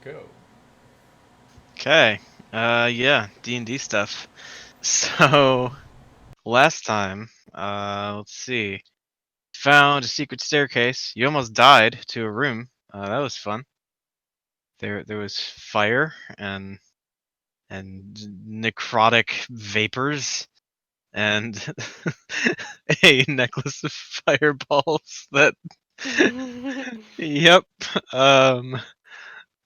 go. Okay. Yeah, D&D stuff. So, last time, let's see. Found a secret staircase. You almost died to a room. That was fun. There was fire and necrotic vapors and a necklace of fireballs that yep. Um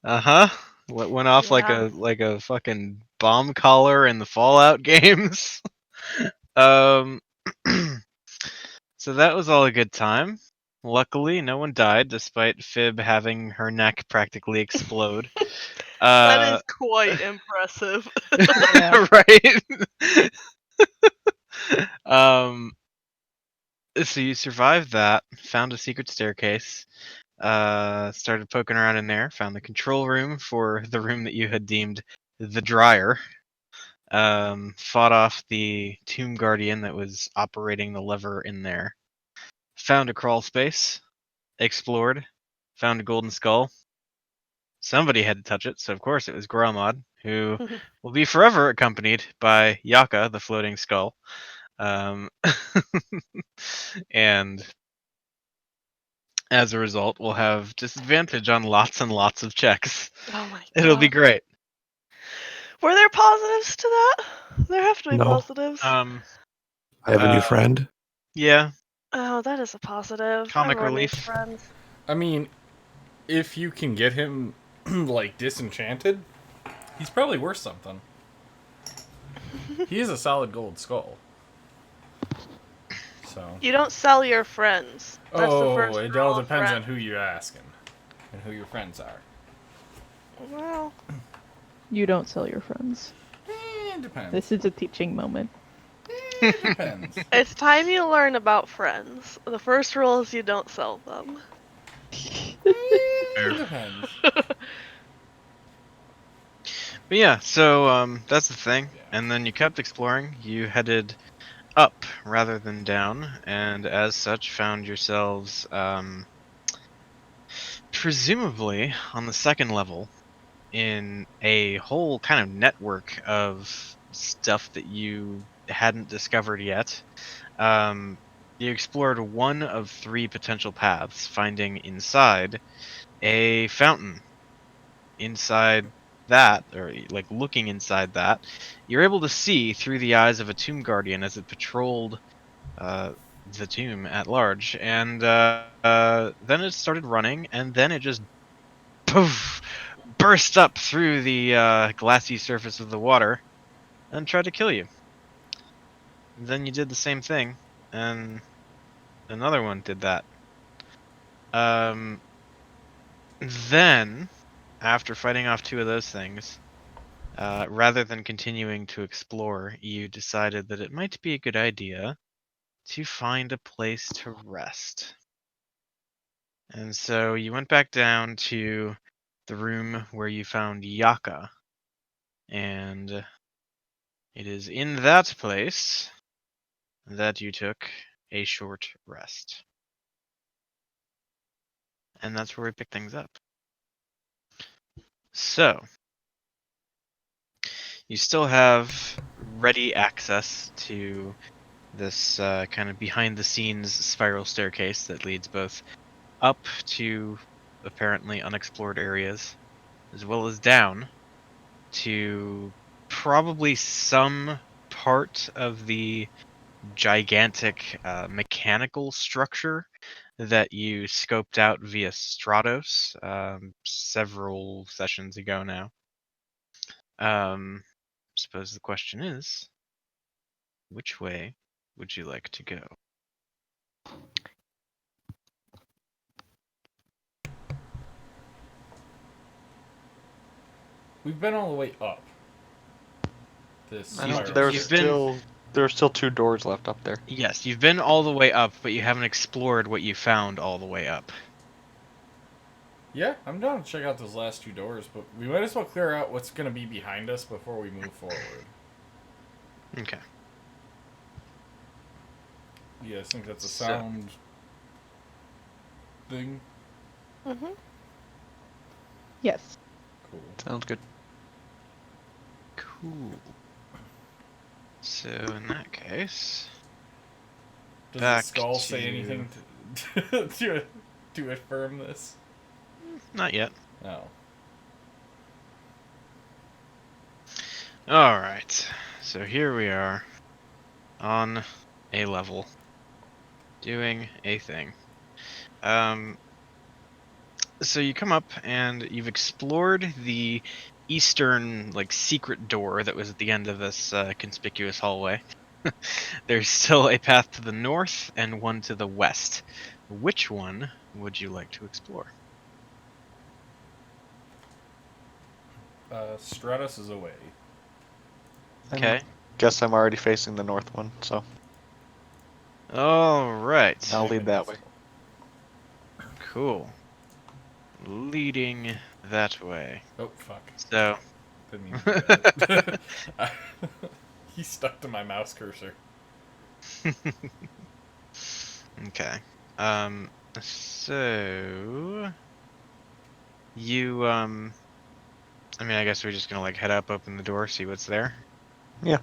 uh-huh. What went off Yeah. like a fucking bomb collar in the Fallout games. Um so that was all a good time. Luckily, no one died despite Fib having her neck practically explode. That is quite impressive. Yeah. right? um so you survived that, found a secret staircase, started poking around in there, found the control room for the room that you had deemed the dryer. Fought off the tomb guardian that was operating the lever in there. Found a crawl space, explored, found a golden skull. Somebody had to touch it, so of course it was Gromad, who will be forever accompanied by Yaka, the floating skull. Um, and as a result, we'll have disadvantage on lots and lots of checks. Oh my god. It'll be great. Were there positives to that? There have to be No. positives. Um, I have a new friend. yeah, Oh, that is a positive. Comic Everyone relief. needs friends. I mean, if you can get him like disenchanted, he's probably worth something. He is a solid gold skull. So. You don't sell your friends. That's the first It rule all of depends on friends. who you're asking and who your friends are. Well, You don't sell your friends. It depends. This is a teaching moment. It depends. it's time you learn about friends. The first rule is you don't sell them. It depends. But yeah, so that's the thing. Yeah. And then you kept exploring. You headed up rather than down, and as such found yourselves presumably on the second level in a whole kind of network of stuff that you hadn't discovered yet. You explored one of three potential paths, finding inside a fountain. Inside that, or like looking inside that, you're able to see through the eyes of a tomb guardian as it patrolled the tomb at large, and then it started running, and then it just poof burst up through the glassy surface of the water and tried to kill you. Then you did the same thing, and another one did that. Um, then, after fighting off two of those things, rather than continuing to explore, you decided that it might be a good idea to find a place to rest. And so you went back down to the room where you found Yaka. And it is in that place that you took a short rest. And that's where we pick things up. So, you still have ready access to this kind of behind the scenes spiral staircase that leads both up to apparently unexplored areas, as well as down to probably some part of the gigantic mechanical structure that you scoped out via Stratos several sessions ago now. Suppose the question is, which way would you like to go? We've been all the way up. This I know You've- spiral you've been- there's still two doors left up there. Yes, you've been all the way up, but you haven't explored what you found all the way up. Yeah, I'm down to check out those last two doors, but we might as well clear out what's going to be behind us before we move forward. Okay. Yeah, I think that's a So- sound thing. Mm-hmm. Yes. Cool. Sounds good. Cool. So in that case, Does back the skull say to- anything to affirm this? not yet. No. All right. So here we are on a level doing a thing. So you come up and you've explored the eastern like secret door that was at the end of this conspicuous hallway. There's still a path to the north and one to the west. Which one would you like to explore? Stratus is away. Okay. Guess I'm already facing the north one, so All right. I'll lead that way. Cool. Leading that way. Oh, fuck. So, Didn't mean to do that. He stuck to my mouse cursor. okay. So you I mean, I guess we're just gonna like head up, open the door, see what's there. Yeah.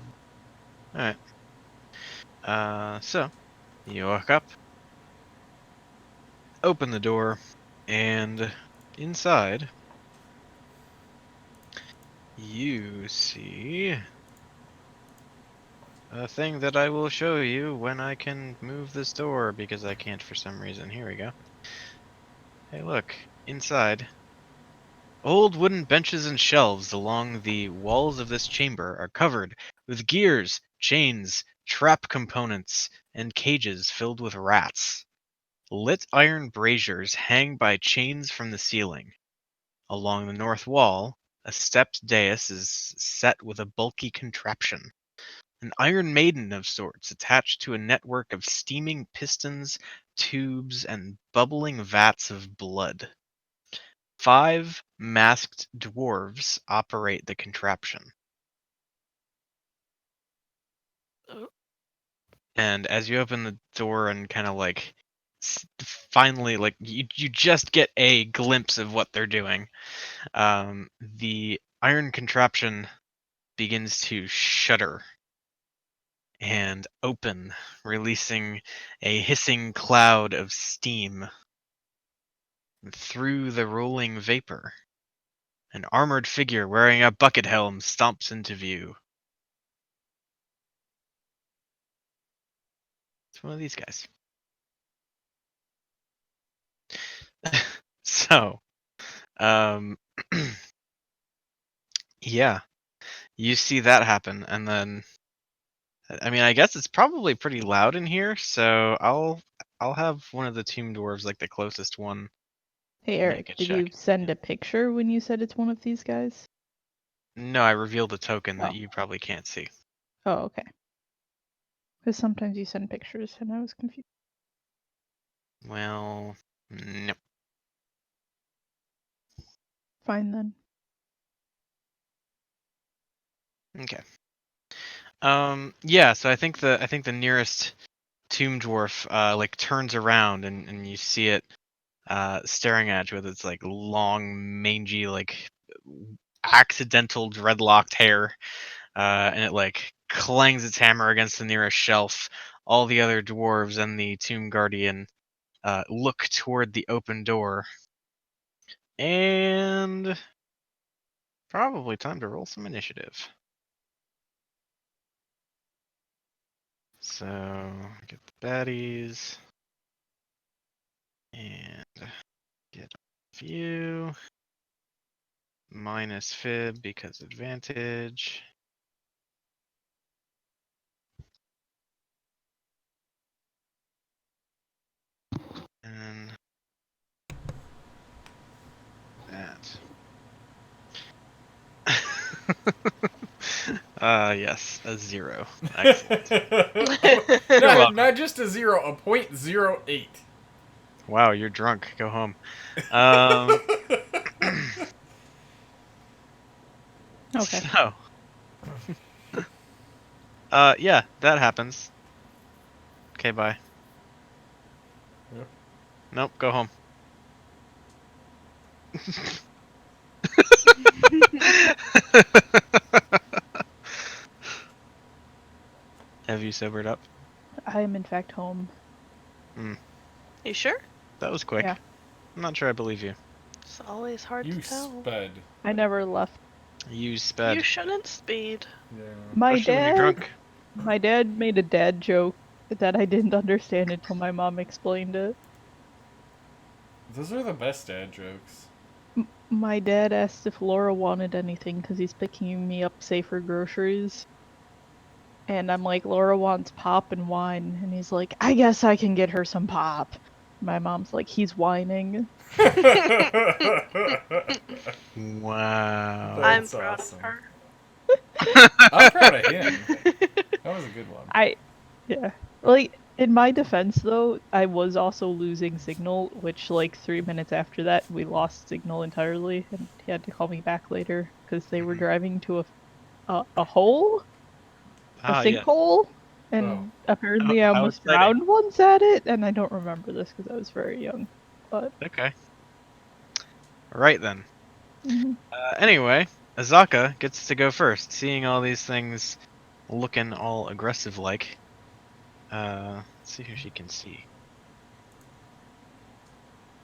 All right. So you walk up, open the door, and inside you see a thing that I will show you when I can move this door, because I can't for some reason. Here we go. Hey, look. Inside. Old wooden benches and shelves along the walls of this chamber are covered with gears, chains, trap components, and cages filled with rats. Lit iron braziers hang by chains from the ceiling. Along the north wall, a stepped dais is set with a bulky contraption. An Iron Maiden of sorts attached to a network of steaming pistons, tubes, and bubbling vats of blood. 5 masked dwarves operate the contraption. Oh. And as you open the door and kind of like finally like you just get a glimpse of what they're doing, the iron contraption begins to shudder and open, releasing a hissing cloud of steam. Through the rolling vapor, an armored figure wearing a bucket helm stomps into view. It's one of these guys. So, yeah, you see that happen, and then, I mean, I guess it's probably pretty loud in here, so I'll have one of the tomb dwarves, like the closest one. Hey Make Eric, a did you check. send a picture when you said it's one of these guys? No, I revealed a token that Oh. you probably can't see. Oh, okay. Because sometimes you send pictures and I was confused. Well, no. Fine then. Okay. Yeah, so I think the nearest tomb dwarf like turns around and you see it staring at you with its like long, mangy, like accidental dreadlocked hair, and it like clangs its hammer against the nearest shelf. All the other dwarves and the tomb guardian look toward the open door, and probably time to roll some initiative. So get the baddies and get a view. Minus fib because advantage. And that. Yes, a 0. Excellent. Not just a 0, a 0.08. Wow, you're drunk. Go home. Okay. So, yeah, that happens. Okay, bye. Yeah. Nope, go home. Have you sobered up? I am in fact home. You sure? That was quick. Yeah. I'm not sure I believe you. It's always hard You to tell. sped. I never left. You sped. You shouldn't speed. Yeah. My Especially when you're dad. drunk. My dad made a dad joke that I didn't understand until my mom explained it. Those are the best dad jokes. My dad asked if Laura wanted anything because he's picking me up, say, for groceries. And I'm like, Laura wants pop and wine. And he's like, I guess I can get her some pop. My mom's like, he's whining. Wow. I'm That's proud awesome. of her. I'm proud of him. That was a good one. Yeah. Like, in my defense, though, I was also losing signal, which, like, 3 minutes after that, we lost signal entirely, and he had to call me back later because they were Mhm. driving to a hole, a Yeah. sinkhole, and apparently I How almost exciting. drowned once at it, and I don't remember this because I was very young. But Okay. Right then. mhm. Anyway, Azaka gets to go first, seeing all these things looking all aggressive like. Let's see who she can see.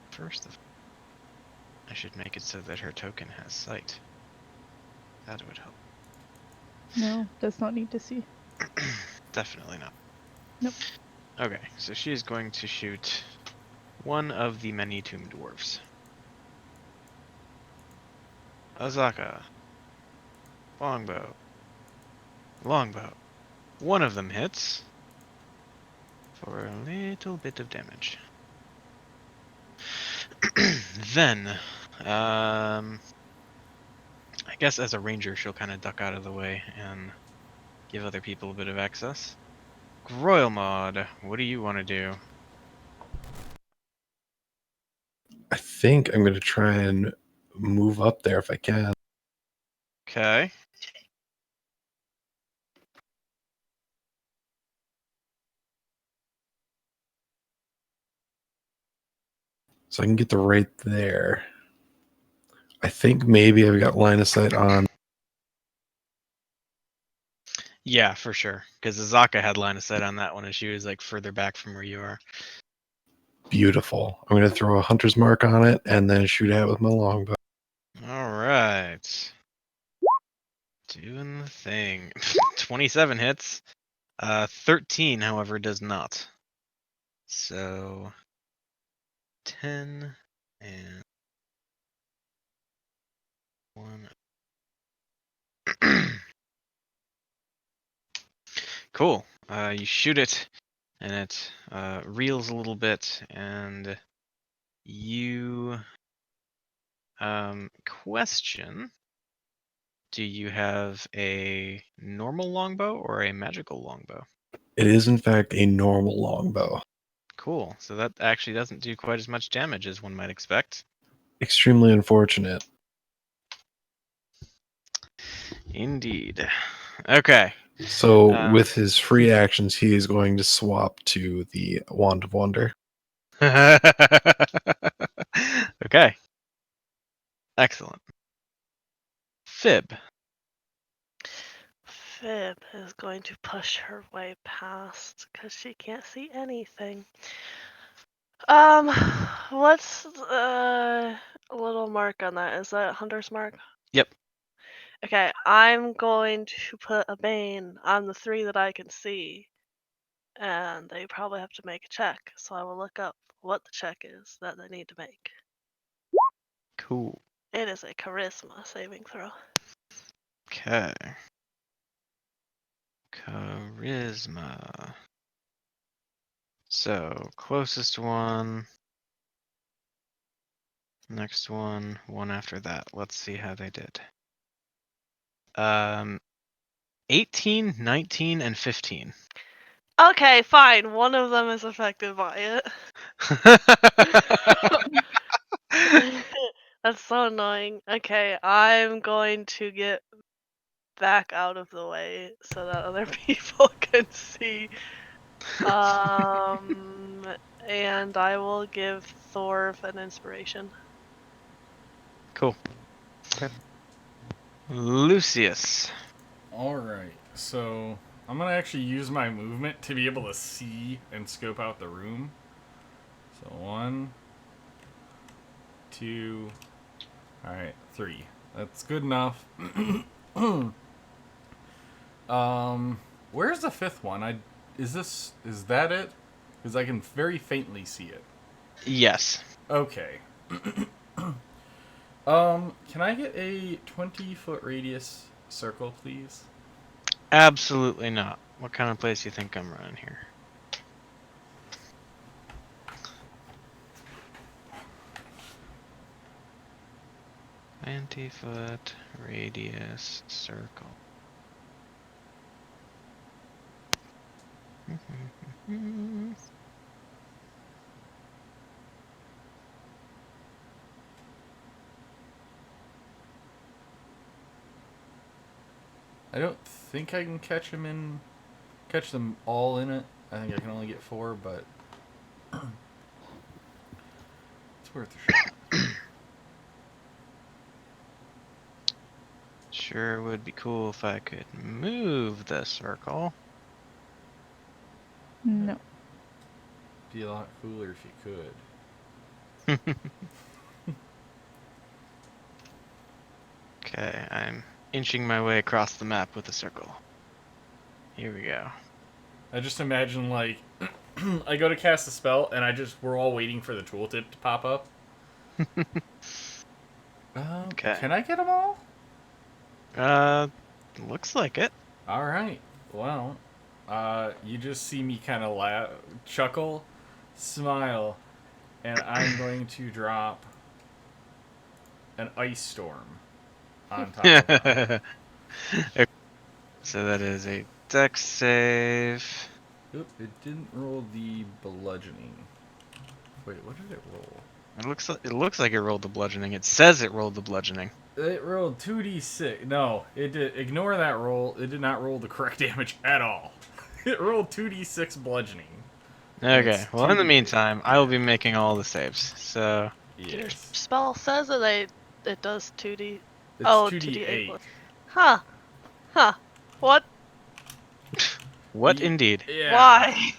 First of all, I should make it so that her token has sight. That would help. No, does not need to see. Definitely not. Nope. Okay, so she is going to shoot one of the many tomb dwarves. Azaka. Longbow. Longbow. One of them hits for a little bit of damage. Then, I guess as a ranger, she'll kind of duck out of the way and give other people a bit of access. Groilmod, what do you want to do? I think I'm going to try and move up there if I can. Okay. So I can get the right there. I think maybe I've got line of sight on. Yeah, for sure. Because Azaka had line of sight on that one, and she was like further back from where you are. Beautiful. I'm going to throw a hunter's mark on it and then shoot at it with my longbow. All right. Doing the thing. 27 hits. 13, however, does not. So 10 and 1. Cool. You shoot it, and it reels a little bit, and you question: do you have a normal longbow or a magical longbow? It is, in fact, a normal longbow. Cool. So that actually doesn't do quite as much damage as one might expect. Extremely unfortunate. Indeed. Okay. So, with his free actions, he is going to swap to the Wand of Wonder. Okay. Excellent. Fib. Fib is going to push her way past because she can't see anything. What's a little mark on that? Is that Hunter's mark? Yep. Okay, I'm going to put a bane on the 3 that I can see, and they probably have to make a check. So I will look up what the check is that they need to make. Cool. It is a charisma saving throw. Okay. Charisma. So, closest one. Next one. One after that. Let's see how they did. 18, 19, and 15. Okay, fine. One of them is affected by it. That's so annoying. Okay, I'm going to get back out of the way so that other people can see. And I will give Thorv an inspiration. Cool. Okay. Lucius. Alright, so I'm gonna actually use my movement to be able to see and scope out the room. So 1, 2, alright, 3. That's good enough. Where's the 5th one? Is that it? Because I can very faintly see it. Yes. Okay. Can I get a 20-foot radius circle, please? Absolutely not. What kind of place do you think I'm running here? Foot radius circle. I don't think I can catch them all in it. I think I can only get 4, but it's worth a shot. Sure would be cool if I could move the circle. No. Be a lot cooler if you could. Okay, I'm inching my way across the map with a circle. Here we go. I just imagine, like, I go to cast a spell, and we're all waiting for the tooltip to pop up. Okay. Can I get them all? Looks like it. Alright. Well, you just see me kind of chuckle, smile, and I'm going to drop an ice storm on top of them. Okay. So that is a dex save. Oop, it didn't roll the bludgeoning. Wait, what did it roll? It looks like it rolled the bludgeoning. It says it rolled the bludgeoning. It rolled 2d6. No, it did. Ignore that roll. It did not roll the correct damage at all. It rolled 2d6 bludgeoning. Okay. It's Well, in the 2d8. meantime, I will be making all the saves. So Your Yes. spell says that it does 2d. It's Oh, 2d8. 2d8. Huh. Huh. What? what indeed? Yeah. Why?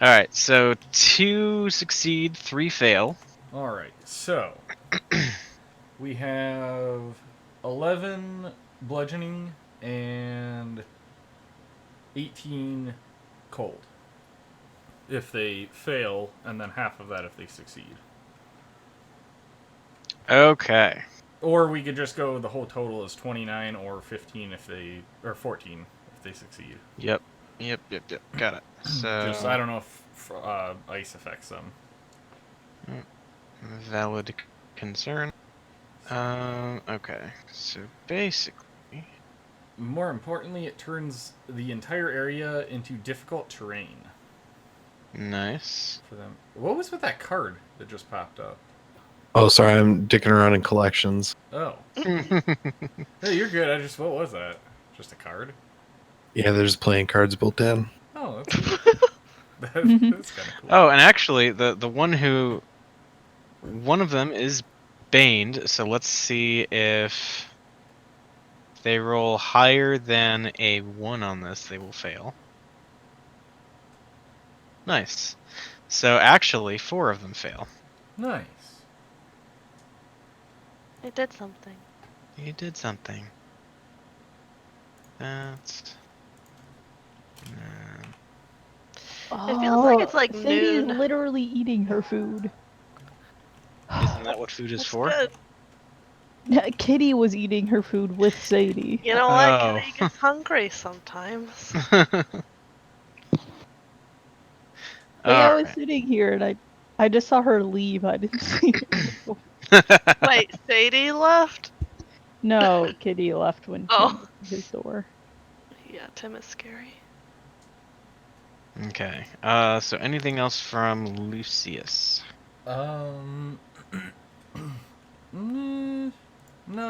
All right. So 2 succeed, 3 fail. Alright, so we have 11 bludgeoning and 18 cold. If they fail, and then half of that if they succeed. Okay. Or we could just go the whole total is 29 or 15 or 14 if they succeed. Yep. Got it. So Just I don't know if ice affects them. valid concern. Okay. So basically, More importantly, it turns the entire area into difficult terrain nice. for them. What was with that card that just popped up? Oh, sorry, I'm dicking around in collections. Oh. Hey, you're good. What was that? Just a card? Yeah, there's playing cards built in. Oh, that's that's kind of cool. Oh, and actually, the one of them is baned. So let's see if they roll higher than a 1 on this, they will fail. Nice. So actually, 4 of them fail. Nice. It did something. You did something. That's. It feels like it's like Sadie's noon. literally eating her food. Isn't that what food is That's for? good. Kitty was eating her food with Sadie. You know what? Oh. Kitty gets hungry sometimes. Like, I was Alright. sitting here and I just saw her leave. I didn't see her. Wait, Sadie left? No, Kitty left when Tim Oh. opened his door. Yeah, Tim is scary. Okay. So anything else from Lucius? No,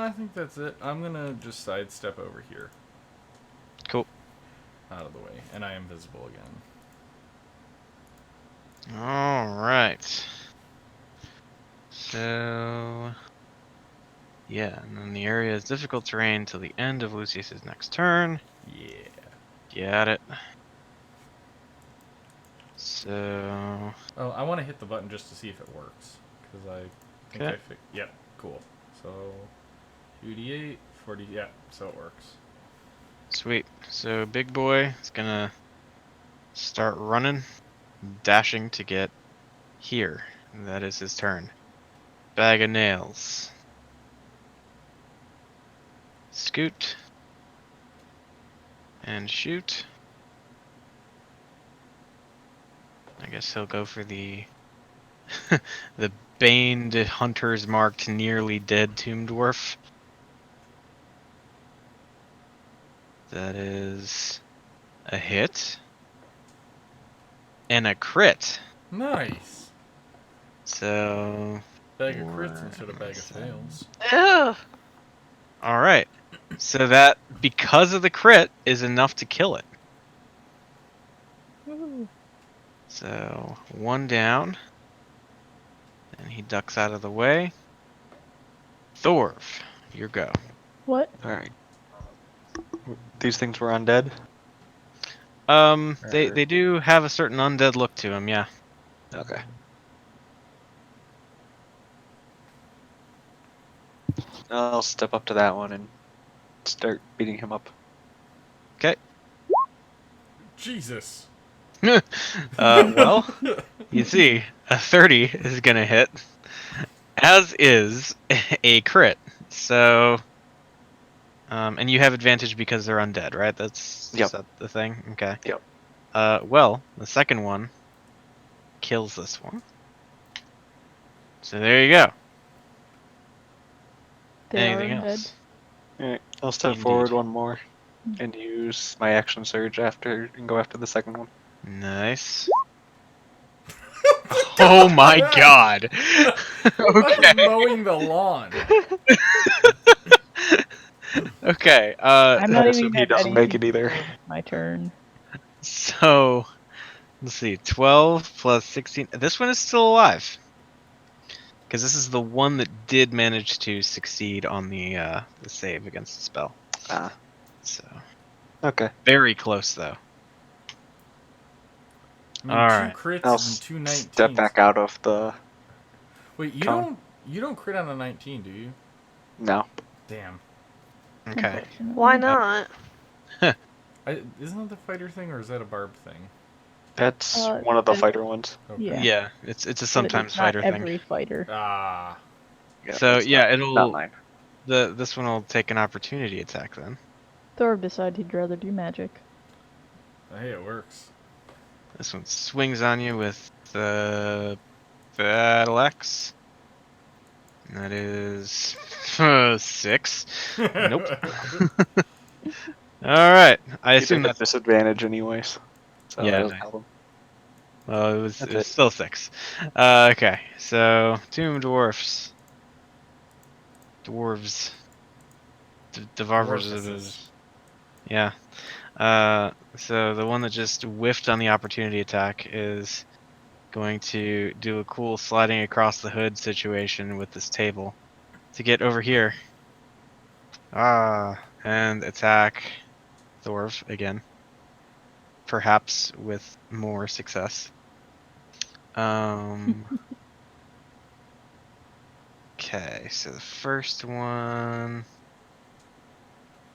I think that's it. I'm gonna just sidestep over here. Cool. Out of the way, and I am visible again. All right. So Yeah, and then the area is difficult terrain till the end of Lucius's next turn. Yeah. Got it. So Oh, I want to hit the button just to see if it works. Because I think Okay. I fixed. Yep, cool. So, 2d8, 40. Yeah, so it works. sweet. So big boy is gonna start running, dashing to get here. And that is his turn. Bag of nails. Scoot. And shoot. I guess he'll go for the the baned hunter's marked nearly dead tomb dwarf. That is a hit. And a crit. Nice. So Bag of crits instead of bag of 7. fails. Ew. Alright. So that because of the crit is enough to kill it. Woo. So 1 down. And he ducks out of the way. Thorv, your go. What? Alright. These things were undead? They do have a certain undead look to them, yeah. Okay. I'll step up to that one and start beating him up. Jesus. Well, you see, a 30 is gonna hit, as is a crit. So, and you have advantage because they're undead, right? That's Yep. is that the thing. Okay. Yep. Well, the second one kills this one. So there you go. They Anything are else? Alright, I'll step Indeed. forward one more and use my action surge after and go after the second one. Nice. Oh my god. Okay. Mowing the lawn. Okay. I'm not I even assume he at doesn't make anything it either. before my turn. So let's see. 12 plus 16. This one is still alive. Because this is the one that did manage to succeed on the save against the spell. Ah, So okay. very close though. I mean, Alright. 2 crits I'll and 2 19s. step back out of the... Wait, you Come. don't crit on a 19, do you? No. Damn. Okay. Unfortunately. Why not? Isn't that the fighter thing, or is that a barb thing? That's one of the that is- fighter ones. Okay. Yeah. Yeah, it's a But sometimes it's not fighter thing. every fighter. Ah. Yeah, So that's yeah, not it'll mine. this one will take an opportunity attack then. Thorb decided he'd rather do magic. Hey, it works. This one swings on you with the battle axe. And that is 6. Nope. All right. I He's assume at that's disadvantage anyways. So Yeah, it doesn't nice. help him. well. It That's was it. still 6. Okay. So tomb dwarfs, dwarves, Dwarfuses. devarvers. Yeah. So the one that just whiffed on the opportunity attack is going to do a cool sliding across the hood situation with this table to get over here. And attack Thorv again. Perhaps with more success. Okay, so the first one,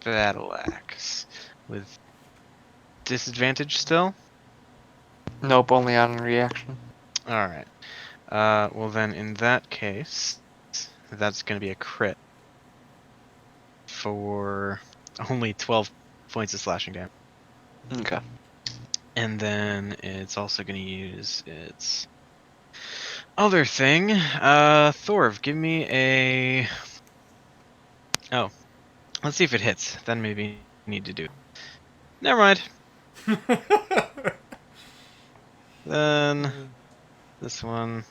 battle axe with disadvantage still. Nope, only on reaction. All right. Well then, in that case, that's going to be a crit for only 12 points of slashing damage. Okay. And then it's also going to use its other thing. Thorv, give me a. Oh, let's see if it hits. Then maybe you need to do it. Never mind. Then this one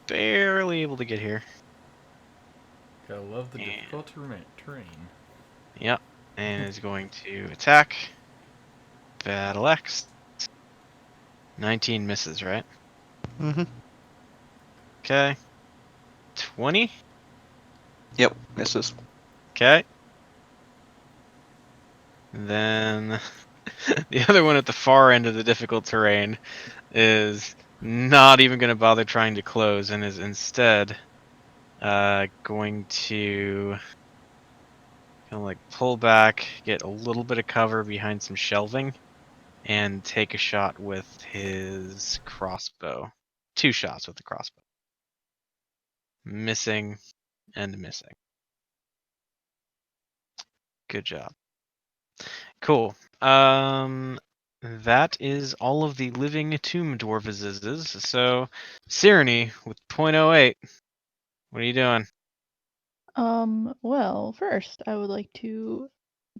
barely able to get here. Gotta love the Yeah. difficult terrain. Yep, and is going to attack. Battle X. 19 misses, right? Mm-hmm. Okay. 20. Yep, misses. Okay. Then the other one at the far end of the difficult terrain is not even going to bother trying to close and is instead going to kind of like pull back, get a little bit of cover behind some shelving, and take a shot with his crossbow. 2 shots with the crossbow. Missing and missing. Good job. Cool. That is all of the living tomb dwarvises. So, Cyrenny with .08. What are you doing? Well, first, I would like to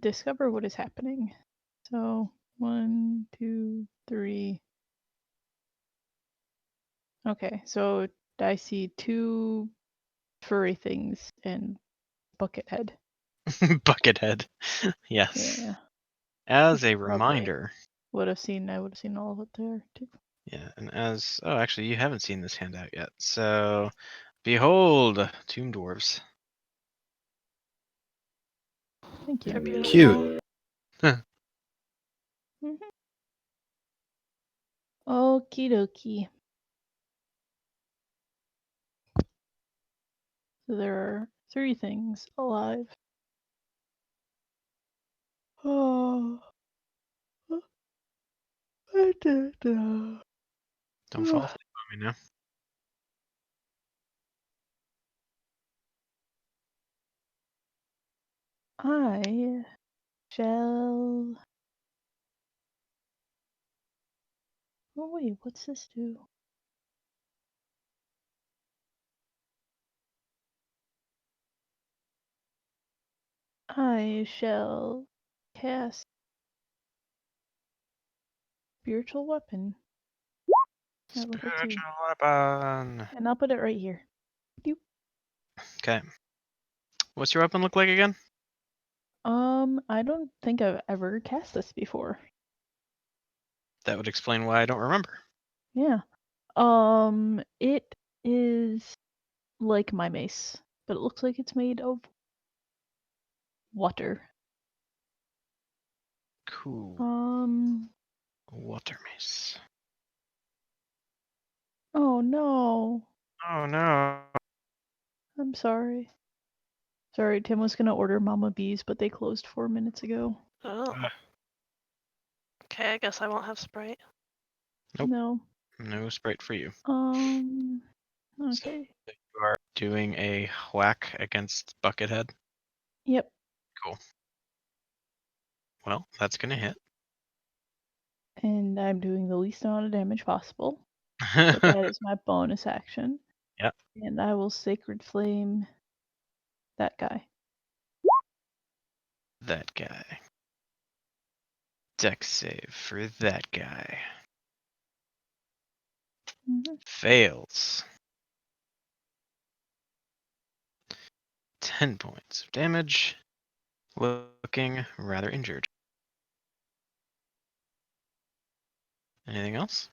discover what is happening. So, 1, 2, 3. Okay, so I see 2 furry things and Buckethead. Buckethead. Yes. Yeah. As a Probably. reminder. I would have seen all of it there too. Yeah, and as actually you haven't seen this handout yet. So behold, tomb dwarves. Thank you. They're beautiful. Cute. Mhm. Okie dokie. So there are 3 things alive. Oh. Don't fall asleep on me now. I shall. Oh wait, what's this do? I shall cast Spiritual Weapon at level 2. Spiritual weapon. And I'll put it right here. Doop. Okay. What's your weapon look like again? I don't think I've ever cast this before. That would explain why I don't remember. Yeah. It is like my mace, but it looks like it's made of water. Cool. Water mace. Oh no. Oh no. I'm sorry. Sorry, Tim was gonna order Mama Bees, but they closed 4 minutes ago. Oh. Okay, I guess I won't have Sprite. Nope. No. No Sprite for you. Okay. You are doing a whack against Buckethead. Yep. Cool. Well, that's gonna hit. And I'm doing the least amount of damage possible. But that is my bonus action. Yep. And I will Sacred Flame that guy. That guy. Dex save for that guy. Mhm. Fails. 10 points of damage. Looking rather injured. Anything else?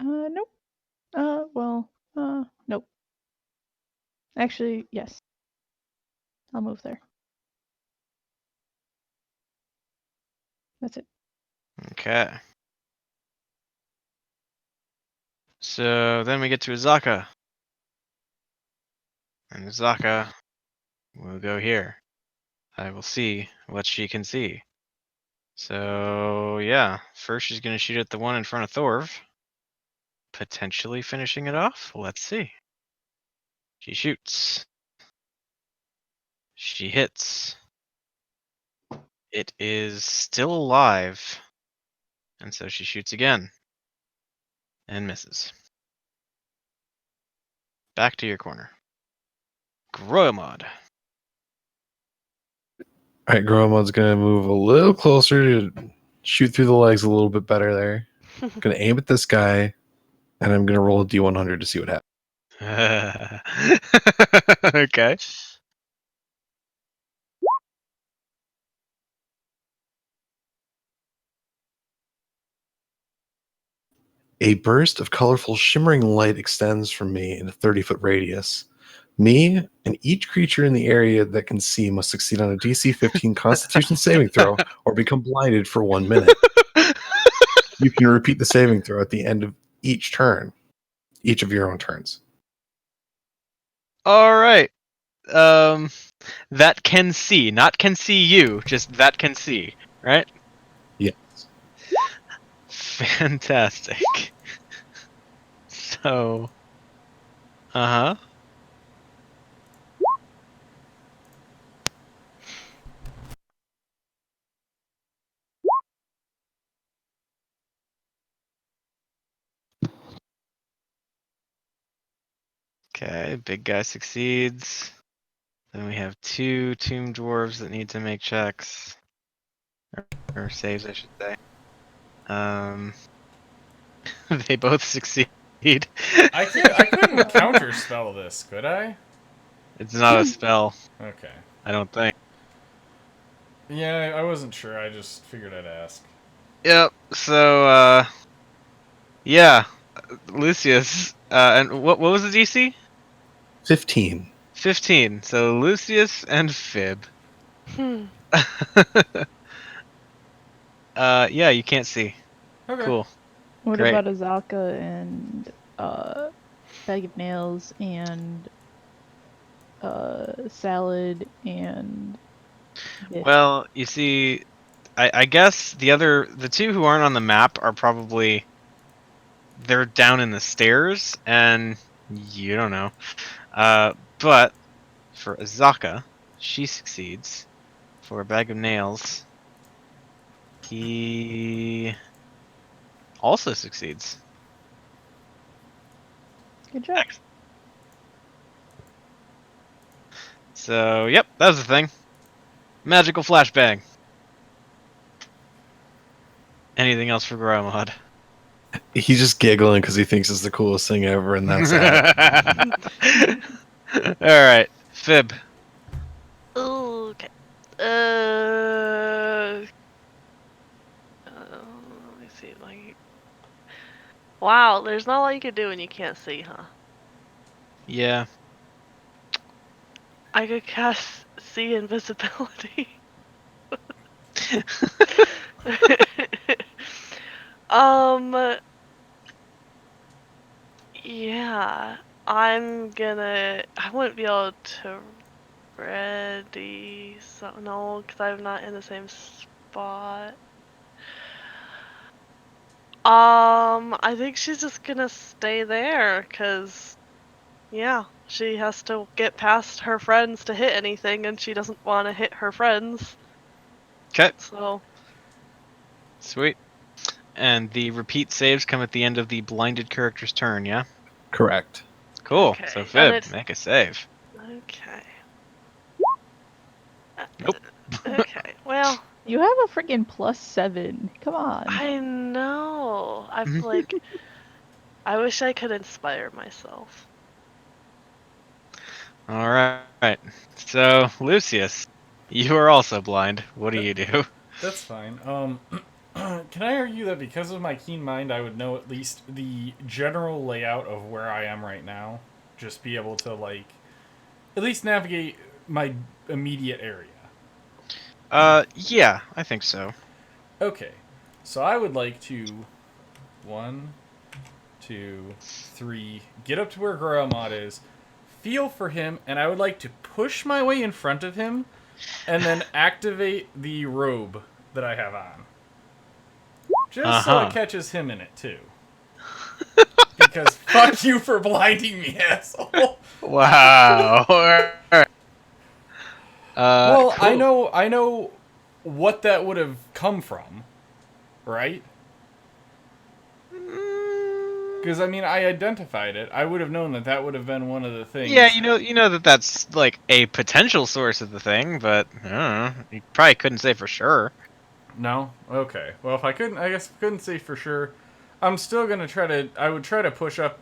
Nope. Nope. Actually, yes. I'll move there. That's it. Okay. So then we get to Azaka. And Azaka will go here. I will see what she can see. So yeah, first she's gonna shoot at the one in front of Thorv. Potentially finishing it off. Let's see. She shoots. She hits. It is still alive. And so she shoots again. And misses. Back to your corner. Groemod. All right, Gromod's gonna move a little closer to shoot through the legs a little bit better there. Gonna aim at this guy, and I'm gonna roll a D100 to see what happens. Okay. A burst of colorful, shimmering light extends from me in a 30-foot radius. Me and each creature in the area that can see must succeed on a DC 15 Constitution saving throw or become blinded for 1 minute. You can repeat the saving throw at the end of each turn, each of your own turns. All right. That can see, not can see you, just that can see, right? Yes. Fantastic. So, uh-huh. Okay, big guy succeeds. Then we have 2 tomb dwarves that need to make checks. Or saves, I should say. They both succeed. I couldn't counter spell this, could I? It's not a spell, Okay. I don't think. Yeah, I wasn't sure. I just figured I'd ask. Yep. So, yeah, Lucius. And what was the DC? 15. 15. So Lucius and Fib. Hmm. Yeah, you can't see. Okay. Cool. What Great. about Azaka and Bag of Nails and Salad and Bit? Well, you see, I guess the 2 who aren't on the map are probably they're down in the stairs, and you don't know. But for Azaka, she succeeds. For a Bag of Nails, he also succeeds. Good job. So, yep, that was the thing. Magical flashbang. Anything else for Gromod? He's just giggling because he thinks it's the coolest thing ever, and that's it. Alright, Fib. Okay. Let me see. Like, wow, there's not a lot you can do when you can't see, huh? Yeah. I could cast see invisibility. Yeah, I wouldn't be able to ready, so no, because I'm not in the same spot. I think she's just gonna stay there, because, yeah, she has to get past her friends to hit anything, and she doesn't want to hit her friends, Okay, so. sweet. And the repeat saves come at the end of the blinded character's turn, yeah? Correct. Cool. Okay, So and Fib, it's- make a save. Okay. Nope. Okay, well, You have a freaking +7. Come on. I know. I'm like, I wish I could inspire myself. Alright. So, Lucius, you are also blind. What do you do? That's fine. Can I argue that because of my keen mind, I would know at least the general layout of where I am right now? Just be able to, like, at least navigate my immediate area. Yeah, I think so. Okay. So I would like to 1, 2, 3, get up to where Goromod is, feel for him, and I would like to push my way in front of him, and then activate the robe that I have on. Just so it catches him in it, too. Because fuck you for blinding me, asshole. Wow. Well, cool. I know what that would have come from, right? Because, I mean, I identified it. I would have known that that would have been one of the things. Yeah, you know that that's like a potential source of the thing, but I don't know. You probably couldn't say for sure. No? Okay. Well, if I couldn't, I guess I couldn't say for sure. I'm still gonna try to. I would try to push up,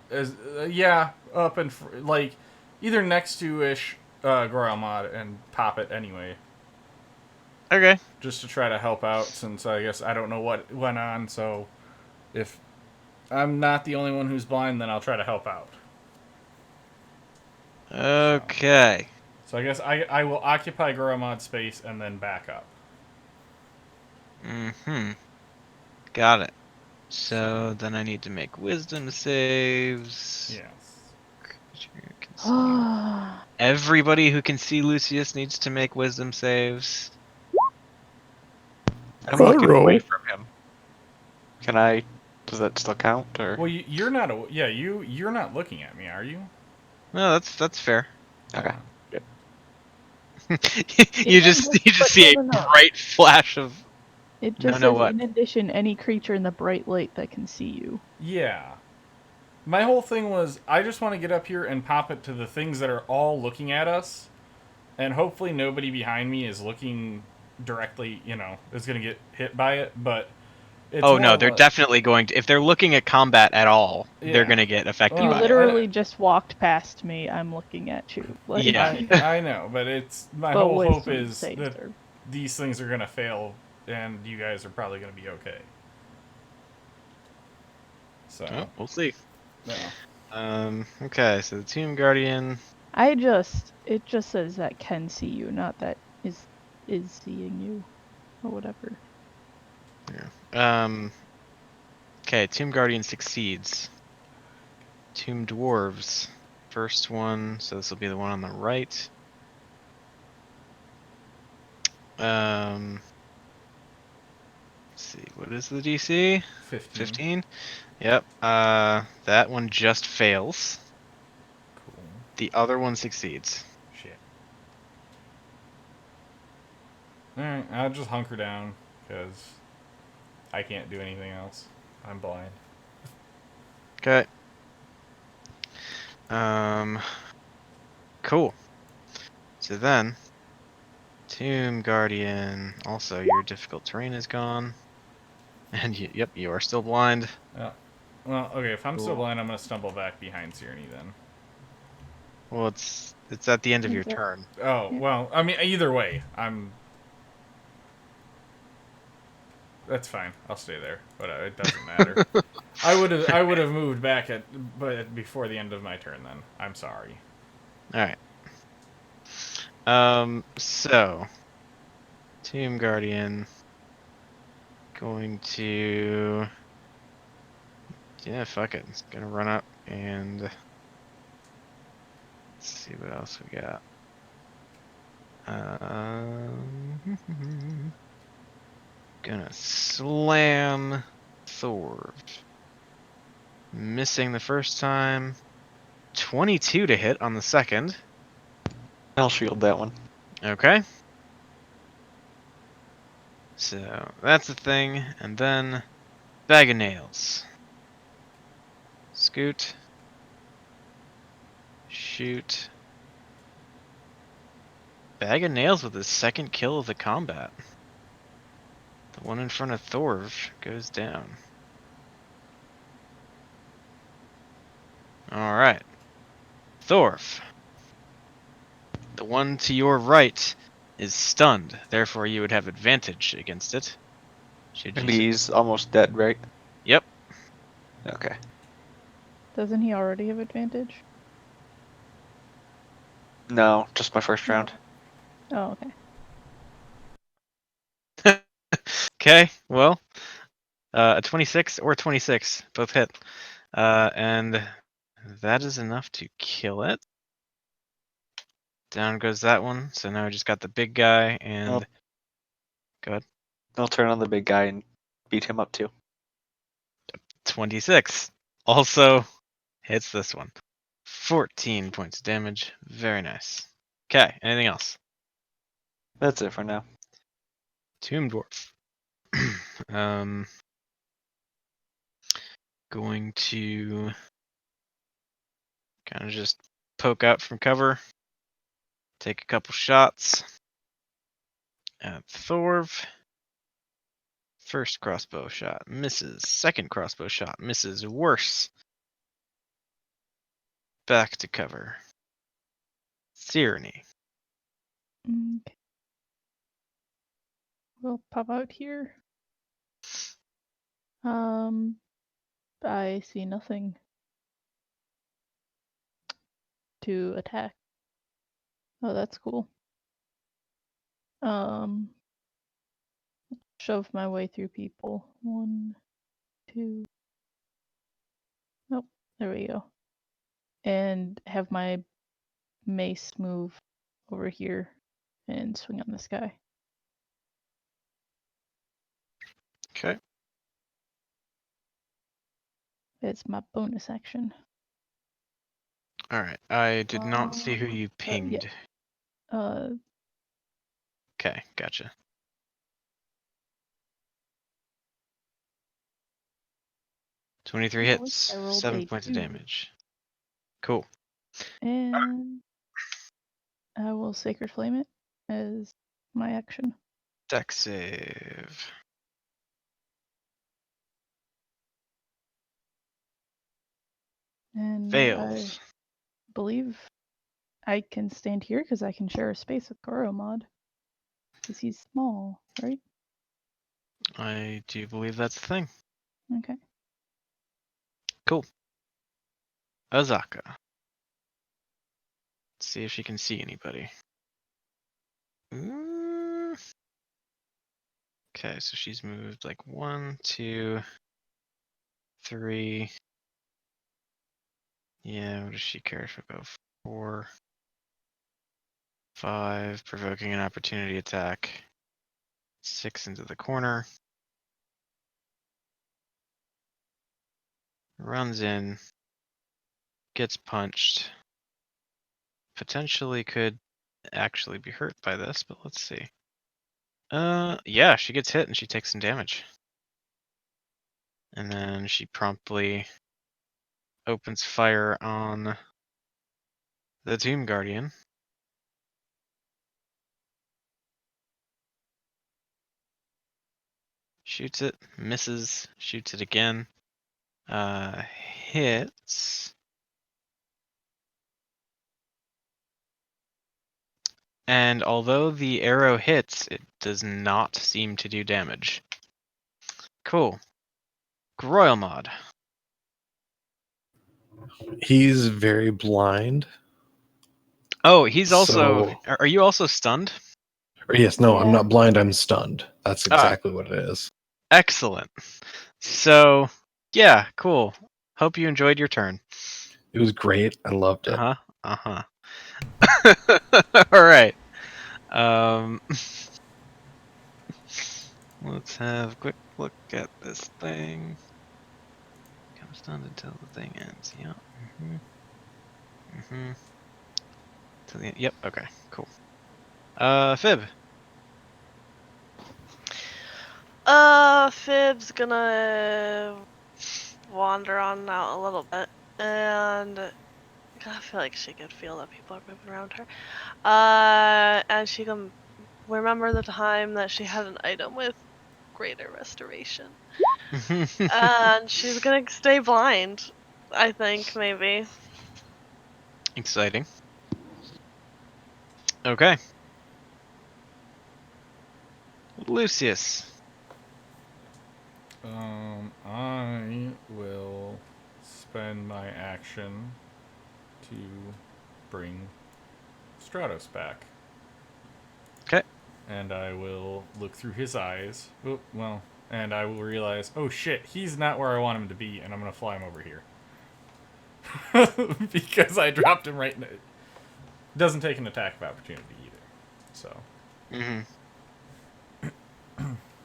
as up and like either next to ish Goromod and pop it anyway, Okay. just to try to help out. Since I guess I don't know what went on, so if I'm not the only one who's blind, then I'll try to help out. Okay. So I guess I will occupy Goromod space and then back up. Mm-hmm. Got it. So then I need to make wisdom saves. Yes. Creature can see. Everybody who can see Lucius needs to make wisdom saves. I'm Front looking row. away from him. Can I? Does that still count? Or Well, you're not. You're not looking at me, are you? No, that's fair. okay. you just see a No. bright flash of. It No, just no, says, what? in addition, any creature in the bright light that can see you. Yeah. My whole thing was I just want to get up here and pop it to the things that are all looking at us, and hopefully nobody behind me is looking directly. Is going to get hit by it. But it's Oh more no, of they're a- definitely going to. If they're looking at combat at all, they're Yeah. gonna get affected Well, You by it. literally just walked past me. I'm looking at you. Like, Yeah. I know, but it's my but whole hope wisdom is saves that are- these things are going to fail, and you guys are probably going to be okay. So, Oh, we'll see. no. Okay, so the Tomb Guardian. it just says that can see you, not that is seeing you, or whatever. Okay, Tomb Guardian succeeds. Tomb Dwarves. First one, so this will be the one on the right. Let's see, what is the DC? 15? Yep. That one just fails. Cool. The other one succeeds. Shit. Alright, I'll just hunker down, because I can't do anything else. I'm blind. Okay. Cool. So then, Tomb Guardian. Also, your difficult terrain is gone, and yep, you are still blind. Well, okay, if I'm still Cool. blind, I'm going to stumble back behind Sierne then. Well, it's at the end of your Exact- turn. Oh, Yeah. well, I mean, either way, that's fine. I'll stay there. Whatever, it doesn't matter. I would have moved back but before the end of my turn then. I'm sorry. All right. So, Tomb Guardian going to, yeah, fuck it. It's gonna run up and let's see what else we got. Gonna slam Thorv. Missing the first time. 22 to hit on the second. I'll shield that one. Okay. So that's the thing, and then Bag of Nails. Scoot. Shoot. Bag of Nails with his second kill of the combat. The one in front of Thorv goes down. Alright. Thorv. The one to your right is stunned, therefore you would have advantage against it. Should And you... he's almost dead, right? Yep. Okay. Doesn't he already have advantage? No, just my first round. Oh, okay. Okay, well, a 26 or 26, both hit. And that is enough to kill it. Down goes that one, so now we just got the big guy, and... Well, Go ahead. I'll turn on the big guy and beat him up too. 26. Also hits this one. 14 points of damage. Very nice. Okay, anything else? That's it for now. Tomb Dwarf. Going to kind of just poke out from cover. Take a couple shots at Thorv. First crossbow shot misses. Second crossbow shot misses. Worse. Back to cover. Sierne. Okay. We'll pop out here. I see nothing to attack. Oh, that's cool. Shove my way through people. 1, 2. Nope. There we go. And have my mace move over here and swing on this guy. Okay. It's my bonus action. All right. I did not see who you yeah. pinged. Okay, gotcha. "23 Nope, hits, I rolled 7 a points of 2. damage." Cool. And I will Sacred Flame it as my action. Dex save. And Fails. I believe I can stand here because I can share a space with Goromod. Because he's small, right? I do believe that's the thing. Okay. Cool. Azaka. Let's see if she can see anybody. Okay, so she's moved like 1, 2, 3. Yeah, what does she care if I go 4, 5, provoking an opportunity attack. 6 into the corner. Runs in. Gets punched. Potentially could actually be hurt by this, but let's see. Yeah, she gets hit and she takes some damage. And then she promptly opens fire on the Tomb Guardian. Shoots it, misses, shoots it again. Hits. And although the arrow hits, it does not seem to do damage. Cool. Groilmod. He's very blind. Oh, he's also. So- Are you also stunned? Or yes, no, I'm Yeah. not blind. I'm stunned. That's exactly what it is. Excellent. So, yeah, cool. Hope you enjoyed your turn. It was great. I loved it. Uh-huh. All right. Let's have a quick look at this thing. Comes stunned until the thing ends. Yeah. Till the end. Yep. Okay. Cool. Fib. Fib's gonna wander on out a little bit, and I feel like she could feel that people are moving around her. And she can remember the time that she had an item with greater restoration, and she's gonna stay blind. I think maybe. Exciting. Okay. Lucius. I will spend my action to bring Stratos back. Okay. And I will look through his eyes. Oh, well, and I will realize, oh shit, he's not where I want him to be, and I'm gonna fly him over here. Because I dropped him right in it. Doesn't take an attack of opportunity either. So.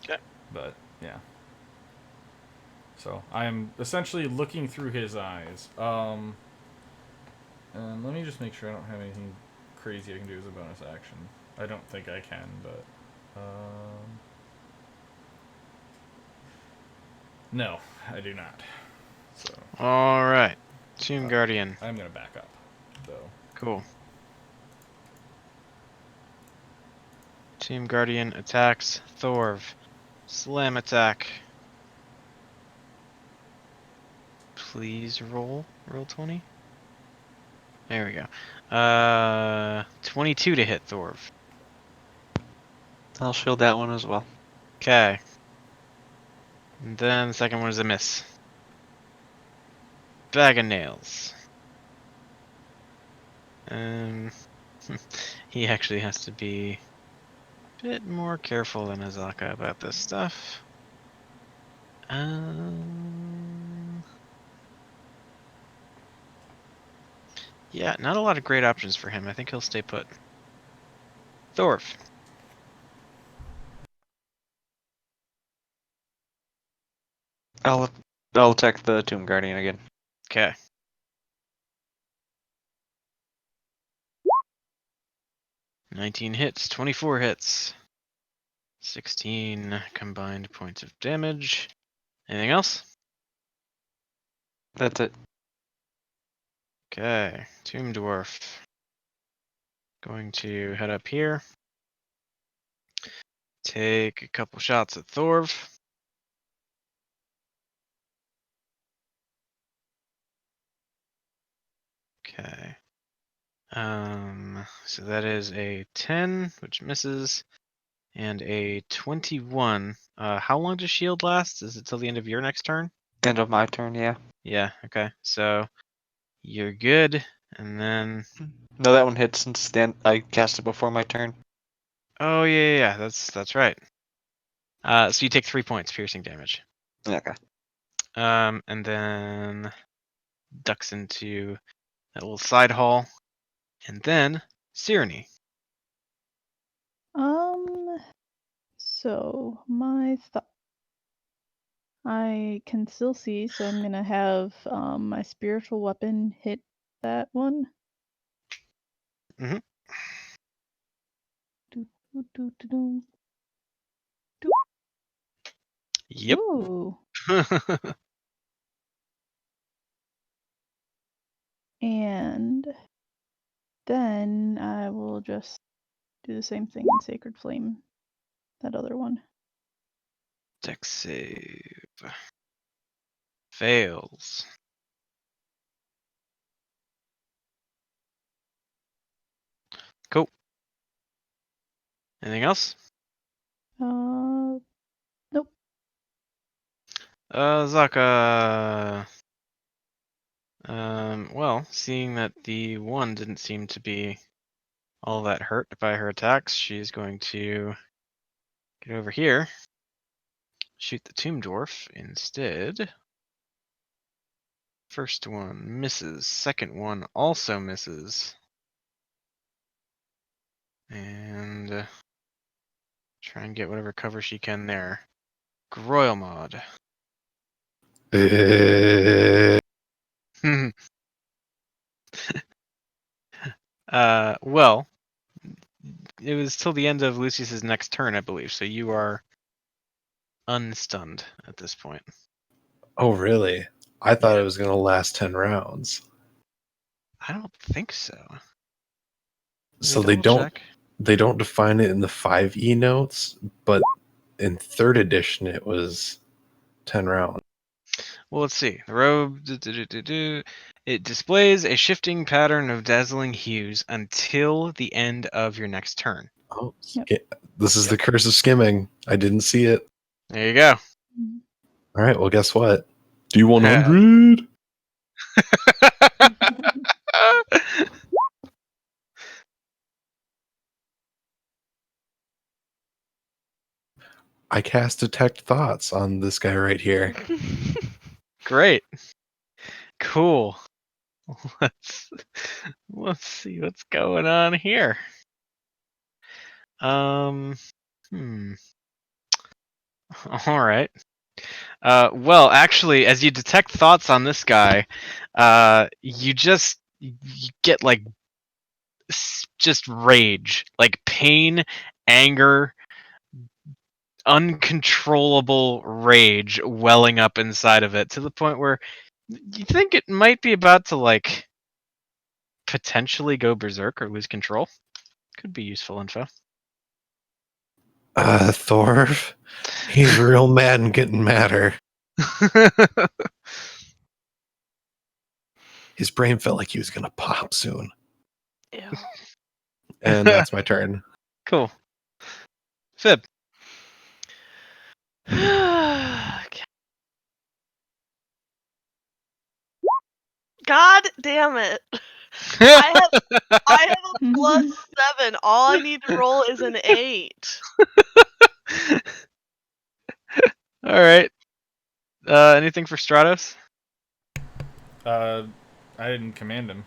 Okay. But, yeah. So, I'm essentially looking through his eyes. And let me just make sure I don't have anything crazy I can do as a bonus action. I don't think I can, but... No, I do not. So... Alright. Tomb Guardian. I'm gonna back up, though. Cool. Tomb Guardian attacks Thorv. Slam attack. Please roll. Roll 20. There we go. 22 to hit Thorv. I'll shield that one as well. Okay. And then the second one is a miss. Bag of nails. He actually has to be a bit more careful than Azaka about this stuff. Yeah, not a lot of great options for him. I think he'll stay put. Thorf. I'll attack the Tomb Guardian again. Okay. "19 hits, 24 hits. 16 combined points of damage. Anything else? That's it. Okay, Tomb Dwarf. Going to head up here. Take a couple shots at Thorv. Okay. So that is a 10, which misses, and a 21. How long does shield last? Is it till the end of your next turn? End of my turn, yeah. Yeah, okay. So you're good, and then No, that one hits since I cast it before my turn. oh yeah, that's right. So you take 3 points piercing damage. Okay. And then ducks into that little side hall, and then Cyrene. So my thought. I can still see, so I'm gonna have my spiritual weapon hit that one. Mhm. Do, do, do, do, do. Yep. Ooh. And then I will just do the same thing in Sacred Flame. That other one. Dex save. Fails. Cool. Anything else? Nope. Zaka. Well, seeing that the one didn't seem to be all that hurt by her attacks, she's going to get over here, shoot the Tomb Dwarf instead. First one misses, second one also misses. And try and get whatever cover she can there. Groil mod. Well, it was till the end of Lucius's next turn, I believe, so you are unstunned at this point. Oh, really? I thought Yeah. it was going to last 10 rounds. I don't think so. So they don't define it in the 5e notes, but in 3rd edition it was 10 rounds. Well, let's see. The robe. It displays a shifting pattern of dazzling hues until the end of your next turn. Oh, Yep. this is the curse of skimming. I didn't see it. There you go. All right, well, guess what? D100! I cast Detect Thoughts on this guy right here. Great. Cool. Let's see what's going on here. All right. Well, actually, as you detect thoughts on this guy, you get like just rage, like pain, anger, uncontrollable rage welling up inside of it to the point where you think it might be about to like potentially go berserk or lose control. Could be useful info. Thorv, he's real mad and getting madder. His brain felt like he was going to pop soon. Ew. And that's my turn. Cool. Fib. Okay. God damn it. I have a +7. All I need to roll is an 8. All right. Anything for Stratos? I didn't command him.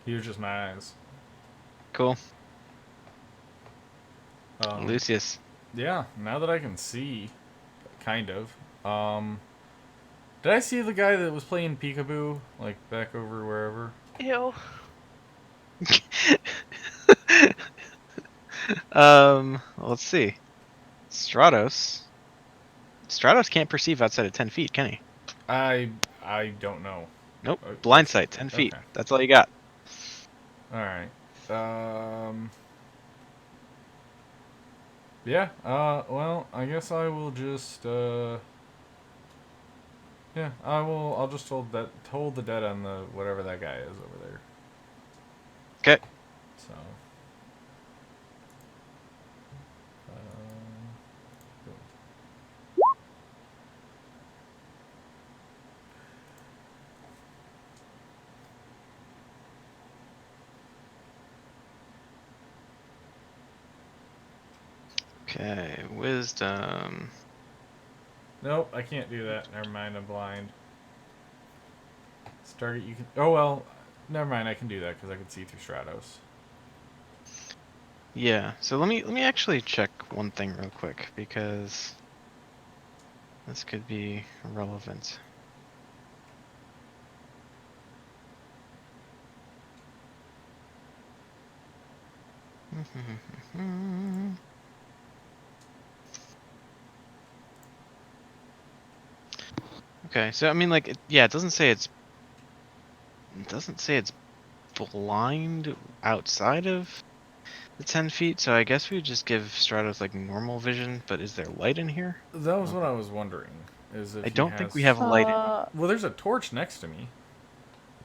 He was just my eyes. Cool. Um, Lucius. Yeah, now that I can see, kind of. Did I see the guy that was playing peekaboo, like back over wherever? Ew. Let's see. Stratos can't perceive outside of 10 feet, can he? I don't know. Nope. Uh, Blind that's- sight, 10 feet. okay. That's all you got. All right. Yeah. Well, I guess I will just. Yeah. I'll just hold the dead on the whatever that guy is over there. Okay. So. Cool. Okay. Wisdom. Nope, I can't do that. Never mind, I'm blind. Stargate, you can. Oh well, never mind. I can do that because I can see through Stratos. Yeah. So let me actually check one thing real quick because this could be relevant. Okay, so I mean, like, yeah, it doesn't say it's blind outside of the 10 feet. So I guess we would just give Stratos like normal vision. But is there light in here? That was what I was wondering. Is if I he don't think has- we have light. Well, there's a torch next to me.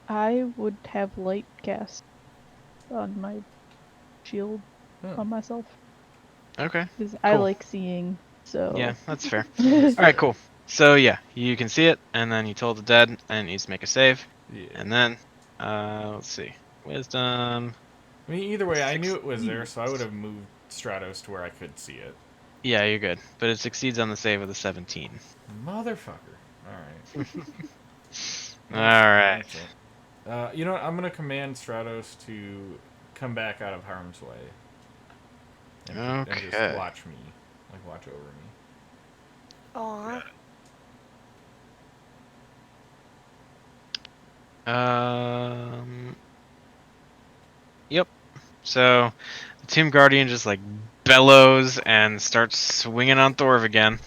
I would have light cast on my shield Oh. on myself Okay. because I Cool. like seeing. So Yeah, that's fair. All right, cool. So yeah, you can see it, and then you told the dead, and it needs to make a save, Yeah. and then let's see, Wisdom. I mean, either way, I knew it was 16. there, so I would have moved Stratos to where I could see it. Yeah, you're good, but it succeeds on the save with a 17. Motherfucker. All right. All right. You know what? I'm gonna command Stratos to come back out of harm's way. And just Okay. watch me, like watch over me. Aw. Yep. So the Tomb Guardian just like bellows and starts swinging on Thorv again.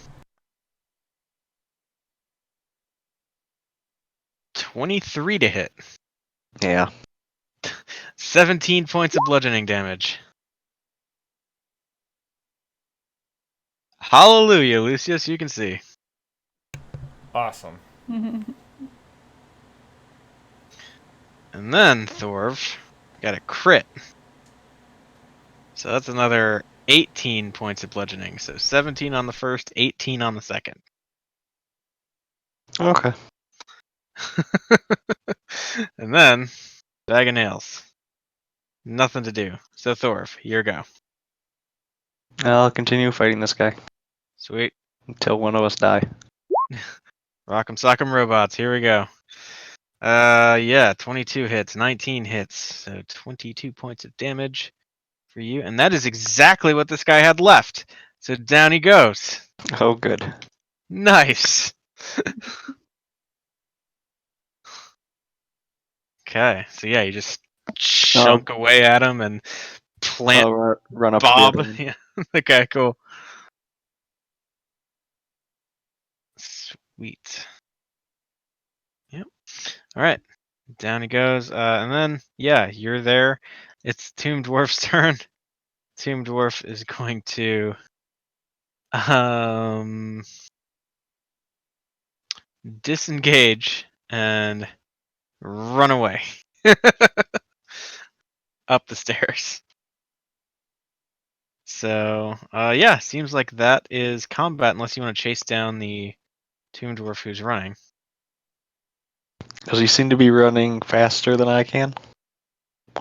23 to hit. Yeah. 17 points of bludgeoning damage. Hallelujah, Lucius, you can see. Awesome. And then Thorv got a crit. So that's another 18 points of bludgeoning. So 17 on the first, 18 on the second. Okay. And then bag of nails. Nothing to do. So Thorv, your go. I'll continue fighting this guy Sweet. until one of us die. Rock'em sock'em robots. Here we go. Yeah, 22 hits, 19 hits. So 22 points of damage for you. And that is exactly what this guy had left. So down he goes. Oh, good. Nice. Okay, so yeah, you just chunk away at him and plant I'll run up Bob. to the other one. Yeah. Okay, cool. Sweet. Yep. All right. Down he goes. And then, yeah, you're there. It's Tomb Dwarf's turn. Tomb Dwarf is going to disengage and run away up the stairs. So, yeah, seems like that is combat unless you want to chase down the Tomb Dwarf who's running. Does he seem to be running faster than I can?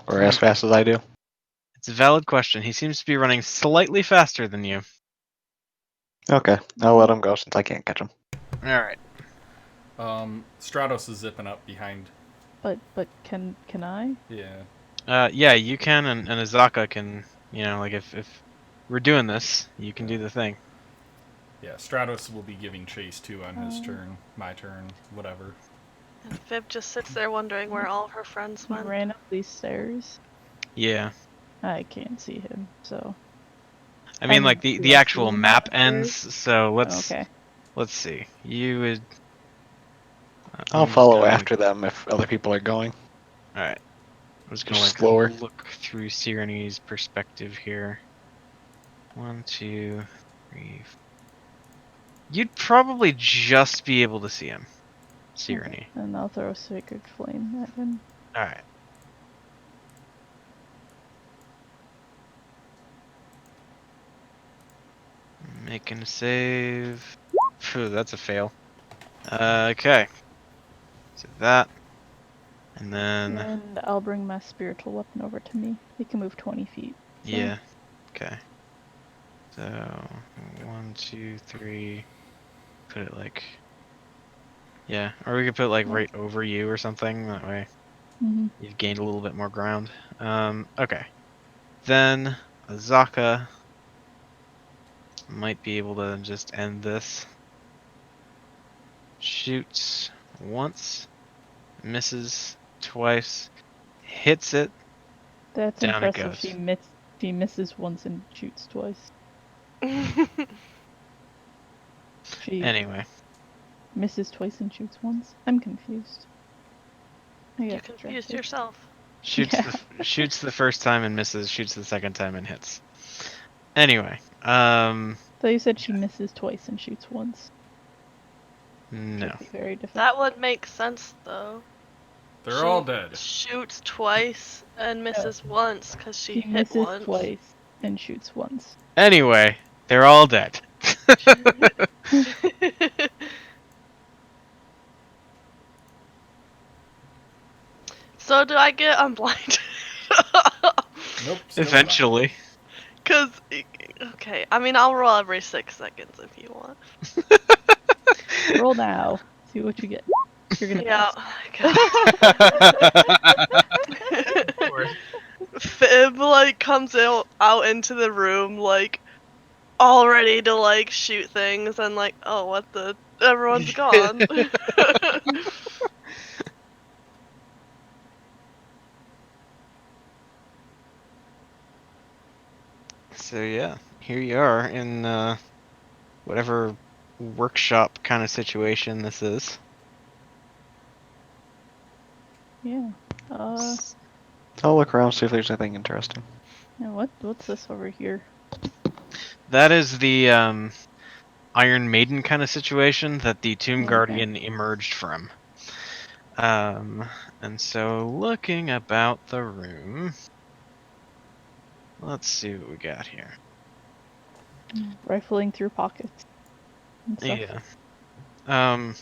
Or as fast as I do? It's a valid question. He seems to be running slightly faster than you. Okay, I'll let him go since I can't catch him. Alright. Stratos is zipping up behind. But can I? Yeah. Yeah, you can, and Azaka can, like if we're doing this, you can do the thing. Yeah, Stratos will be giving chase too on his Oh. turn, my turn, whatever. And Fib just sits there wondering where all of her friends He went. ran up these stairs. Yeah. I can't see him, so. I mean, And like do the I actual see him map downstairs? ends, so Okay. let's see. You would. I'll I'm just follow gonna- after them if other people are going. All right. I'm just gonna Just slower. look through Sireni's perspective here. 1, 2, 3. You'd probably just be able to see him, Sireni. Okay. And I'll throw a Sacred Flame at him. All right. Making a save. Phew, that's a fail. Okay. So that. And then. And I'll bring my spiritual weapon over to me. He can move 20 feet. So. Yeah. Okay. So 1, 2, 3. Put it like. Yeah, or we could put it like right over you or something. That way you've gained a little bit more ground. Okay. Then Azaka might be able to just end this. Shoots once, misses twice, hits it. That's Down it impressive. goes. She misses once and shoots twice. She Anyway, misses twice and shoots once. I'm confused. I You got confused distracted. yourself. shoots Yeah. shoots the first time and misses. Shoots the second time and hits. Anyway, So you said she misses twice and shoots once. no. That'd be very difficult. That would make sense though. They're She all dead. Shoots twice and misses once because she She hit misses once. twice and shoots once. Anyway, they're all dead. So do I get unblinded? Nope. still Eventually. Cause okay, I mean I'll roll every 6 seconds if you want. Roll now. See what you get. You're gonna Yeah. course. Fib like comes out into the room like all ready to like shoot things and like, oh what the, everyone's gone. So yeah, here you are in whatever workshop kind of situation this is. Yeah. I'll look around, see if there's anything interesting. Yeah, what's this over here? That is the Iron Maiden kind of situation that the Tomb Okay. Guardian emerged from. And so looking about the room, let's see what we got here. Rifling through pockets. And stuff. Yeah.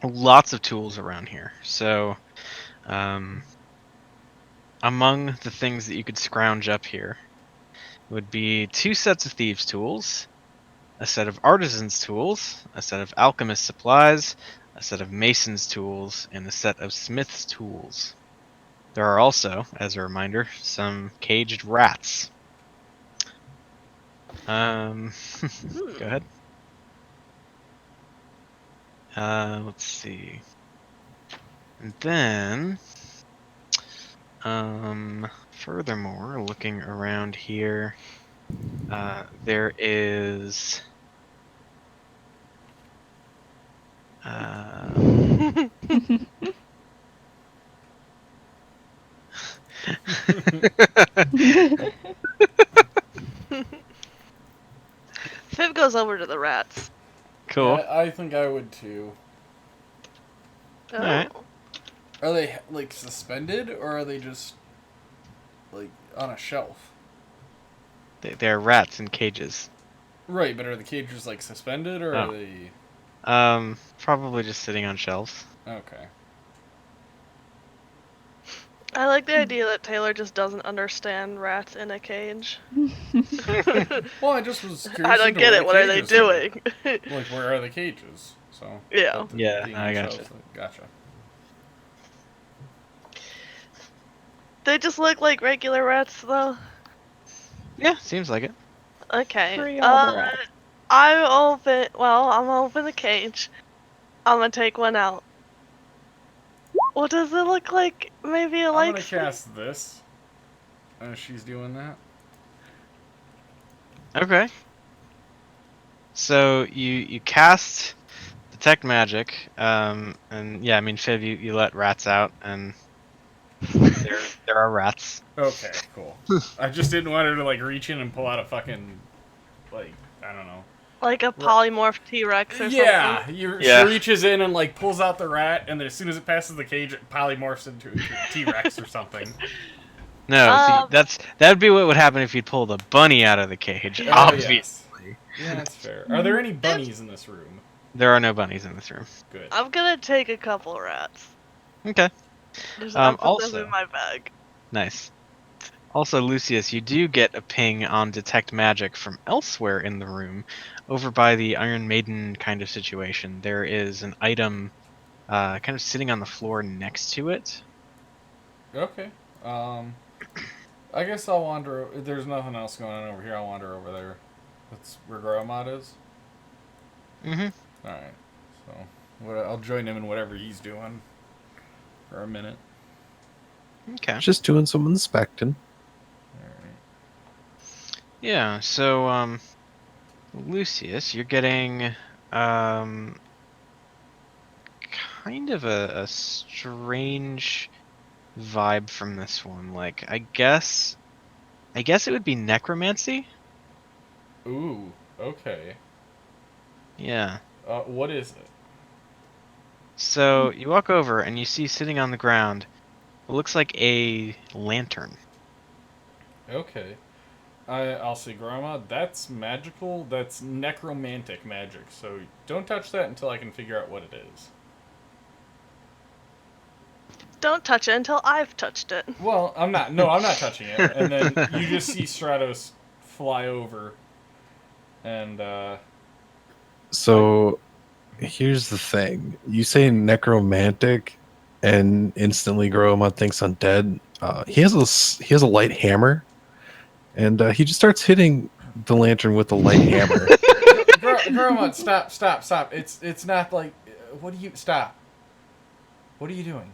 Lots of tools around here. So, among the things that you could scrounge up here would be 2 sets of thieves' tools, a set of artisans' tools, a set of alchemist supplies, a set of masons' tools, and a set of smiths' tools. There are also, as a reminder, some caged rats. Go ahead. Let's see. And then, furthermore, looking around here, there is Fib goes over to the rats. cool. Yeah, I think I would too. Oh. Alright. Are they like suspended or are they just like on a shelf? They're rats in cages. Right, but are the cages like suspended or Oh. are they? Probably just sitting on shelves. Okay. I like the idea that Taylor just doesn't understand rats in a cage. Well, I just was curious. I don't into get where it. the What are they cages were. doing? Like, where are the cages? So. Yeah. but the- Yeah, being I on gotcha. shelves, Gotcha. They just look like regular rats, though. Yeah, seems like it. Okay. Free all the rats. I'm open the cage. I'm gonna take one out. What does it look like? Maybe it I'm likes gonna cast this. She's doing that. Okay. So you cast detect magic, and yeah, I mean, Fib, you let rats out, and there are rats. Okay, cool. I just didn't want her to like reach in and pull out a fucking, like, I don't know. like a polymorph T-Rex or Yeah, something. Yeah. she reaches in and like pulls out the rat, and then as soon as it passes the cage, it polymorphs into a T-Rex or something. No, see, that'd be what would happen if you'd pull the bunny out of the cage. Oh, Obviously, yes. Yeah, that's fair. Are there any bunnies in this room? there are no bunnies in this room. Good. I'm gonna take a couple rats. Okay, I'll put them also- in my bag. nice. Also, Lucius, you do get a ping on detect magic from elsewhere in the room, over by the Iron Maiden kind of situation. There is an item, kind of sitting on the floor next to it. Okay. I guess I'll wander. If there's nothing else going on over here, I'll wander over there. That's where Gromad is. Mm-hmm. All right. So I'll join him in whatever he's doing for a minute. Okay. Just doing some inspecting. All right. Yeah, so, Lucius, you're getting, kind of a strange vibe from this one. Like, I guess it would be necromancy? Ooh. Okay. Yeah. What is it? So, you walk over and you see sitting on the ground, it looks like a lantern. Okay. I'll say, Grandma, that's magical. That's necromantic magic. So don't touch that until I can figure out what it is. Don't touch it until I've touched it. Well, I'm not. No, I'm not touching it. And then you just see Stratos fly over, and So here's the thing. You say necromantic and instantly Gromad thinks undead. He has a light hammer, and he just starts hitting the lantern with the light hammer. Grandma, stop. It's not like. What do you stop? What are you doing?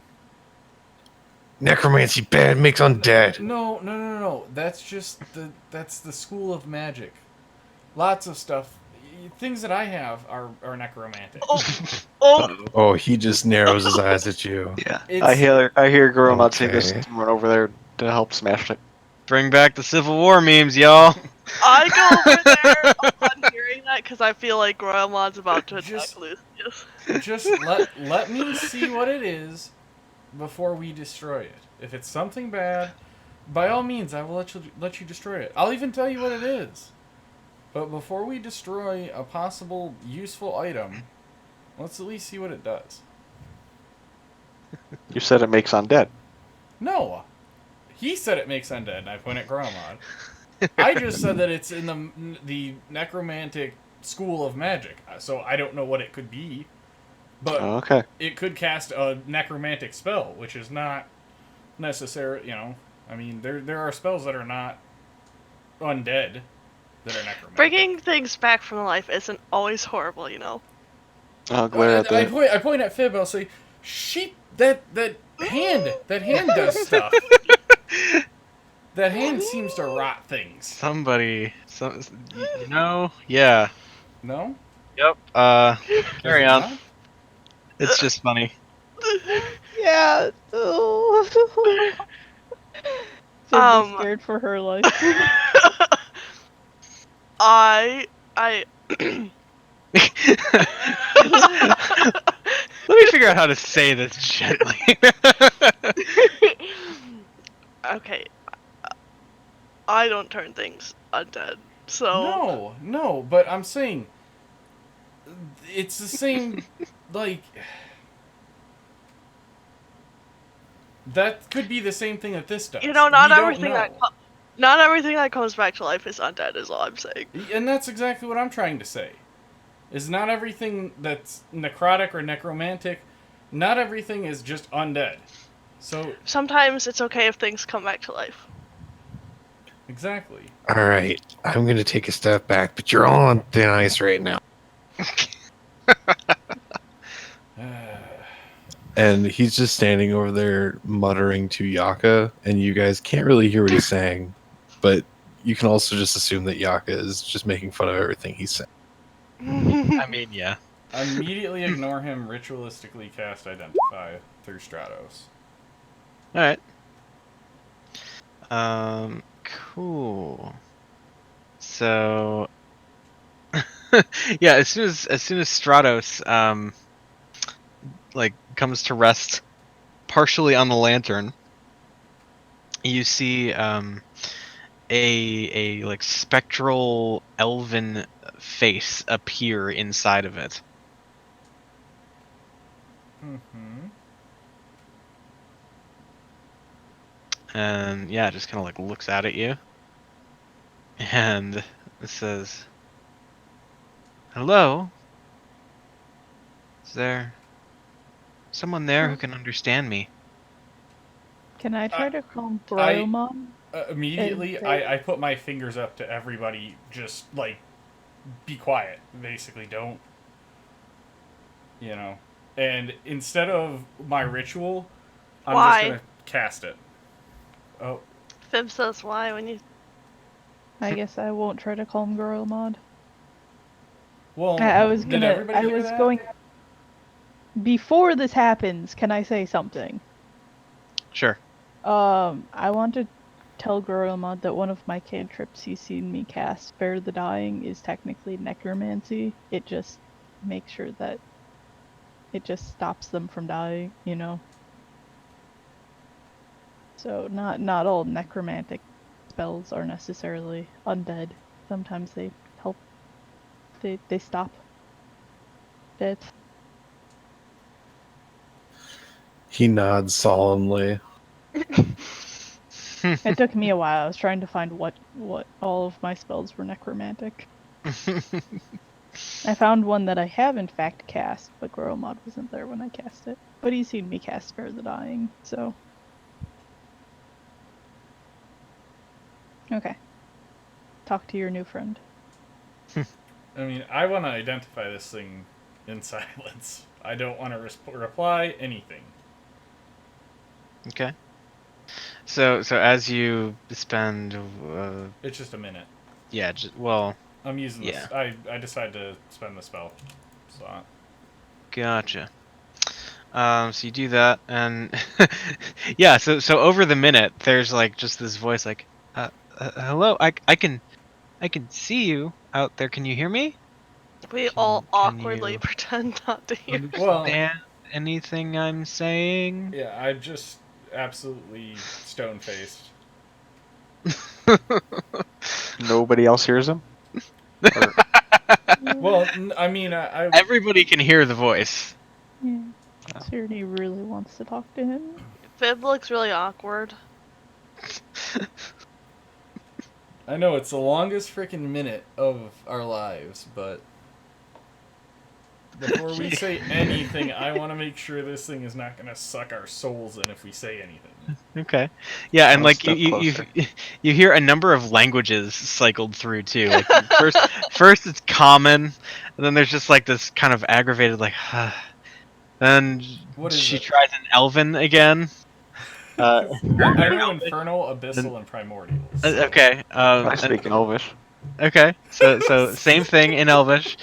Necromancy bad makes undead. No. That's just that's the school of magic. Lots of stuff. Things that I have are necromantic. Oh, he just narrows his eyes at you. Yeah. It's- I hear Gromad say this Okay. and run over there to help smash it. Bring back the Civil War memes, y'all! I go over there upon hearing that because I feel like Grandma's about to attack Just- Lucius. Just let me see what it is before we destroy it. If it's something bad, by all means, I will let you destroy it. I'll even tell you what it is. But before we destroy a possible useful item, let's at least see what it does. You said it makes undead. No, he said it makes undead, and I point at Gromad. I just said that it's in the necromantic school of magic, so I don't know what it could be. But Okay. it could cast a necromantic spell, which is not necessarily, I mean, there are spells that are not undead that are necromantic. Bringing things back from life isn't always horrible, I'll glare at that. I point at Fib. I'll say, that hand does stuff. That hand seems to rot things. Somebody, yeah. No? Yep, carry Does it on. not? It's just funny. Yeah. Oh. Sydney's scared for her life. I Let me figure out how to say this gently. okay. I don't turn things undead, so No, but I'm saying it's the same, like, That could be the same thing that this does. You know, We not don't everything know. not everything that comes back to life is undead. Is all I'm saying. And that's exactly what I'm trying to say. Is not everything that's necrotic or necromantic, not everything is just undead. So, Sometimes it's okay if things come back to life. exactly. All right, I'm gonna take a step back, but you're all on thin ice right now. And he's just standing over there muttering to Yaka, and you guys can't really hear what he's saying, but you can also just assume that Yaka is just making fun of everything he's saying. I mean, yeah. Immediately ignore him, ritualistically cast Identify through Stratos. All right. Cool. So, yeah, as soon as Stratos like comes to rest partially on the lantern, you see a like spectral elven face appear inside of it. Mm-hmm. And yeah, it just kind of like looks out at you, and it says, "Hello? Is there someone there who can understand me?" Can I try to calm I- Broyomon? Immediately, And say- I put my fingers up to everybody, just, like, be quiet, basically, don't, you know. And instead of my ritual, I'm Why? just gonna cast it. Oh, Fib says why when you. I guess I won't try to calm Broyomon. well, I was did gonna. everybody I hear was that? going. Before this happens, can I say something? Sure. I want to tell Goromod that one of my cantrips he's seen me cast, Spare the Dying, is technically necromancy. It just makes sure that it just stops them from dying, you know? So not all necromantic spells are necessarily undead. Sometimes they help. They stop death. He nods solemnly. It took me a while. I was trying to find what all of my spells were necromantic. I found one that I have in fact cast, but Goromod wasn't there when I cast it. But he's seen me cast Spare the Dying, so. Okay. Talk to your new friend. I mean, I want to identify this thing in silence. I don't want to reply anything. Okay. So as you spend, It's just a minute. yeah, well, I'm using Yeah. this. I decided to spend the spell slot. gotcha. So you do that, and yeah, so over the minute, there's like just this voice, like, hello, I can see you out there. Can you hear me? We Can- all can awkwardly you pretend not to hear. Well, understand anything I'm saying? yeah, I'm just absolutely stone-faced. Nobody else hears him? Or, Well, I mean, I Everybody can hear the voice. Yeah. Tyranny really wants to talk to him. Fib looks really awkward. I know it's the longest freaking minute of our lives, but before we say anything, I want to make sure this thing is not going to suck our souls in if we say anything. Okay. Yeah, and One like step you closer. you hear a number of languages cycled through too. Like first it's common, and then there's just like this kind of aggravated like then What is she it? tries an Elven again. I know Infernal, Abyssal, and Primordials. so- Okay. I speak in Elvish. Okay. So same thing in Elvish.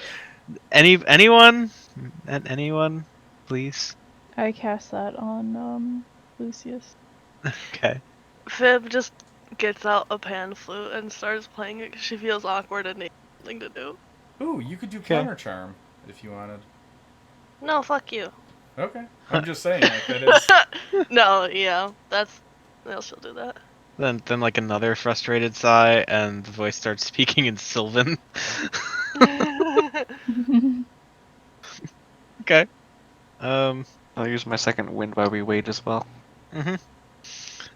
Anyone? Anyone, please. I cast that on Lucius. Okay. Fib just gets out a pan flute and starts playing it because she feels awkward and needs something to do. Ooh, you could do Okay. counter charm if you wanted. No, fuck you. Okay, I'm just saying like that is. No, yeah, they'll still do that. Then like another frustrated sigh, and the voice starts speaking in Sylvan. Okay. I'll use my second wind while we wait as well. Mm-hmm.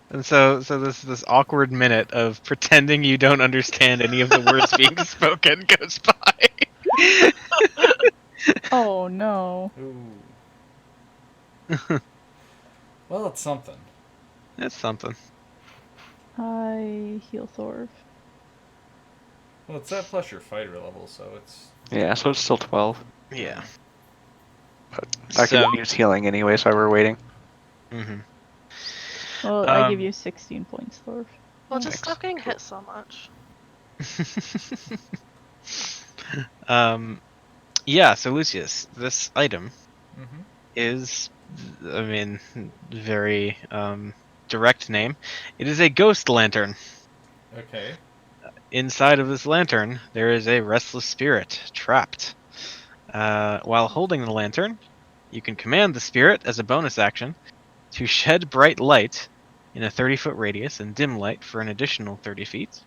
And so this awkward minute of pretending you don't understand any of the words being spoken goes by. Oh no. Ooh. Well, it's something. That's something. I heal Thorv. Well, it's that plus your fighter level, so it's. Yeah, so it's still 12. Yeah. I So. can use healing anyway, so we're waiting. Mm-hmm. Well, I give you 16 points, Thorv. Well, just Thanks. stop getting hit so much. Yeah, so Lucius, this item Mm-hmm. is, I mean, very direct name. It is a ghost lantern. Okay. Inside of this lantern, there is a restless spirit trapped. While holding the lantern, you can command the spirit as a bonus action to shed bright light in a 30-foot radius and dim light for an additional 30 feet.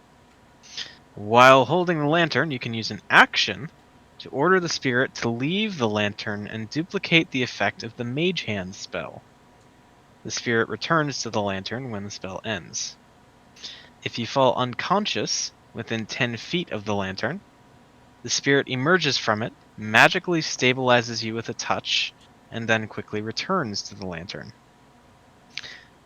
While holding the lantern, you can use an action to order the spirit to leave the lantern and duplicate the effect of the Mage Hand spell. The spirit returns to the lantern when the spell ends. If you fall unconscious within 10 feet of the lantern, the spirit emerges from it, magically stabilizes you with a touch, and then quickly returns to the lantern.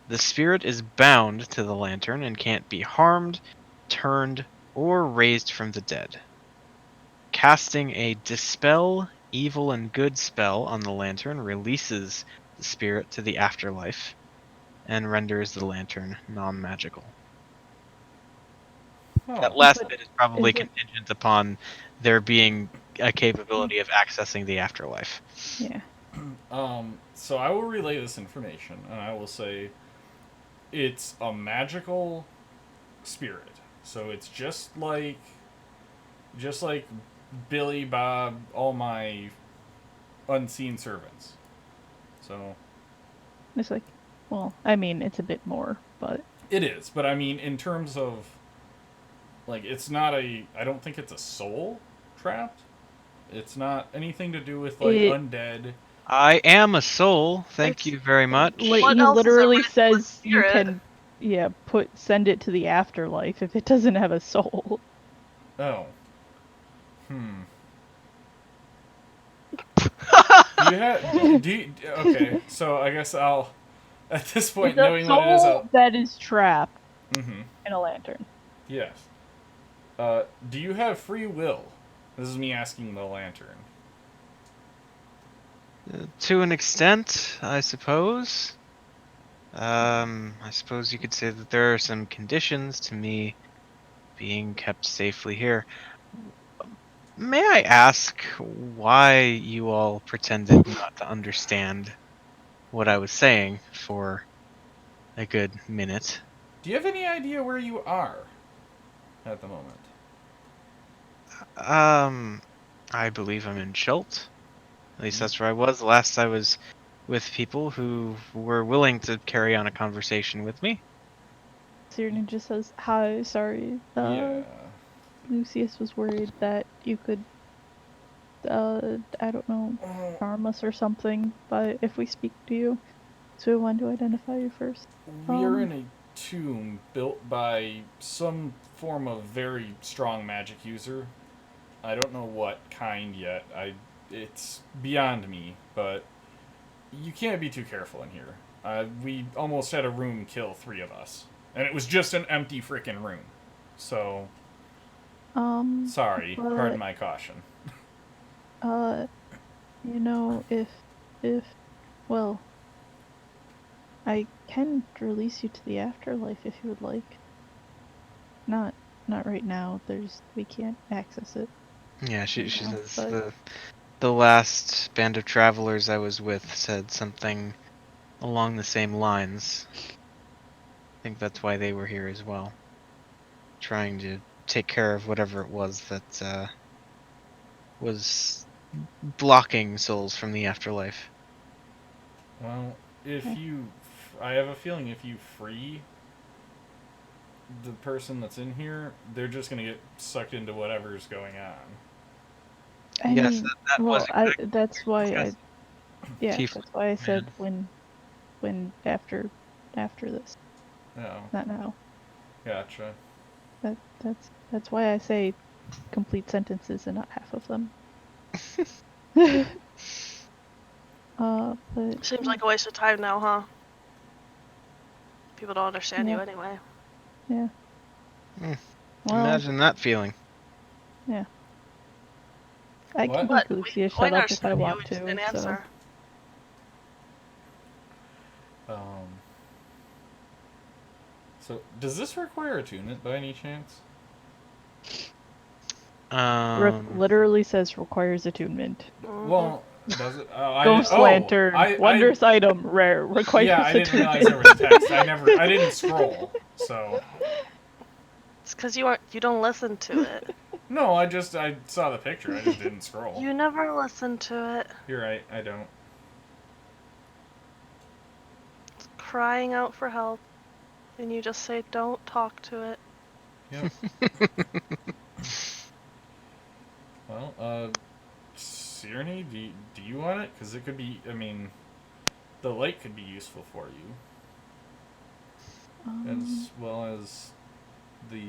The spirit is bound to the lantern and can't be harmed, turned, or raised from the dead. Casting a Dispel Evil and Good spell on the lantern releases the spirit to the afterlife and renders the lantern non-magical. That Oh. last But bit is probably is it- contingent upon there being a capability of accessing the afterlife. Yeah. So I will relay this information, and I will say it's a magical spirit. So it's just like Billy Bob, all my unseen servants. So It's like, well, I mean, it's a bit more, but it is, but I mean, in terms of like, it's not a. I don't think it's a soul trapped. It's not anything to do with like it undead. I am a soul, thank It's- you very much. What he else is a literally restless says you spirit? can, yeah, send it to the afterlife if it doesn't have a soul. Oh. Do you have? Okay, so I guess I'll. At this point, It's a knowing what it is, soul that is trapped Mm-hmm. in a lantern. Yes. Do you have free will? This is me asking the lantern. To an extent, I suppose. I suppose you could say that there are some conditions to me being kept safely here. May I ask why you all pretended not to understand what I was saying for a good minute? Do you have any idea where you are at the moment? I believe I'm in Schult. At least that's where I was last I was with people who were willing to carry on a conversation with me. Cyrano just says, "Hi, sorry. Yeah. Lucius was worried that you could, I don't know, harm us or something, but if we speak to you, so we wanted to identify you first." We're in a tomb built by some form of very strong magic user. I don't know what kind yet. It's beyond me, but you can't be too careful in here. We almost had a room kill 3 of us, and it was just an empty freaking room. So, sorry. but, Pardon my caution. you know, well, I can release you to the afterlife if you would like. Not right now. We can't access it. Yeah, she Yeah, says but- the last band of travelers I was with said something along the same lines. I think that's why they were here as well. Trying to take care of whatever it was that was blocking souls from the afterlife. Well, I have a feeling if you free the person that's in here, they're just gonna get sucked into whatever's going on. I Yes, mean, that was exactly that's why I, discussed. yeah, Tiefling that's why I said man. when after after this, Oh, not now. gotcha. That's why I say complete sentences and not half of them. But Seems like a waste of time now, huh? People don't understand you Yeah. anyway. yeah. Hmm. Well, Imagine that feeling. yeah. I can What? get But Lucia we shut up if I understood you, want we just to. didn't So answer. So does this require attunement by any chance? literally says requires attunement. Well, does it? Ghost lantern, wondrous item, rare, requires Yeah, I didn't attunement. realize there was text. I didn't scroll. So It's because you don't listen to it. no, I saw the picture. I just didn't scroll. You never listen to it. You're right. I don't. It's crying out for help, and you just say, "Don't talk to it." Yep. Well, Sierne, do you want it? Because it could be. I mean, the light could be useful for you, as well as the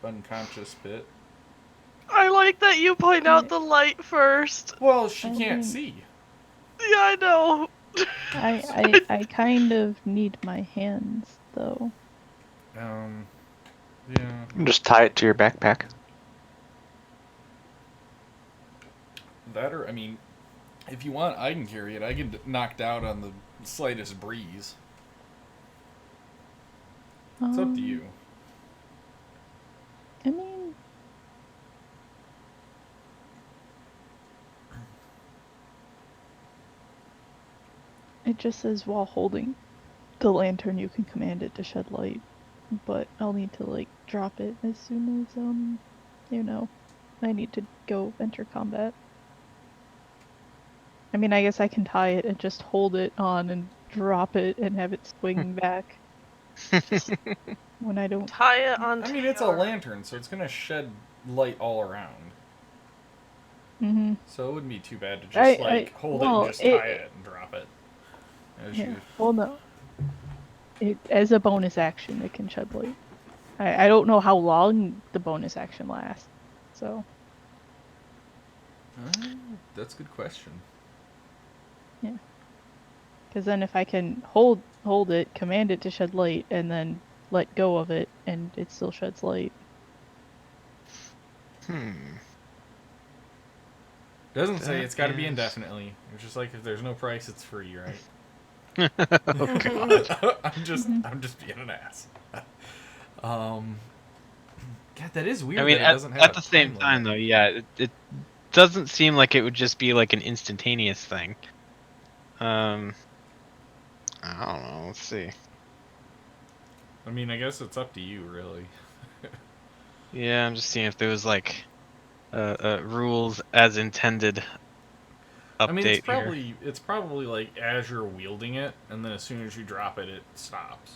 unconscious bit. I like that you point out the light first. Well, she I can't mean- see. Yeah, I know. I kind of need my hands though. Yeah. You can just tie it to your backpack. That or, I mean, if you want, I can carry it. I can knocked out on the slightest breeze. It's up to you. I mean, it just says while holding the lantern, you can command it to shed light, but I'll need to like drop it as soon as you know, I need to go enter combat. I mean, I guess I can tie it and just hold it on and drop it and have it swing back when I don't. Tie it onto. I mean, it's a lantern, so it's gonna shed light all around. Mm-hmm. So it wouldn't be too bad to just hold it and just tie it and drop it. As Yeah. you... Well, no. It as a bonus action, it can shed light. I don't know how long the bonus action lasts, so That's a good question. yeah. Because then if I can hold it, command it to shed light, and then let go of it, and it still sheds light. Doesn't say That it's got to be is- indefinitely. It's just like if there's no price, it's free, right? Oh god. I'm just being an ass. God, that is weird. I mean, that it doesn't have at a the same time, limit. though, yeah, it doesn't seem like it would just be like an instantaneous thing. I don't know. Let's see. I mean, I guess it's up to you, really. Yeah, I'm just seeing if there was like rules as intended update I mean, here. it's probably like as you're wielding it, and then as soon as you drop it, it stops.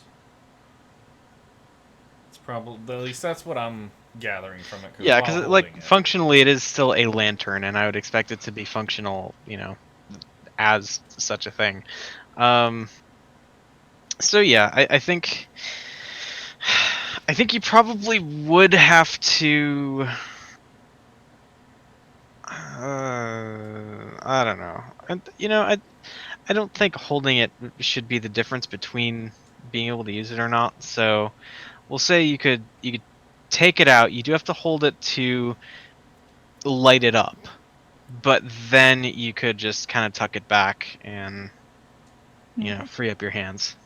It's probably, at least that's what I'm gathering from it. Yeah, because like functionally, it is still a lantern, and I would expect it to be functional, you know, as such a thing. So yeah, I think you probably would have to. I don't know. And you know, I don't think holding it should be the difference between being able to use it or not. So we'll say you could take it out. You do have to hold it to light it up, but then you could just kind of tuck it back and you know free up your hands.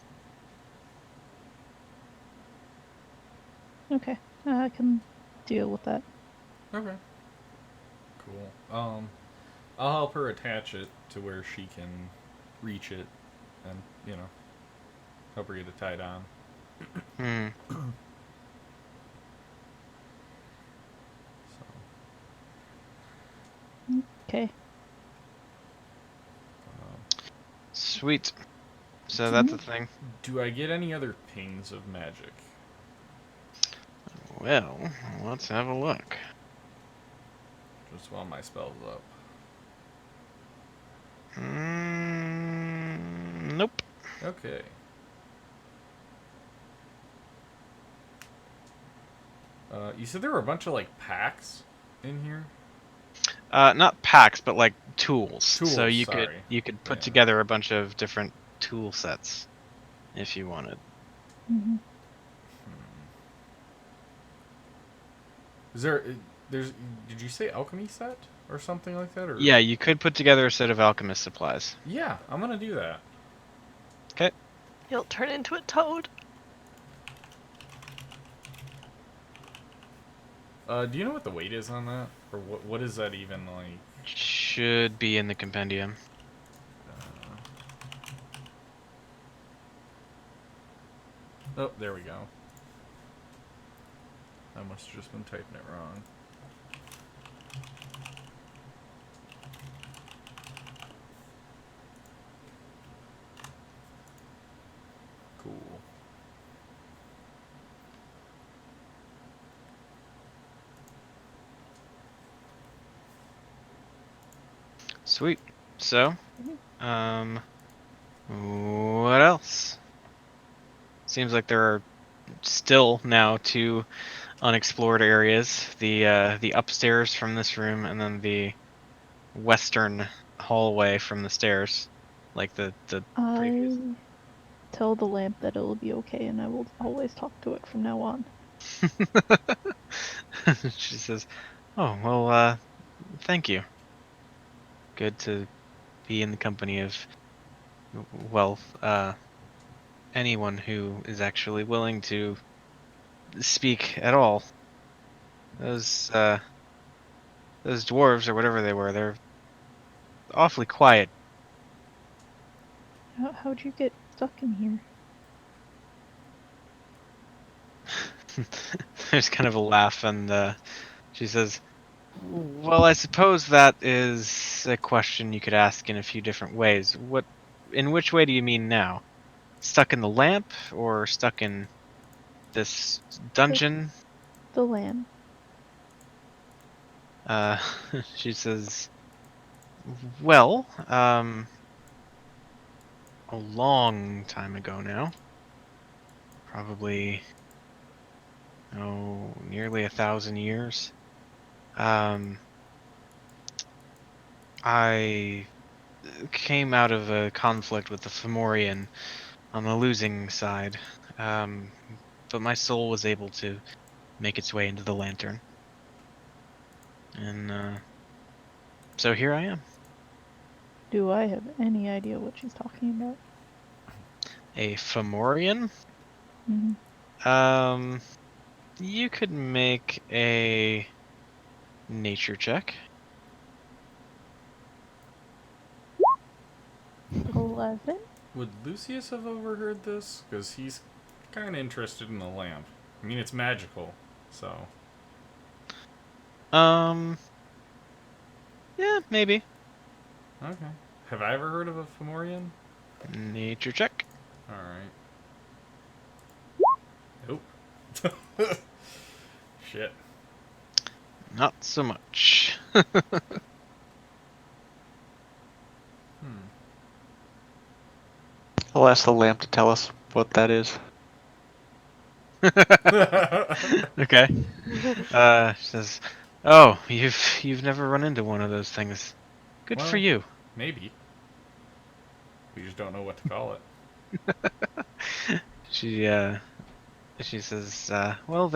Okay, I can deal with that. Okay. Cool. I'll help her attach it to where she can reach it, and help her get it tied on. So, Okay. Sweet. So that's a thing. do I get any other pings of magic? Well, let's have a look. Just while my spell's up. Nope. Okay. You said there were a bunch of like packs in here. Not packs, but like tools. So Tools, you sorry. could put Yeah. together a bunch of different tool sets if you wanted. Hmm. Is there? There's. Did you say alchemy set or something like that? Or Yeah, you could put together a set of alchemist supplies. Yeah, I'm gonna do that. Okay. You'll turn into a toad. Do you know what the weight is on that, or what is that even like? Should be in the compendium. Oh, there we go. I must have just been typing it wrong. Cool. Sweet. So, what else? Seems like there are still now 2 unexplored areas: the upstairs from this room, and then the western hallway from the stairs, like the previous. I tell the lamp that it'll be okay, and I will always talk to it from now on. She says, "Oh well, thank you. Good to be in the company of, well, anyone who is actually willing to speak at all. Those dwarves or whatever they were, they're awfully quiet." How'd you get stuck in here? There's kind of a laugh, and she says, "Well, I suppose that is a question you could ask in a few different ways. In which way do you mean now? Stuck in the lamp, or stuck in this dungeon?" The lamp. Uh, she says, "Well, a long time ago now, probably, nearly 1,000 years. I came out of a conflict with the Fomorian on the losing side, um, but my soul was able to make its way into the lantern, and so here I am, Do I have any idea what she's talking about? a Fomorian. Hmm. You could make a nature check." 11? Would Lucius have overheard this? Because he's kind of interested in the lamp. I mean, it's magical, so. Yeah, maybe. Okay. Have I ever heard of a Fomorian? Nature check. Alright. Nope. Shit. Not so much. I'll ask the lamp to tell us what that is. Okay. She says, "Oh, you've never run into one of those things. Good for Well, you." maybe. We just don't know what to call it. She says, "Well,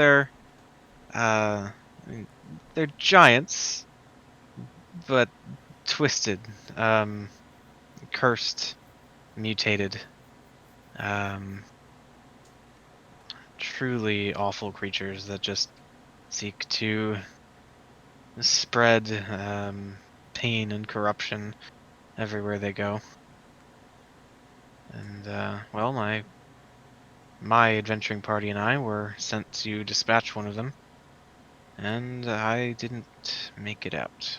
I mean, they're giants, but twisted, cursed, mutated, um, truly awful creatures that just seek to spread pain and corruption everywhere they go. And well, my adventuring party and I were sent to dispatch one of them, and I didn't make it out."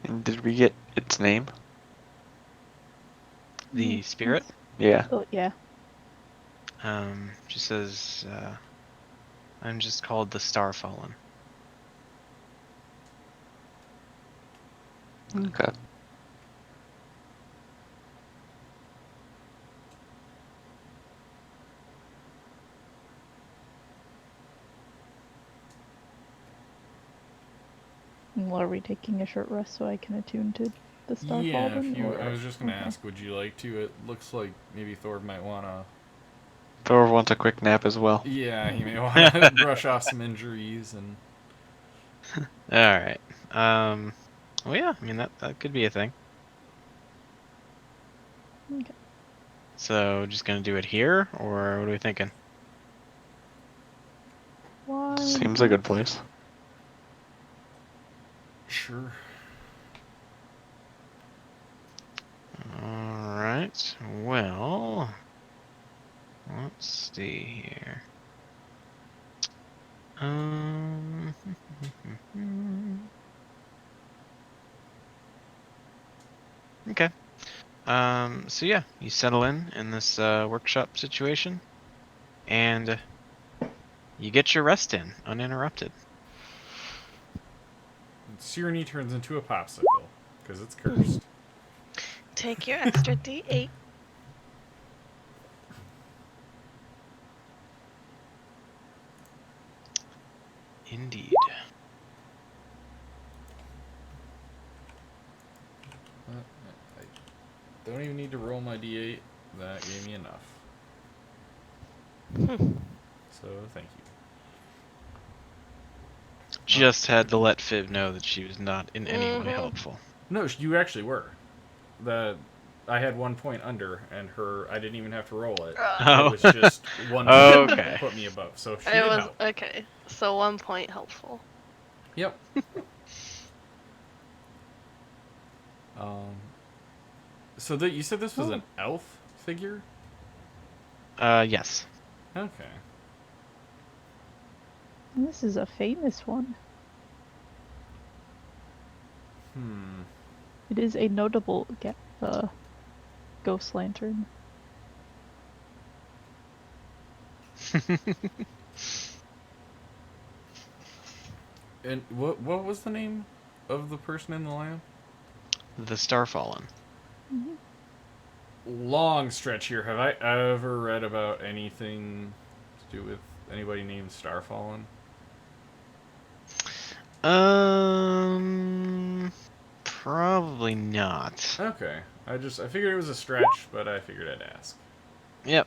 And did we get its name? The spirit? Yeah. Oh, yeah. She says, "I'm just called the Starfallen." Okay. Well, are we taking a short rest so I can attune to the Starfall? Yeah, then, if you. or- I was just gonna okay. ask, would you like to? It looks like maybe Thor might wanna. Thor wants a quick nap as well. Yeah, he may wanna brush off some injuries and. All right. Well, yeah. I mean, that could be a thing. Okay. So, just gonna do it here, or what are we thinking? Why? Seems a good place. Sure. All right. Well, let's see here. Okay. So yeah, you settle in this workshop situation, and you get your rest in uninterrupted. Sirenny turns into a popsicle because it's cursed. Take your extra D8. Indeed. I don't even need to roll my D8. That gave me enough. So thank you. Just had to let Fib know that she was not in any way Mhm. helpful. No, you actually were. I had 1 point under, and I didn't even have to roll it. Oh. It was just 1 Okay. point that put me above. So she It did was help. okay. So 1 point helpful. Yep. So you said this was an elf figure? Yes. Okay. This is a famous one. It is a notable ghost lantern. And what was the name of the person in the lamp? The Starfallen. Mm-hmm. Long stretch here. Have I ever read about anything to do with anybody named Starfallen? Probably not. Okay. I figured it was a stretch, but I figured I'd ask. Yep.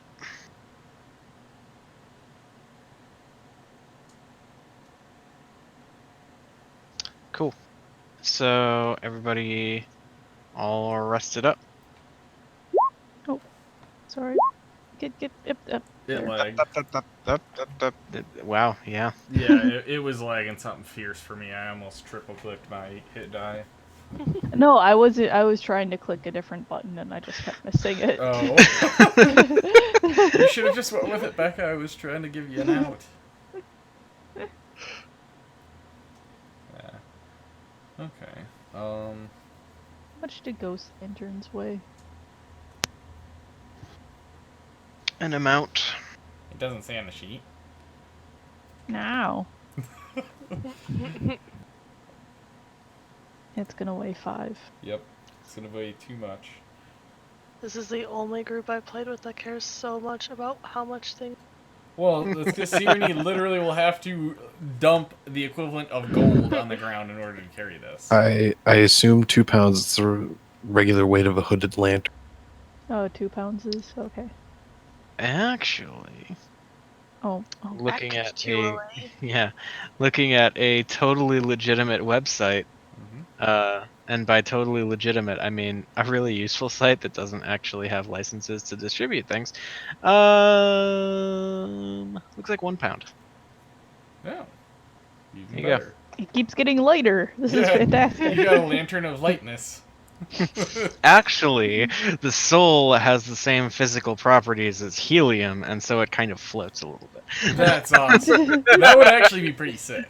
Cool. So everybody all rested up. Sorry. Get up. It There. lagged. Wow, yeah. Yeah, it was lagging something fierce for me. I almost triple clicked my hit die. No, I was trying to click a different button and I just kept missing it. Oh. You should have just went with it, Becca. I was trying to give you an out. Yeah. Okay. How much do ghost lanterns weigh? An amount. It doesn't say on the sheet. Now. It's gonna weigh 5. Yep. It's gonna weigh too much. This is the only group I played with that cares so much about how much things. Well, that's because Sirenny literally will have to dump the equivalent of gold on the ground in order to carry this. I assume 2 pounds is the regular weight of a hooded lantern. Oh, 2 pounds is okay. Actually, Oh. looking at Actually. looking at a totally legitimate website, Mm-hmm. and by totally legitimate, I mean a really useful site that doesn't actually have licenses to distribute things. Looks like 1 pound. Yeah. Even There you go. better. It keeps getting lighter. This is Yeah, fantastic. You got a lantern of lightness. Actually, the soul has the same physical properties as helium, and so it kind of floats a little bit. That's awesome. That would actually be pretty sick.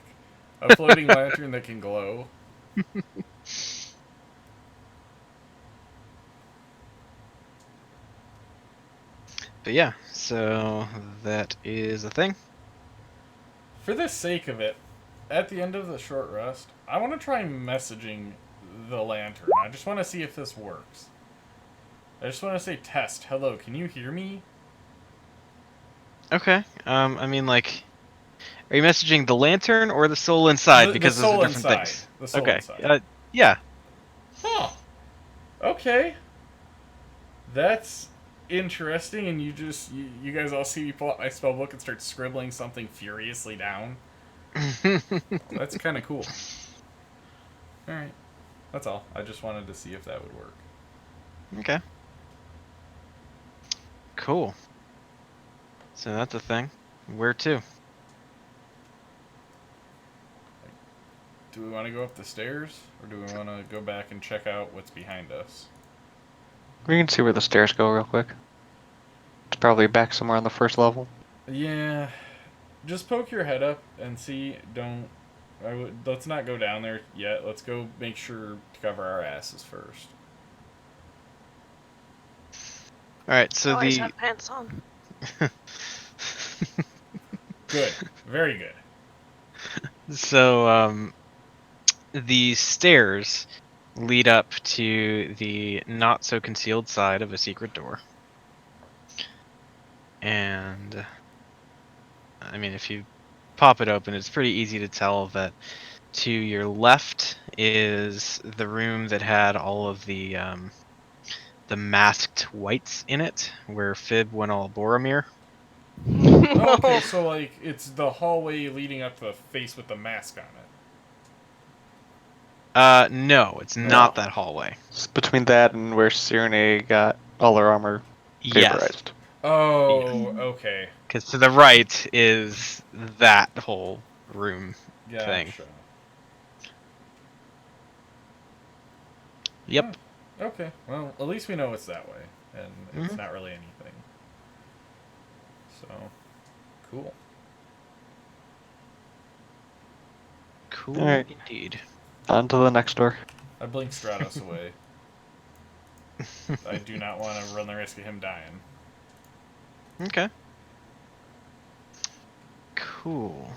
A floating lantern that can glow. But yeah, so that is a thing. For the sake of it, at the end of the short rest, I want to try messaging the lantern. I just want to see if this works. I just want to say, test, hello, can you hear me? Okay. I mean, like, Are you messaging the lantern or the soul inside? Because the those soul are different inside. things. The soul Okay. inside. Yeah. Huh. Okay. That's interesting, and you guys all see me pull out my spell book and start scribbling something furiously down. That's kind of cool. Alright. That's all. I just wanted to see if that would work. Okay. Cool. So that's a thing. Where to? Do we want to go up the stairs, or do we want to go back and check out what's behind us? We can see where the stairs go real quick. It's probably back somewhere on the first level. Yeah. Just poke your head up and see. Let's not go down there yet. Let's go make sure to cover our asses first. Alright, so Always the have pants on. Good. Very good. So the stairs lead up to the not so concealed side of a secret door. And I mean, if you pop it open, it's pretty easy to tell that to your left is the room that had all of the masked whites in it, where Fib went all Boromir. Oh, okay, so like it's the hallway leading up to the face with the mask on it. No, it's not that hallway. It's between that and where Cyrene got all her armor Yes, vaporized. Oh, okay. because to the right is that whole room thing. Gotcha. Yep. Oh, okay. Well, at least we know it's that way, and it's Mhm. not really anything. So, cool. Cool Alright. indeed. On to the next door. I blink Stratos away. I do not want to run the risk of him dying. Okay. Cool.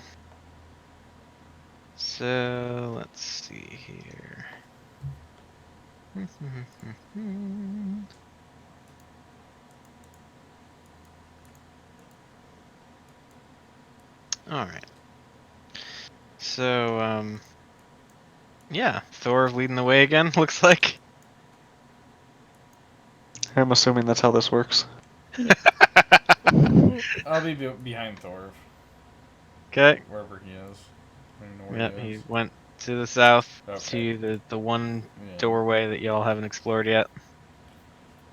So let's see here. All right. So yeah, Thor leading the way again. Looks like. I'm assuming that's how this works. I'll be behind Thor, Okay. wherever he is. I don't know where Yep, he he is. went to the south Okay. to the one Yeah. doorway that y'all haven't explored yet.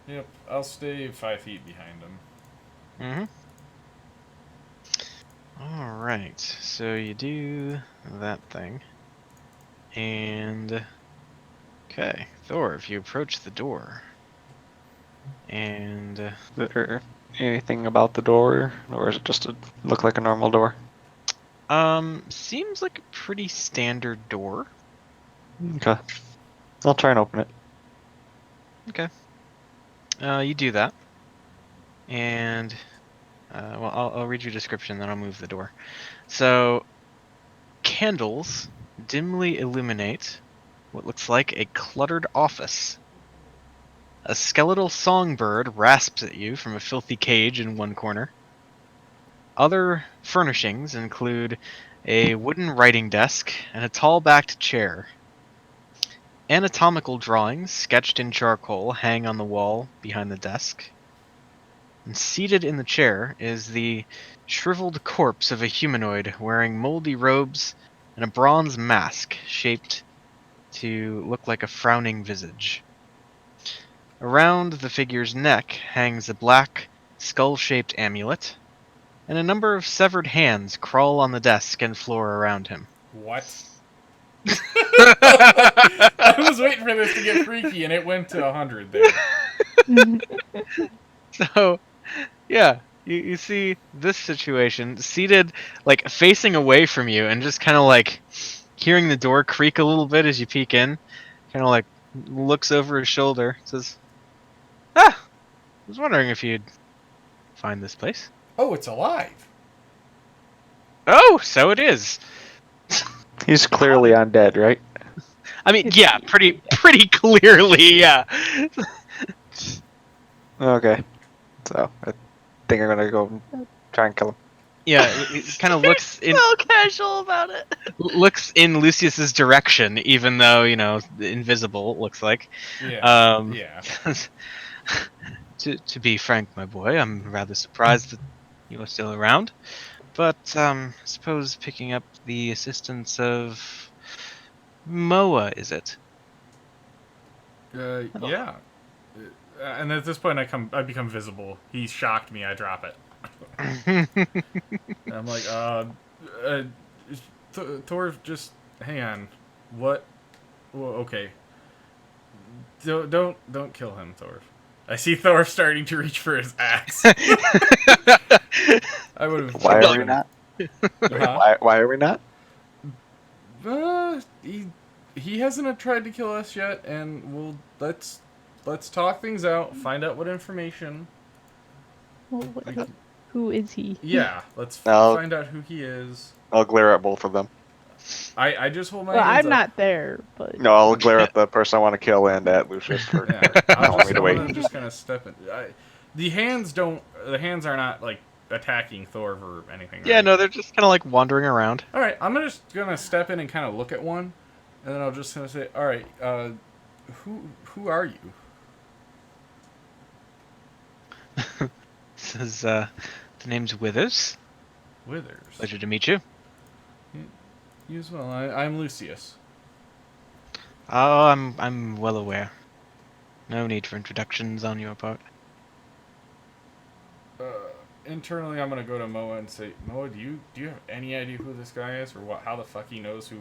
Yep, I'll stay 5 feet behind him. Alright, so you do that thing. And okay, Thor, if you approach the door. And Is there anything about the door, or is it just look like a normal door? seems like a pretty standard door. Okay. I'll try and open it. Okay. You do that. And well, I'll read your description, then I'll move the door. So, candles dimly illuminate what looks like a cluttered office. A skeletal songbird rasps at you from a filthy cage in one corner. Other furnishings include a wooden writing desk and a tall-backed chair. Anatomical drawings sketched in charcoal hang on the wall behind the desk. And seated in the chair is the shriveled corpse of a humanoid wearing moldy robes and a bronze mask shaped to look like a frowning visage. Around the figure's neck hangs a black, skull-shaped amulet, and a number of severed hands crawl on the desk and floor around him. What? I was waiting for this to get freaky, and it went to 100 there. So, yeah, you see this situation, seated, like, facing away from you, and just kind of, like, hearing the door creak a little bit as you peek in, kind of, like, looks over his shoulder, says, I was wondering if you'd find this place. Oh, it's alive. Oh, so it is. He's clearly undead, right? I mean, yeah, pretty clearly, yeah. Okay. So, I think I'm gonna go try and kill him. Yeah, it kind of looks in So casual about it. looks in Lucius's direction, even though invisible. It looks like. Yeah. Yeah. To be frank, my boy, I'm rather surprised that you are still around. But I suppose picking up the assistance of Moa, is it? Yeah. And at this point, I become visible. He shocked me. I drop it. And I'm like, Thor, just hang on. What? Well, okay. Don't kill him, Thor. I see Thor starting to reach for his axe. I would have. Why are we not? Huh? Why are we not? He hasn't tried to kill us yet, and let's talk things out. Find out what information. Well, we can- who is he? Yeah, let's No. find out who he is. I'll glare at both of them. I just hold my Well, hands I'm up. not there, but No, I'll glare at the person I want to kill and at Lucius for Yeah, telling me to wait. I'm just gonna step in. The hands are not like attacking Thor or anything. Yeah, right? no, they're just kind of like wandering around. All right, I'm just gonna step in and kind of look at one, and then I'll just gonna say, all right, who are you? Says the name's Withers. Withers. Pleasure to meet you. You as well. I'm Lucius. Oh, I'm well aware. No need for introductions on your part. Internally, I'm gonna go to Moa and say, Moa, do you have any idea who this guy is, or how the fuck he knows who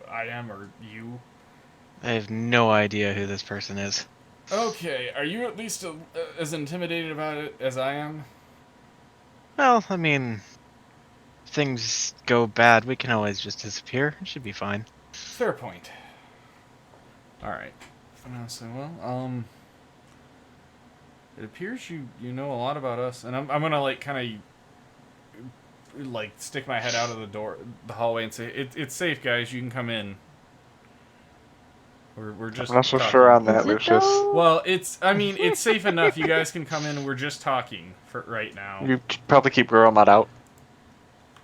I am or you? I have no idea who this person is. Okay, are you at least as intimidated about it as I am? Well, I mean, if things go bad, we can always just disappear. It should be fine. Fair point. All right. And I'll say, well, it appears you know a lot about us, and I'm gonna like kind of like stick my head out of the hallway, and say, it's safe, guys. You can come in. We're just. I'm not so talking. sure on that, Is it Lucius. though? Well, it's safe enough. You guys can come in. We're just talking for right now. You should probably keep Goromod out.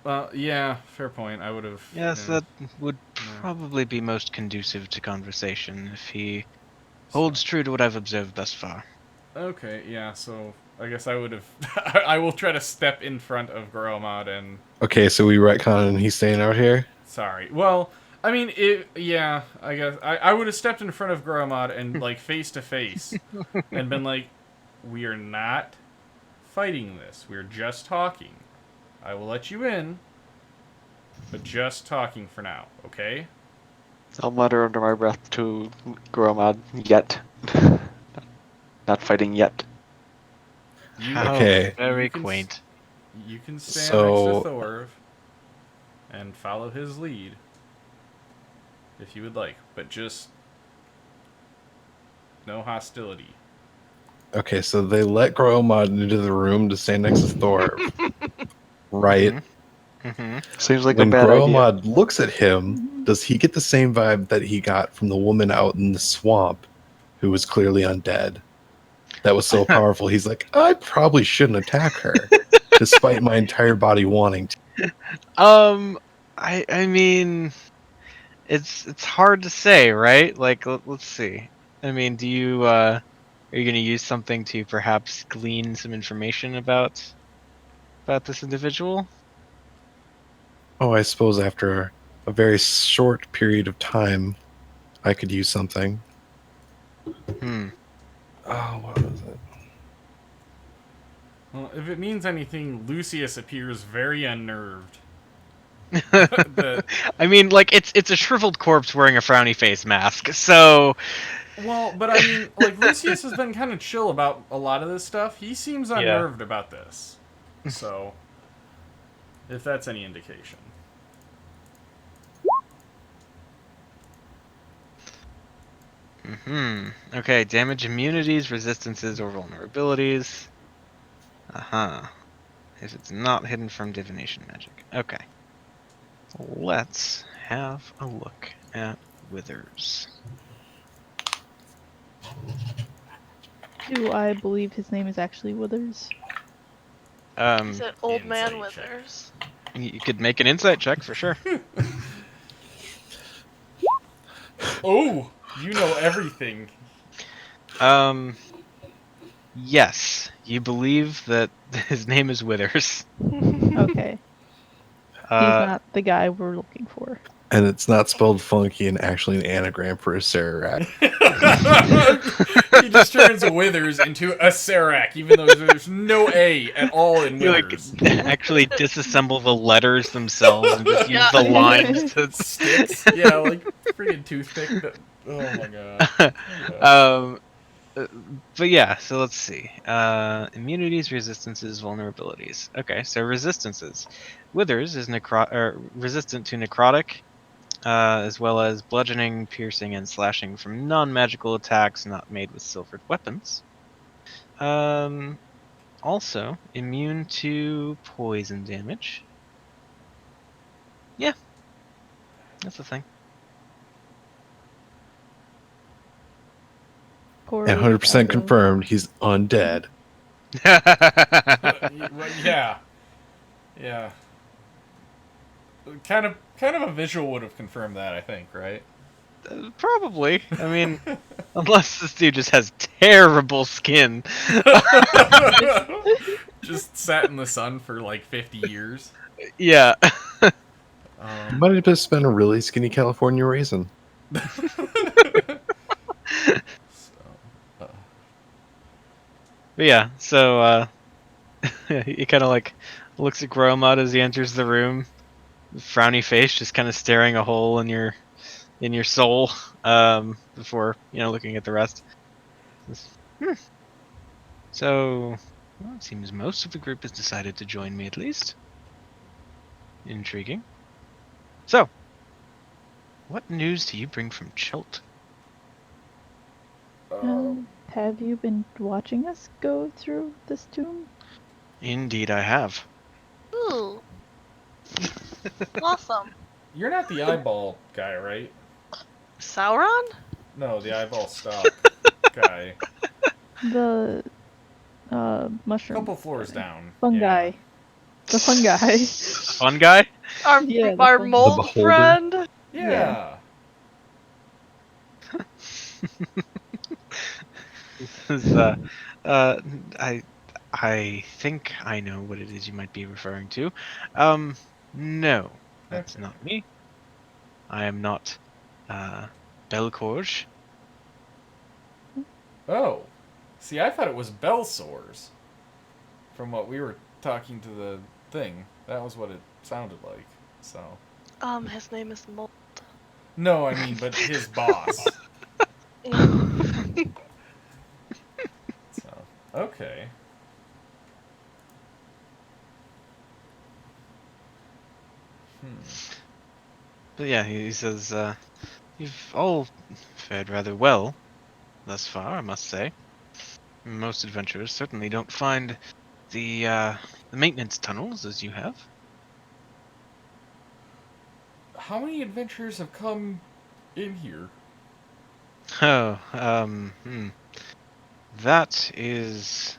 Well, yeah, fair point. I would have. Yes, yeah. that would probably be most conducive to conversation if he holds true to what I've observed thus far. Okay, yeah. So I guess I would have. I will try to step in front of Goromod and. Okay, so we retcon and he's staying out here. Sorry. Well, I mean, yeah. I guess I would have stepped in front of Goromod and like face to face, and been like, "We are not fighting this. We're just talking. I will let you in, but just talking for now, okay?" I'll mutter under my breath to Goromod, yet. Not fighting yet. How Okay. very You can quaint. You can stand So- next to Thor and follow his lead if you would like, but just no hostility. Okay, so they let Gromod into the room to stand next to Thor. Right? Mm-hmm. Seems like When a bad idea. Gromod looks at him, does he get the same vibe that he got from the woman out in the swamp who was clearly undead? That was so powerful. He's like, I probably shouldn't attack her, despite my entire body wanting to. I mean, it's hard to say, right? Like, let's see. I mean, are you gonna use something to perhaps glean some information about this individual? Oh, I suppose after a very short period of time, I could use something. Oh, what was it? Well, if it means anything, Lucius appears very unnerved. The- I mean, like it's a shriveled corpse wearing a frowny face mask. So, well, but I mean, like, Lucius has been kind of chill about a lot of this stuff. He seems unnerved about this. So, if that's any indication. Okay, damage immunities, resistances, or vulnerabilities. If it's not hidden from divination magic. Okay. Let's have a look at Withers. do I believe his name is actually Withers? Is it Old Man Insight check. Withers? You could make an insight check for sure. Oh, you know everything. Yes, you believe that his name is Withers. Okay. He's Uh, not the guy we're looking for. And it's not spelled funky and actually an anagram for a Sararak. He just turns Withers into a Serac, even though there's no A at all in you like Withers. actually disassemble the letters themselves and just use Yeah. the lines to. Sticks? Yeah, like friggin' toothpick. Oh my god. Yeah. But yeah, so let's see. Immunities, resistances, vulnerabilities. Okay, so resistances. Withers is resistant to necrotic, as well as bludgeoning, piercing, and slashing from non-magical attacks not made with silvered weapons. Also immune to poison damage. Yeah, that's the thing. And 100% confirmed he's undead. Yeah. Yeah. Kind of a visual would have confirmed that, I think, right? Probably. I mean, unless this dude just has terrible skin. Just sat in the sun for like 50 years. Yeah. You might have just been a really skinny California raisin. But yeah, so he kind of like looks at Gromad as he enters the room, frowny face, just kind of staring a hole in your soul, before looking at the rest. So, well, it seems most of the group has decided to join me at least. Intriguing. So, what news do you bring from Chult? Have you been watching us go through this tomb? Indeed, I have. Ooh. Awesome. You're not the eyeball guy, right? Sauron? No, the eyeball stop guy. The A mushroom. couple floors down. Fungi. Yeah. The fungi. Fun guy? Our, Yeah, the our fun- mold The beholder? friend? Yeah. This is, I think I know what it is you might be referring to. No, that's Okay. not me. I am not, Belcorge. Oh. See, I thought it was bell sores. From what we were talking to the thing. That was what it sounded like. So. His name is Mold. No, I mean, but his boss. So. Okay. But yeah, he says, you've all fared rather well thus far, I must say. Most adventurers certainly don't find the maintenance tunnels as you have. How many adventurers have come in here? Oh, that is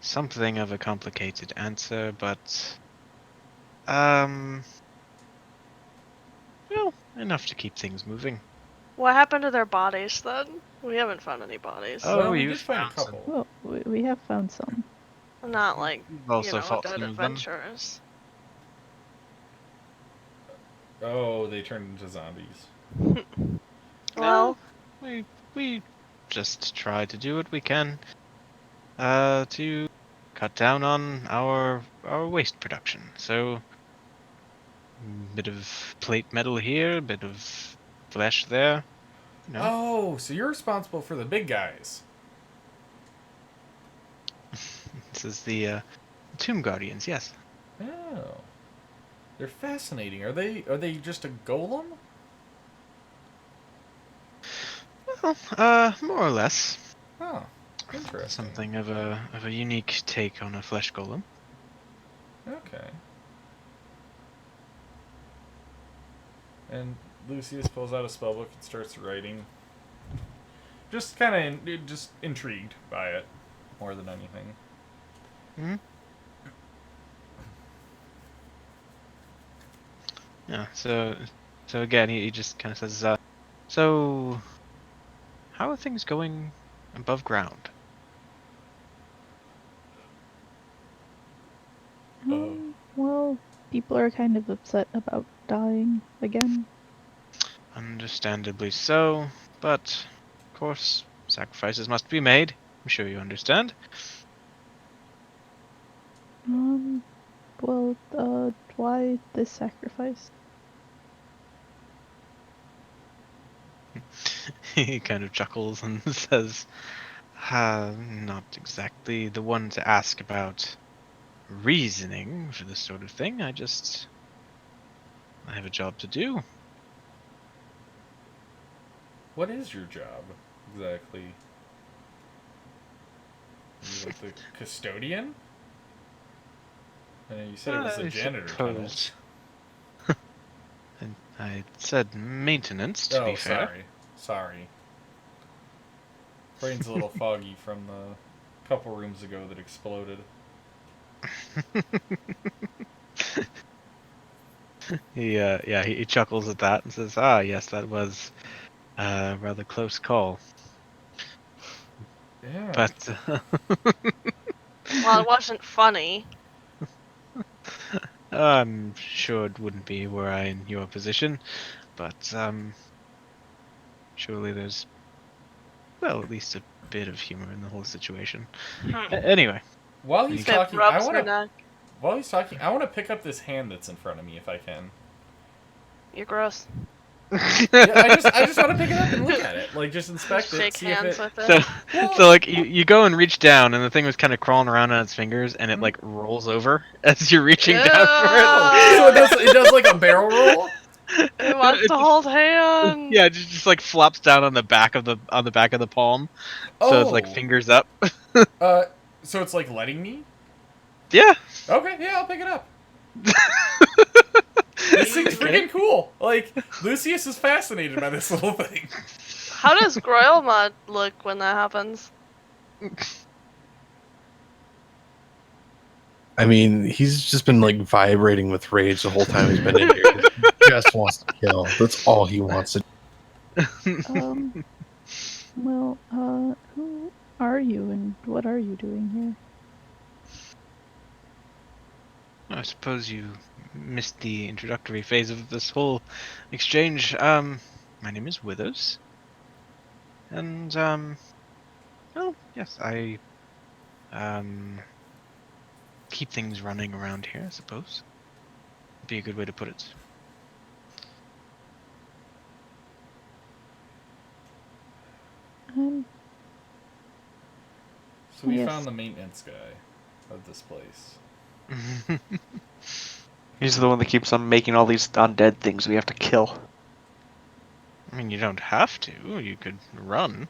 something of a complicated answer, but, well, enough to keep things moving. What happened to their bodies then? We haven't found any bodies. Oh, well, we you did find a found some. couple. Well, we have found some. Not like, You've also fought dead some of them. adventurers. Oh, they turned into zombies. Well, We just try to do what we can to cut down on our waste production. So, bit of plate metal here, a bit of flesh there. You know. Oh, so you're responsible for the big guys. This is the Tomb Guardians, yes. Oh. They're fascinating. Are they just a golem? Well, more or less. Oh, interesting. Something of a unique take on a flesh golem. Okay. And Lucius pulls out a spellbook and starts writing. Just kind of just intrigued by it more than anything. Yeah. So again, he just kind of says, "So, how are things going above ground?" Well, people are kind of upset about dying again. Understandably so, but of course, sacrifices must be made. I'm sure you understand. Well, why this sacrifice? He kind of chuckles and says, "Not exactly the one to ask about reasoning for this sort of thing. I have a job to do." What is your job exactly? Are you like the custodian? I know you said it was the I janitor suppose. tunnels. And I said maintenance, to be Oh, fair. sorry. Brain's a little foggy from the couple rooms ago that exploded. He chuckles at that and says, "Ah, yes, that was a rather close call." Yeah. But Well, it wasn't funny. I'm sure it wouldn't be were I in your position. But surely there's, well, at least a bit of humor in the whole situation. Anyway, While and he's he Pip talking, rubs her neck. I want to pick up this hand that's in front of me if I can. You're gross. Yeah, I just want to pick it up and look at it, like just inspect it, Shake see if hands it. with it. So, Well, so like you go and reach down, and the thing was kind of crawling around on its fingers, and it like rolls over as you're reaching down for it. oh, so it does like a barrel roll. It wants to hold hands. Yeah, it just like flops down on the back of the palm, so it's like Oh, fingers up. uh, so it's like letting me. Yeah. Okay, yeah, I'll pick it up. This thing's Okay. freaking cool. Like Lucius is fascinated by this little thing. How does Groilmud look when that happens? I mean, he's just been like vibrating with rage the whole time he's been in here. He just wants to kill. That's all he wants to Well, who are you and what are you doing here? I suppose you missed the introductory phase of this whole exchange. My name is Withers, and oh yes, I keep things running around here. I suppose would be a good way to put it. So we Yes. found the maintenance guy of this place. He's the one that keeps on making all these undead things we have to kill. I mean, you don't have to. You could run. You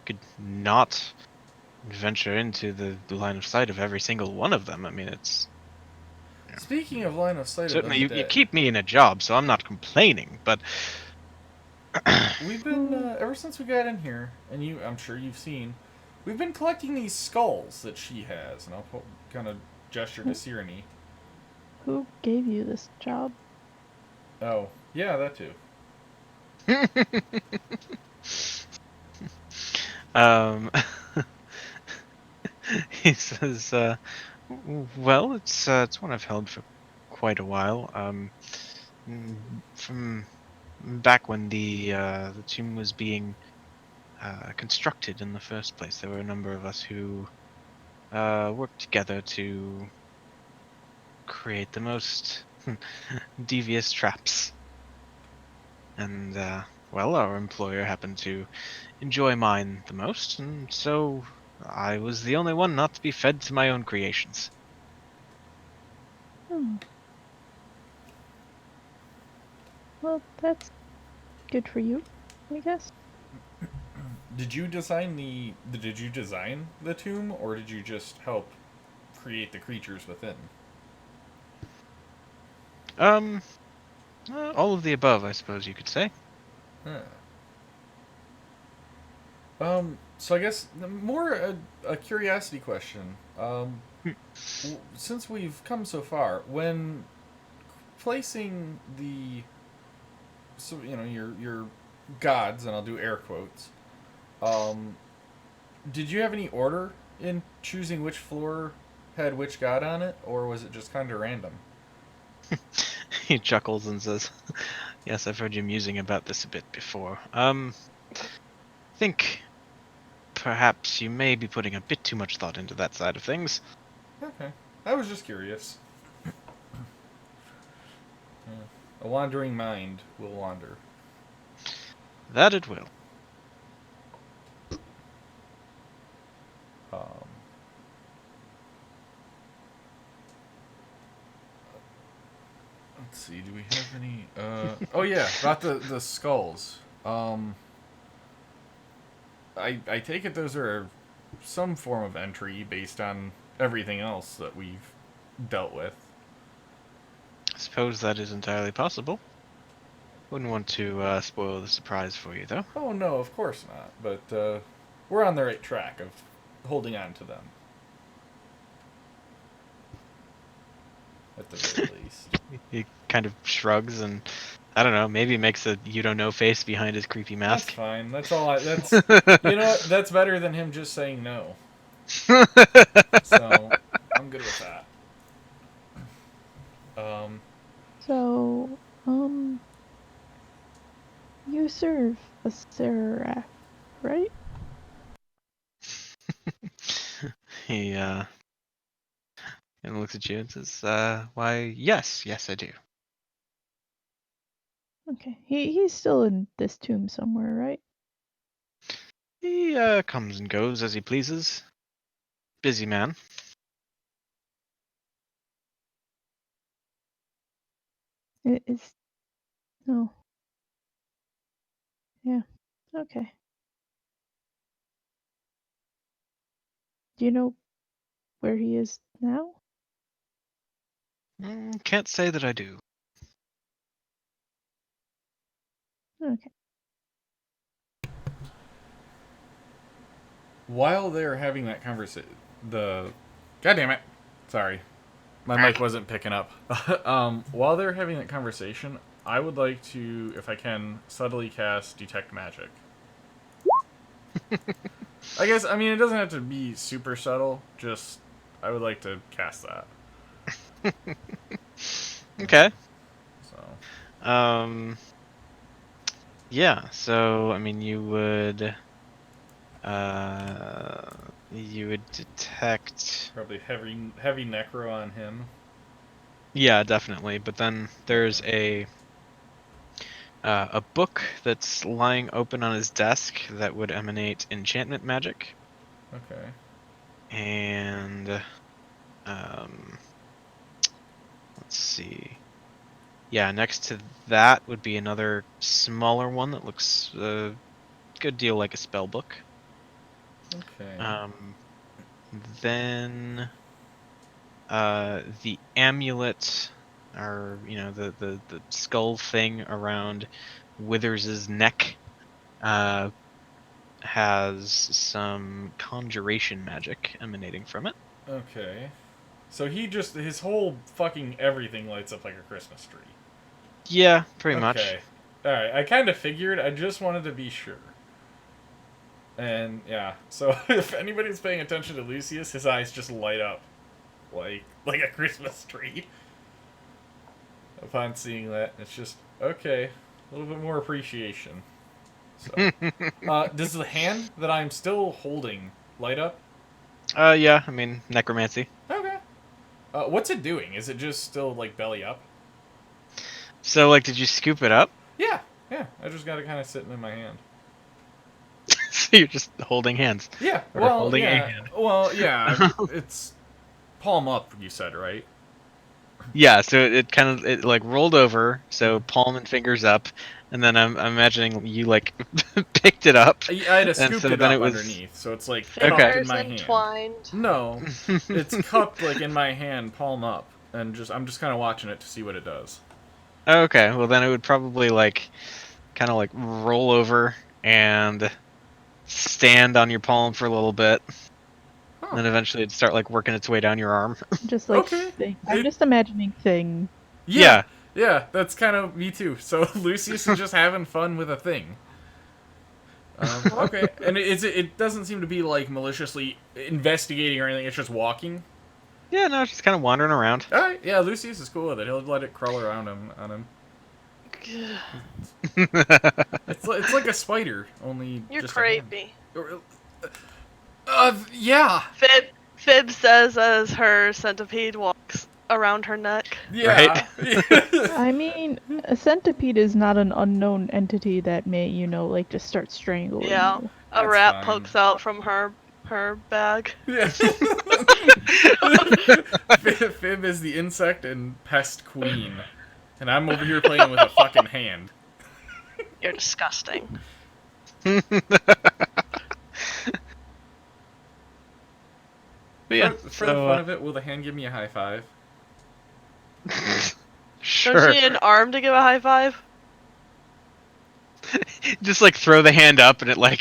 could not venture into the line of sight of every single one of them. I mean, it's Speaking of line of sight certainly of you undead, keep me in a job, so I'm not complaining. But we've been ever since we got in here, and I'm sure you've seen, we've been collecting these skulls that she has, and I'll kind of gesture to Sirenny. Who gave you this job? Oh, yeah, that too. um, he says, "Well, it's one I've held for quite a while. From back when the tomb was being constructed in the first place, there were a number of us who worked together to create the most devious traps. And well, our employer happened to enjoy mine the most, and so I was the only one not to be fed to my own creations." Well, that's good for you, I guess. Did you design the tomb, or did you just help create the creatures within? All of the above, I suppose you could say. Huh. So I guess more a curiosity question. Since we've come so far, when placing the, so you know, your gods, and I'll do air quotes. Did you have any order in choosing which floor had which god on it, or was it just kind of random? He chuckles and says, "Yes, I've heard you musing about this a bit before. Think perhaps you may be putting a bit too much thought into that side of things." Okay, I was just curious. A wandering mind will wander. That it will. Um, let's see. Do we have any? Oh yeah, about the skulls. I take it those are some form of entry based on everything else that we've dealt with. I suppose that is entirely possible. Wouldn't want to spoil the surprise for you, though. Oh no, of course not. But we're on the right track of holding on to them. At the very least. He kind of shrugs and, I don't know, maybe makes a you don't know face behind his creepy That's mask. fine. That's all. That's you know what? That's better than him just saying no. So I'm good with that. So, you serve a Seraph, right? He and looks at you and says, "Why, yes, I do." Okay. He's still in this tomb somewhere, right? He comes and goes as he pleases. Busy man. It is. No. Yeah. Okay. Do you know where he is now? Can't say that I do. Okay. While they're having that conversation, God damn it, sorry, my mic wasn't picking up. While they're having that conversation, I would like to, if I can, subtly cast Detect Magic. I guess, I mean, it doesn't have to be super subtle, just, I would like to cast that. Okay. So. Yeah, so I mean you would detect. Probably heavy necro on him. Yeah, definitely. But then there's a book that's lying open on his desk that would emanate enchantment magic. Okay. And let's see. Yeah, next to that would be another smaller one that looks a good deal like a spell book. Okay. Then the amulet, or the skull thing around Withers's neck, has some conjuration magic emanating from it. Okay. So his whole fucking everything lights up like a Christmas tree. Yeah, pretty much. Okay. Alright, I kind of figured, I just wanted to be sure. And, yeah, so if anybody's paying attention to Lucius, his eyes just light up like a Christmas tree. Upon seeing that, it's just, okay, a little bit more appreciation. So, does the hand that I'm still holding light up? Yeah, I mean, necromancy. Okay. What's it doing? Is it just still, like, belly up? So, like, did you scoop it up? Yeah, I just got it kind of sitting in my hand. So you're just holding hands. Yeah, Or well, holding a yeah. hand. Well, yeah, it's palm up, you said, right? Yeah, so it kind of like rolled over, so palm and fingers up, and then I'm imagining you like picked it up. I had to And scoop so it then up it was- underneath, so it's like Okay. cupped in Fingers my hand. entwined. No, it's cupped like in my hand, palm up, and I'm just kind of watching it to see what it does. Okay, well then it would probably like kind of like roll over and stand on your palm for a little bit, Huh. and then eventually it'd start like working its way down your arm. Just like Okay. Thing. I'm just imagining Thing. Yeah, Yeah, that's kind of me too. So Lucius is just having fun with a thing. Okay, and it doesn't seem to be like maliciously investigating or anything. It's just walking. Yeah, no, just kind of wandering around. All right, yeah, Lucius is cool with it. He'll let it crawl around on him. It's like a spider, only You're just a hand. creepy. Yeah. Fib says as her centipede walks around her neck. Yeah. I mean, a centipede is not an unknown entity that may, like, just start strangling Yeah. you. A That's rat fine. pokes out from her bag. Yeah. Fib is the insect and pest queen, and I'm over here playing with a fucking hand. You're disgusting. But yeah, For the fun of it, will the hand give me a high five? sure. Don't you need an arm to give a high five? Just like throw the hand up and it like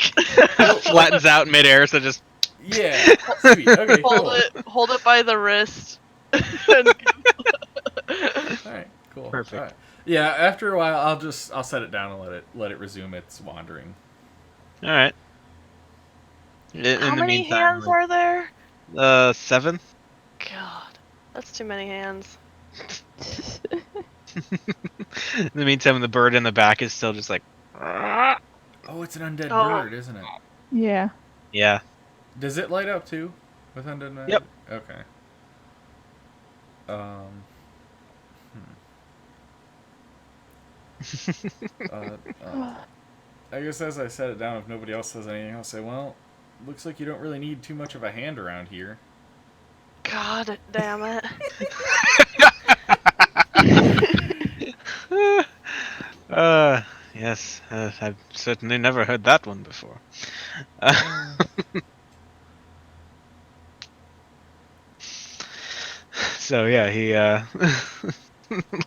flattens out in midair, so just Yeah. Sweet. Okay. Cool. Hold it by the wrist. All right. Cool. Perfect. All right. Yeah. After a while, I'll set it down and let it resume its wandering. all right. In How the many meantime, hands are there? 7. God, that's too many hands. In the meantime, the bird in the back is still just like. Oh, it's an undead bird, isn't it? Yeah. Yeah. Does it light up too with undead magic? Yep. Okay. I guess as I set it down, if nobody else says anything, I'll say, well, looks like you don't really need too much of a hand around here. God damn it. Yes, I've certainly never heard that one before. So yeah, he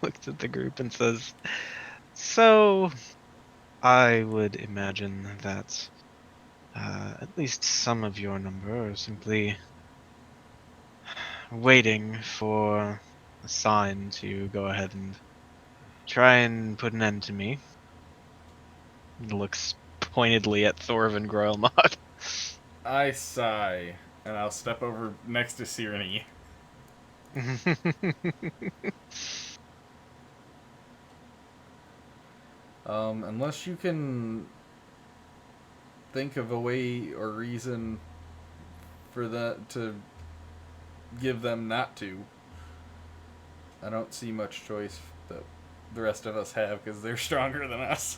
looks at the group and says, "So, I would imagine that at least some of your number are simply waiting for a sign to go ahead and try and put an end to me." He looks pointedly at Thorvin Groilmod. I sigh, and I'll step over next to Cyrenny. Unless you can think of a way or reason for that to give them not to, I don't see much choice that the rest of us have because they're stronger than us.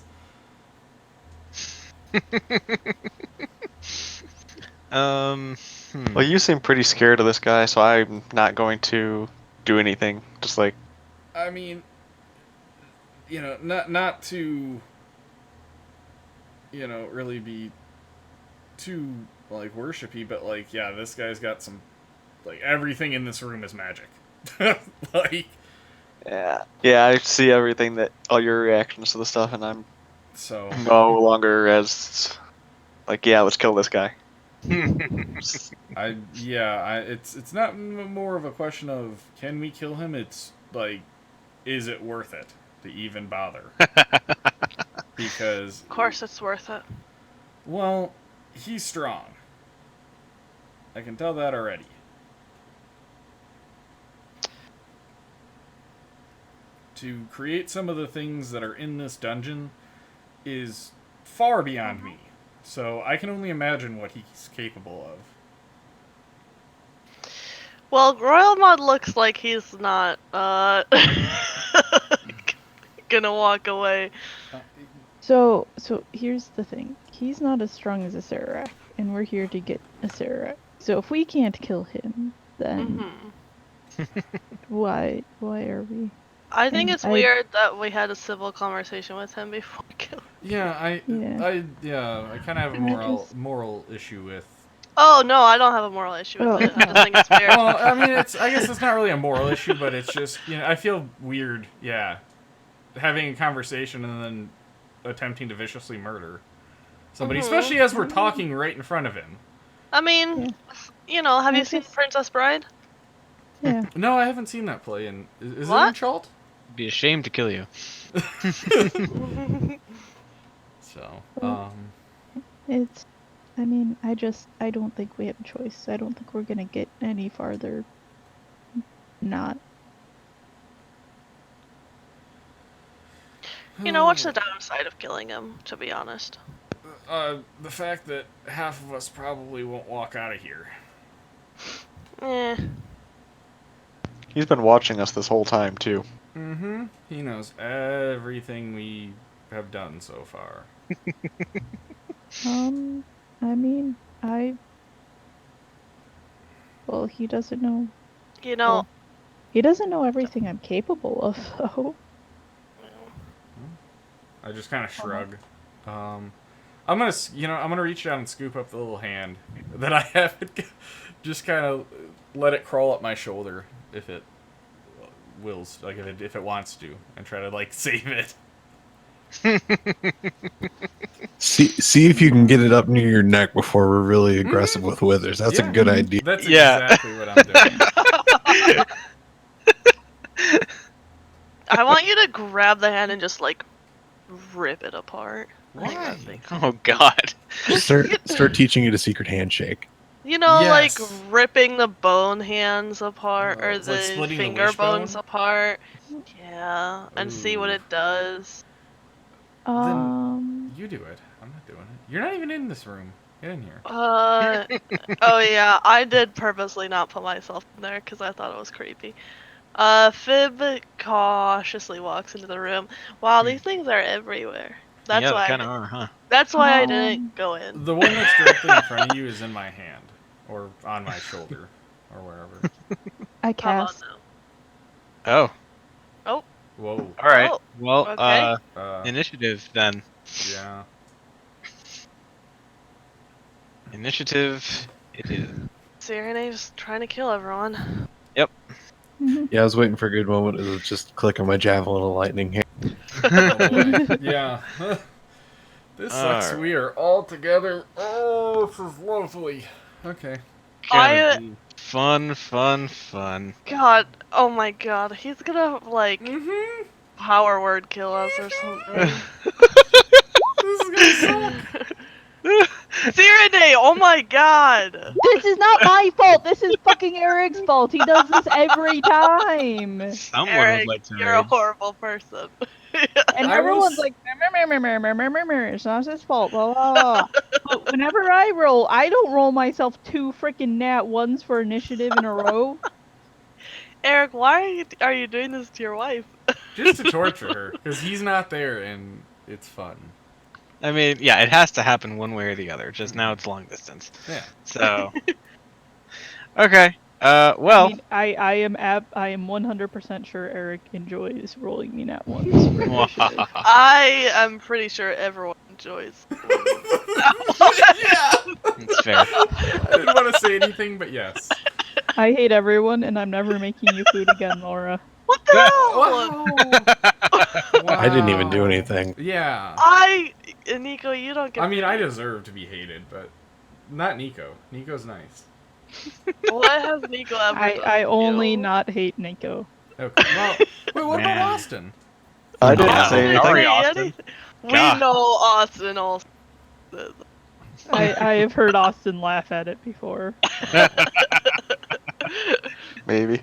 Well, you seem pretty scared of this guy, so I'm not going to do anything. Just like, I mean, not to, really be too, like, worshipy, but, like, yeah, this guy's got some, like, everything in this room is magic. Like, yeah, I see everything all your reactions to the stuff, and I'm so, no longer as like, yeah, let's kill this guy. it's not more of a question of can we kill him, it's, like, is it worth it to even bother? Because, Of course it's worth it. well, he's strong. I can tell that already. To create some of the things that are in this dungeon is far beyond me. So I can only imagine what he's capable of. Well, Groilmod looks like he's not gonna walk away. So here's the thing. He's not as strong as a Sararak, and we're here to get a Sararak. So if we can't kill him, then why are we? I think And it's weird that we had a civil conversation with him before we killed him. Yeah, I kind of have a And I just- moral issue with. Oh no, I don't have a moral issue with Oh. it. I just think it's weird. Well, I mean, I guess it's not really a moral issue, but it's just I feel weird. Yeah, having a conversation and then attempting to viciously murder somebody, especially as we're talking right in front of him. I mean, have I you seen just- Princess Bride? Yeah. No, I haven't seen that play. And is it in What? Chult? Be ashamed to kill you. So, It's. I mean, I don't think we have a choice. I don't think we're gonna get any farther. Not. You know, what's the downside of killing him, to be honest? the fact that half of us probably won't walk out of here. Eh. He's been watching us this whole time too. Mm-hmm. He knows everything we have done so far. I mean, well, he doesn't know. You know, Well, he doesn't know everything I'm capable of, though. I just kind of shrug. I'm gonna reach down and scoop up the little hand that I have. Just kind of let it crawl up my shoulder if it wills, like if it wants to, and try to like save it. See if you can get it up near your neck before we're really aggressive with withers. That's Yeah. a good idea. That's Yeah. exactly what I'm doing. I want you to grab the hand and just like rip it apart. I think Why? that'd be cool. Oh God. Start teaching it a secret handshake. You know, Yes. like ripping the bone hands apart or It's like the splitting the finger wishbone? bones apart. Yeah, and see what Ooh. it does. You do it. I'm not doing it. You're not even in this room. Get in here. Oh yeah, I did purposely not put myself in there because I thought it was creepy. Fib cautiously walks into the room. Wow, these things are everywhere. That's yeah, why. they kind of are, huh? That's why I Um, didn't go in. The one that's directly in front of you is in my hand, or on my shoulder, or wherever. I How about cast. now? Oh, Whoa. all right. Oh, Well, okay. initiative then. Yeah. Initiative. It is. Serena's trying to kill everyone. Yeah, I was waiting for a good moment to just click on my javelin of lightning here. Oh, boy. Yeah. This sucks. Alright. We are all together. Oh, this is lovely. Okay. Gonna be fun. God, oh my God, he's gonna like Mm-hmm. power word kill us or something. This is gonna suck. Serene, oh my God. This is not my fault. This is fucking Eric's fault. He does this every time. Someone Eric, would like to you're a rage. horrible person. And I everyone's will like, it's not his fault, blah, blah, blah. But whenever I roll, I don't roll myself 2 freaking nat ones for initiative in a row. Eric, why are you doing this to your wife? Just to torture her, because he's not there and it's fun. I mean, yeah, it has to happen one way or the other. Just now it's long distance. Yeah. So. Okay. Well. I mean, I am 100% sure Eric enjoys rolling me nat ones for initiative. I am pretty sure everyone enjoys. Yeah. It's fair. I didn't want to say anything, but yes. I hate everyone, and I'm never making you food again, Laura. What the hell? Wow. I didn't even do anything. Yeah. Nico, you don't get. I mean, I deserve to be hated, but not Nico. Nico's nice. What has Nico ever done I to only you? not hate Nico. Okay. Well, wait, what Man. about Austin? I didn't Yeah. say Sorry, anything. Austin. We God. know Austin also. I have heard Austin laugh at it before. Maybe.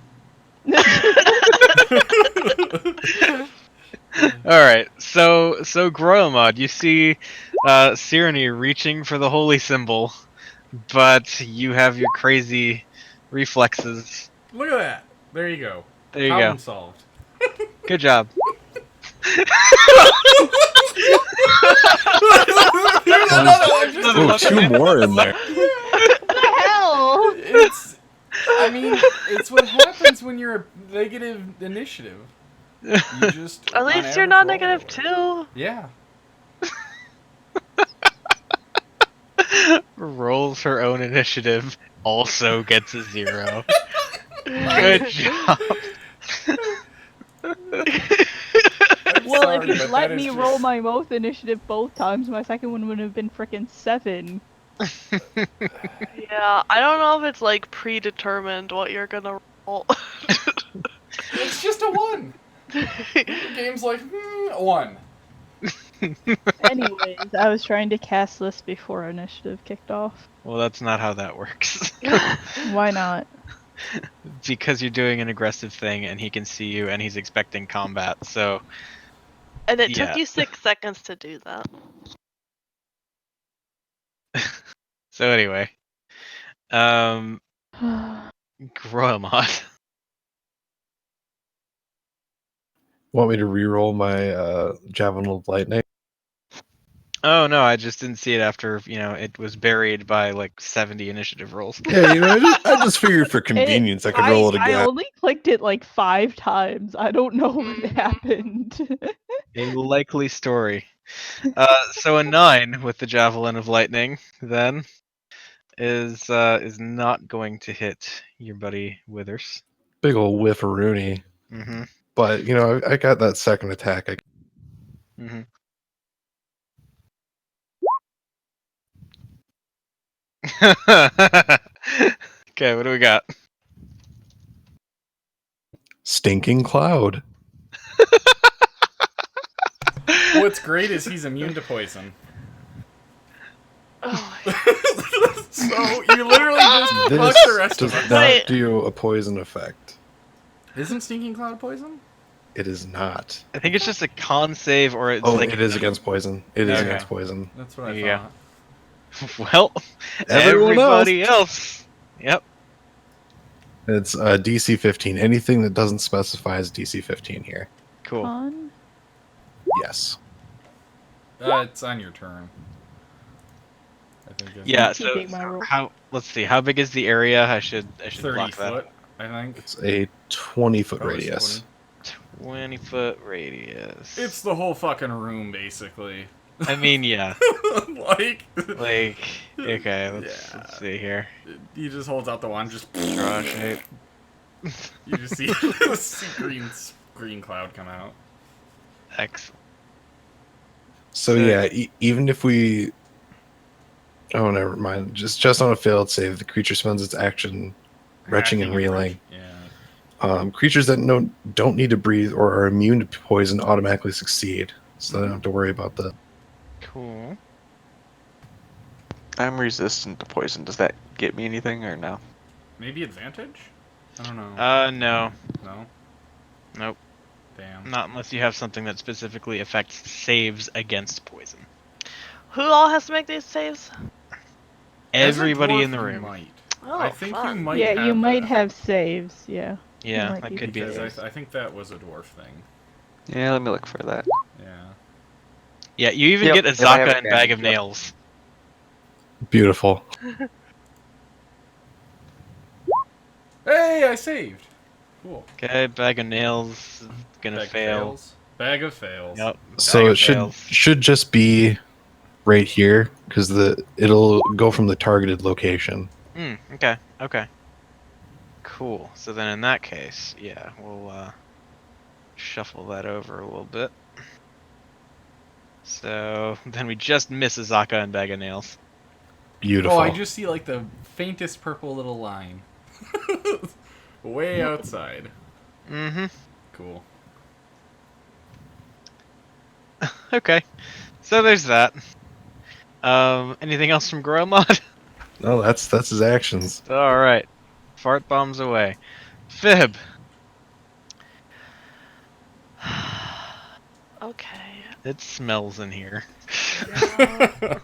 All right. So Groyamod, you see, Sirene reaching for the holy symbol, but you have your crazy reflexes. Look at that. There you go. There you Problem go. solved. Good job. There's another one. Oh, 2 more in there. What the hell? I mean, it's what happens when you're a negative initiative. You just At on least you're average, not roll negative lower. too. Yeah. Rolls her own initiative, also gets a 0. Good job. I'm Well, sorry, if you but let that me is roll just- my both initiative both times, my second one would have been frickin' 7. Yeah, I don't know if it's like predetermined what you're gonna roll. It's just a 1. The game's like, 1. Anyways, I was trying to cast this before initiative kicked off. Well, that's not how that works. Why not? Because you're doing an aggressive thing and he can see you and he's expecting combat. So And it Yeah. took you 6 seconds to do that. anyway. Groemon. Want me to re-roll my Javelin of Lightning? Oh no, I just didn't see it after, it was buried by like 70 initiative rolls. Yeah, I just figured for convenience I could roll it I again. only clicked it like 5 times. I don't know what happened. A likely story. So a 9 with the Javelin of Lightning then is not going to hit your buddy Withers. Big ol' whiff of Rooney. Mm-hmm. But I got that second attack. Mm-hmm. Okay, what do we got? Stinking Cloud. What's great is he's immune to poison. Oh, So you literally just fuck This the rest does of us. not Wait. do a poison effect. Isn't Stinking Cloud poison? It is not. I think it's just a con save, or it's Oh, like it is against poison. It is Okay. against poison. That's what I There you go. thought. Well, Everyone everybody else. Yep. It's DC 15. Anything that doesn't specify is DC 15 here. Cool. Fun. Yes. It's on your turn. I think it's Yeah. I'm So keeping my roll. let's see. How big is the area? I should 30 block that. foot, I think. It's a 20-foot Oh, it's radius. 20-foot radius. It's the whole fucking room, basically. I mean, yeah. Like, Okay. Let's see here. he just holds out the wand, just Draw shape. You just see, green cloud come out. Excellent. So yeah, even if we... Oh, never mind. Just on a failed save, the creature spends its action retching and reeling. Yeah. Creatures that don't need to breathe or are immune to poison automatically succeed. So they don't have to worry about that. Cool. I'm resistant to poison. Does that get me anything or no? Maybe advantage? I don't know. No. No? Nope. Damn. Not unless you have something that specifically affects saves against poison. who all has to make these saves? As a Everybody dwarf, in the you room. might. Oh, I think fun. you might Yeah, have you might that. have saves. Yeah. Yeah, might that be could be. Because saves. I think that was a dwarf thing. Yeah, let me look for that. Yeah. Yeah, you even Yep, get if I have Azaka and Bag of advantage, yep. Nails. Beautiful. Hey, I saved. Cool. Okay, Bag of Nails is gonna Bag fail. fails. Bag of fails. Yep. So Bag it of should fails. just be right here because it'll go from the targeted location. Okay. Okay. Cool. So then in that case, yeah, we'll shuffle that over a little bit. So then we just miss Azaka and Bag of Nails. Beautiful. Oh, I just see like the faintest purple little line. Way outside. Mm-hmm. Cool. Okay. So there's that. Anything else from Gromod? No, that's his actions. All right. Fart bombs away. Fib. Okay. It smells in here. Yeah.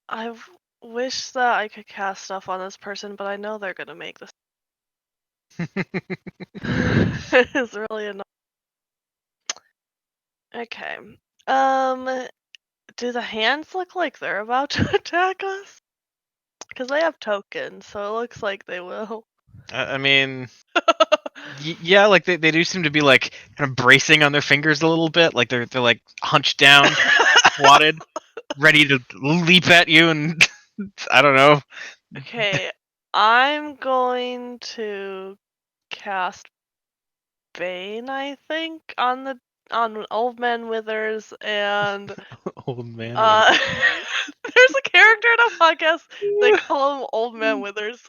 I wish that I could cast stuff on this person, but I know they're gonna make this. It's really annoying. Okay. Do the hands look like they're about to attack us? Because they have tokens, so it looks like they will. I mean, yeah, like they do seem to be like kind of bracing on their fingers a little bit, like they're like hunched down, squatted, ready to leap at you, and I don't know. Okay, I'm going to cast Bane, I think, on Old Man Withers, and Old man. there's a character in a podcast they call him Old Man Withers.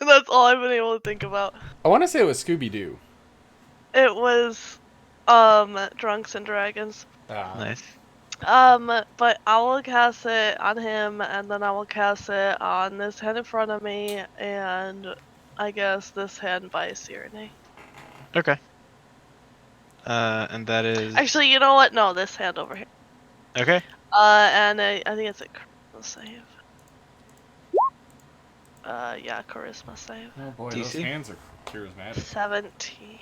That's all I've been able to think about. I want to say it was Scooby Doo. It was Drunks and Dragons. Nice. But I will cast it on him, and then I will cast it on this hand in front of me, and I guess this hand by Cyrene. Okay. And that is Actually, you know what? No, this hand over here. okay. And I think it's a charisma save. Yeah, charisma save. Oh boy, those DC? hands are charismatic. 17.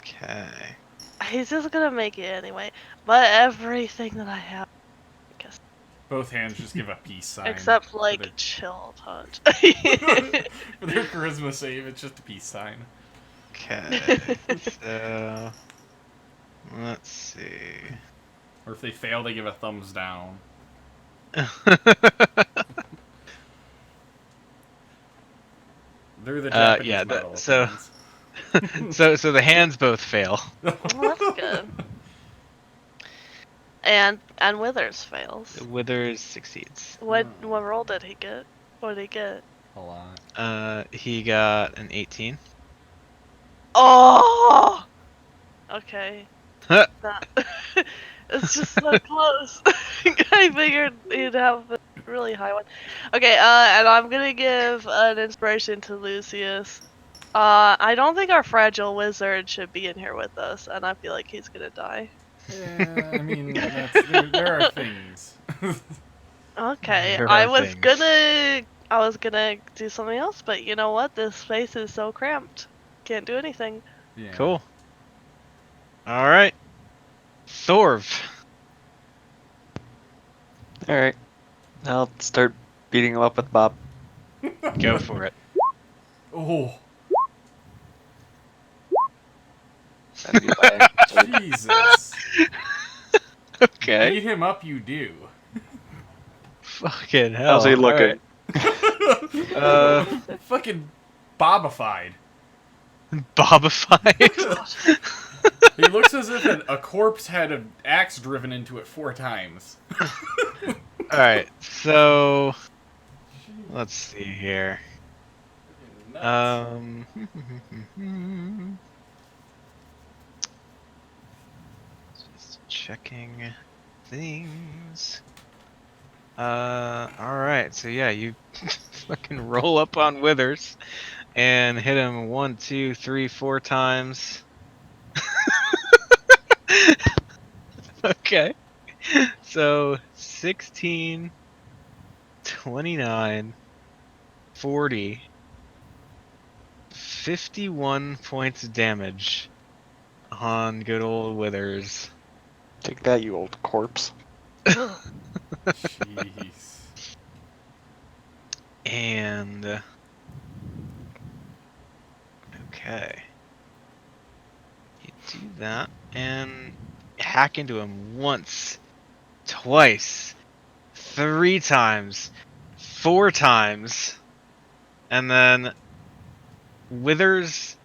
Okay. He's just gonna make it anyway. But everything that I have, I guess, Both hands just give a peace sign. except for like their- chill touch. for their charisma save, it's just a peace sign. Okay. So let's see. Or if they fail, they give a thumbs down. They're the Japanese yeah, metal so- hands. so the hands both fail. Well, that's good. And Withers fails. Withers succeeds. What roll did he get? What did he get? A lot. He got an 18. Oh. Okay. Huh. That- it's just so close. I figured he'd have a really high one. Okay. And I'm gonna give an inspiration to Lucius. I don't think our fragile wizard should be in here with us, and I feel like he's gonna die. Yeah, I mean, there are things. Okay, There I are was things. gonna do something else, but you know what? This space is so cramped. Can't do anything. Yeah. Cool. All right. Thorv. Alright. I'll start beating him up with Bob. Go for it. Oh, That'd be my sword. Jesus. Okay. Beat him up, you do. Fucking hell. How's he looking? Alright. Fucking bobified. Bobified. He looks as if a corpse had an axe driven into it 4 times. All right. So let's see here. Just checking things. All right. So yeah, you fucking roll up on Withers and hit him 1, 2, 3, 4 times. Okay. So 16, 29, 40, 51 points of damage on good old Withers. Take that, you old corpse. Jeez. And okay. You do that and hack into him once, twice, 3 times, 4 times, and then Withers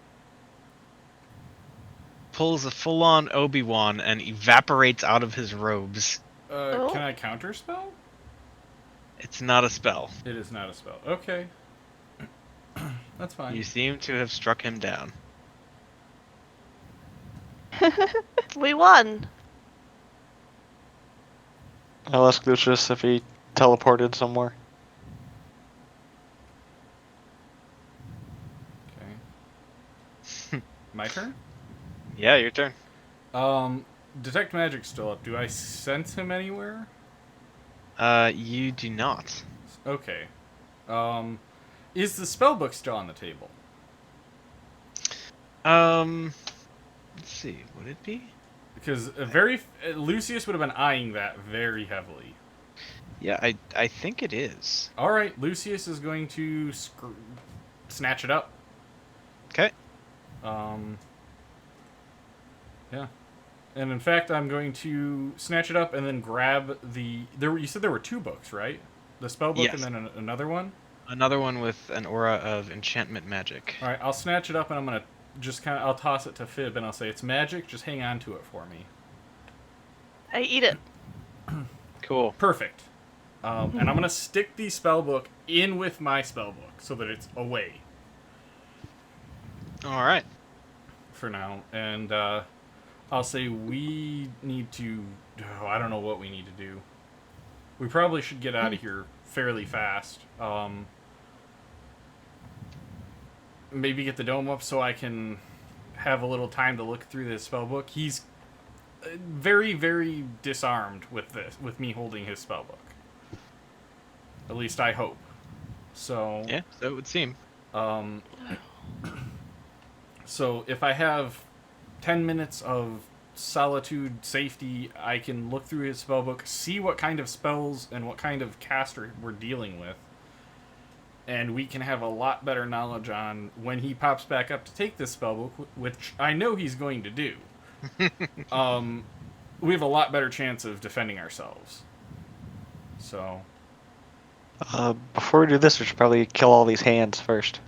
pulls a full-on Obi-Wan and evaporates out of his robes. Oh. Can I counterspell? It's not a spell. It is not a spell. Okay. That's fine. You seem to have struck him down. We won. I'll ask Lucius if he teleported somewhere. Okay. My turn? Yeah, your turn. Detect Magic's still up. Do I sense him anywhere? You do not. Okay. Is the spellbook still on the table? Let's see. Would it be? Because Lucius would have been eyeing that very heavily. Yeah, I think it is. All right, Lucius is going to snatch it up. Okay. Yeah. And in fact, I'm going to snatch it up and then grab the. You said there were 2 books, right? The spell book Yes. and then another one. Another one with an aura of enchantment magic. All right, I'll snatch it up and I'm gonna just I'll toss it to Fib and I'll say it's magic. Just hang on to it for me. I eat it. Cool. Perfect. And I'm gonna stick the spell book in with my spell book so that it's away. All right. for now, and I'll say we need to. Oh, I don't know what we need to do. We probably should get out of here fairly fast. Maybe get the dome up so I can have a little time to look through this spell book. He's very, very disarmed with me holding his spell book. At least I hope. So Yeah, so it would seem. So if I have 10 minutes of solitude safety, I can look through his spellbook, see what kind of spells and what kind of caster we're dealing with, and we can have a lot better knowledge on when he pops back up to take this spellbook, which I know he's going to do. We have a lot better chance of defending ourselves. So Before we do this, we should probably kill all these hands first.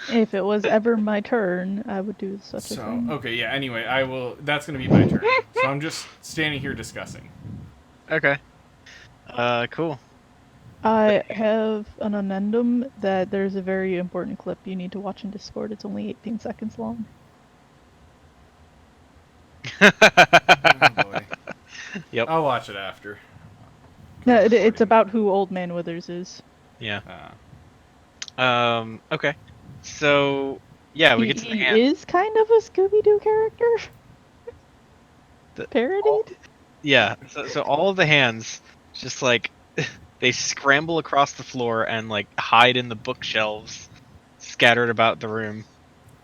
If it was ever my turn, I would do such a thing. okay, yeah, anyway, I will. That's going to be my turn. So I'm just standing here discussing. Okay. Cool. I have an addendum that there's a very important clip you need to watch in Discord. It's only 18 seconds long. Oh boy. Yep. I'll watch it after. No, it's about who Old Man Withers is. Yeah. Uh, Okay. So, yeah, we get to the He hand. is kind of a Scooby-Doo character. Parodied? Yeah. So all of the hands just like they scramble across the floor and like hide in the bookshelves scattered about the room.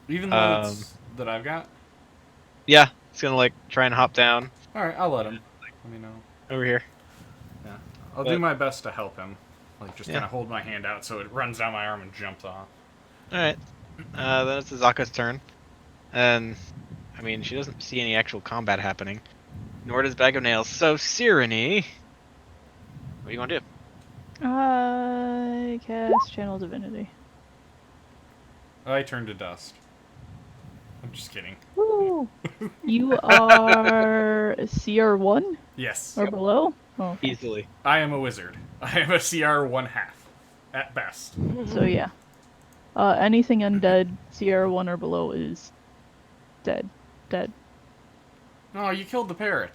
even though it's that I've got. Yeah, it's gonna like try and hop down All right, I'll let him. Let me know. over here. Yeah, I'll But- do my best to help him. Like just Yeah. kind of hold my hand out so it runs down my arm and jumps off. All right. Then it's Azaka's turn, and I mean she doesn't see any actual combat happening, nor does Bag of Nails. So Cyrene, what do you want to do? I cast Channel Divinity. I turn to dust. I'm just kidding. Woo! You are CR1 Yes, or below? Oh, Easily. I am a wizard. I am a CR 1/2 at best. so yeah. Anything undead CR1 or below is dead. Dead. Oh, you killed the parrot.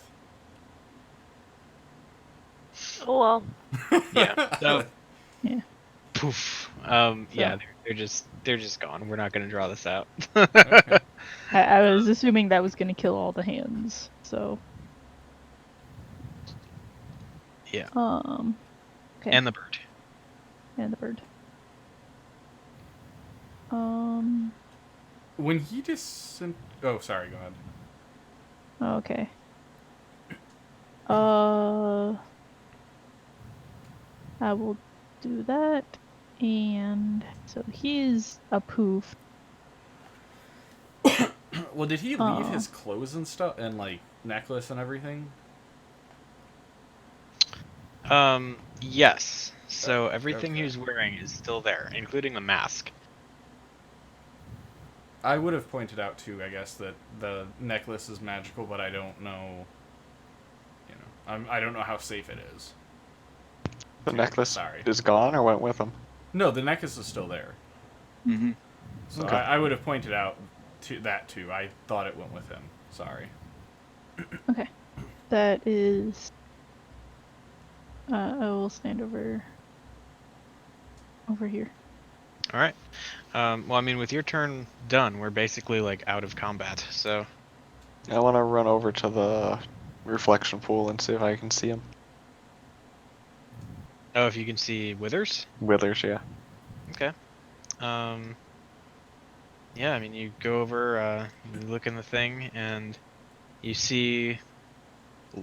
Oh well. Yeah. So. Yeah. Poof. Yeah, they're just gone. We're not gonna draw this out. Okay. I was assuming that was gonna kill all the hands, so. Yeah. Okay. And the bird. And the bird. When he oh, sorry. Go ahead. Okay. I will do that, and so he's a poof. Well, did he leave Oh. his clothes and stuff and like necklace and everything? Yes. So everything he okay. was wearing is still there, including the mask. I would have pointed out too, I guess, that the necklace is magical, but I don't know. You know, I don't know how safe it is. The necklace Sorry. is gone or went with him? No, the necklace is still there. Mm-hmm. So Okay. I would have pointed out to that too. I thought it went with him. Sorry. Okay. That is. I will stand over here. All right. Well, I mean, with your turn done, we're basically like out of combat. So I want to run over to the reflection pool and see if I can see him. oh, if you can see Withers. Withers, yeah. Okay. Yeah, I mean, you go over, you look in the thing, and you see,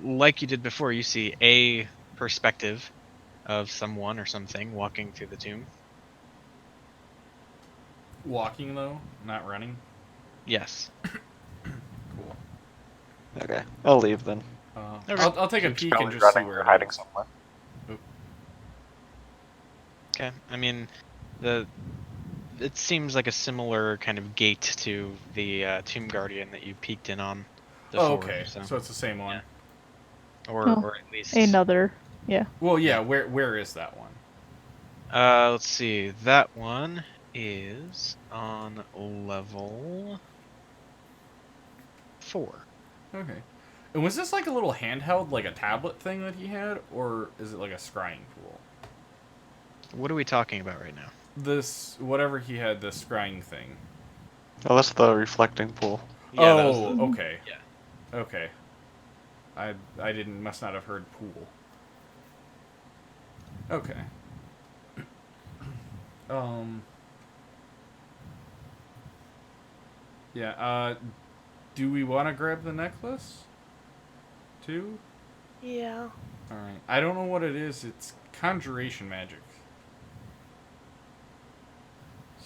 like you did before, you see a perspective of someone or something walking through the tomb. Walking though, not running. Yes. Cool. Okay, I'll leave then. Okay. I'll take a He's peek and probably just see running where or it hiding is. somewhere. Okay. I mean, it seems like a similar kind of gate to the Tomb Guardian that you peeked in on before. Oh, okay. So, So it's the same one. or Oh, at least Another. Yeah. Well, yeah. Where is that one? Let's see. That one is on level 4. Okay. And was this like a little handheld, like a tablet thing that he had, or is it like a scrying pool? What are we talking about right now? This, whatever he had, this scrying thing. Oh, that's the reflecting pool. Yeah, that was Oh, the- okay. Yeah. Okay. I must not have heard pool. Okay. Yeah, do we want to grab the necklace? Too? Yeah. Alright. I don't know what it is. It's conjuration magic.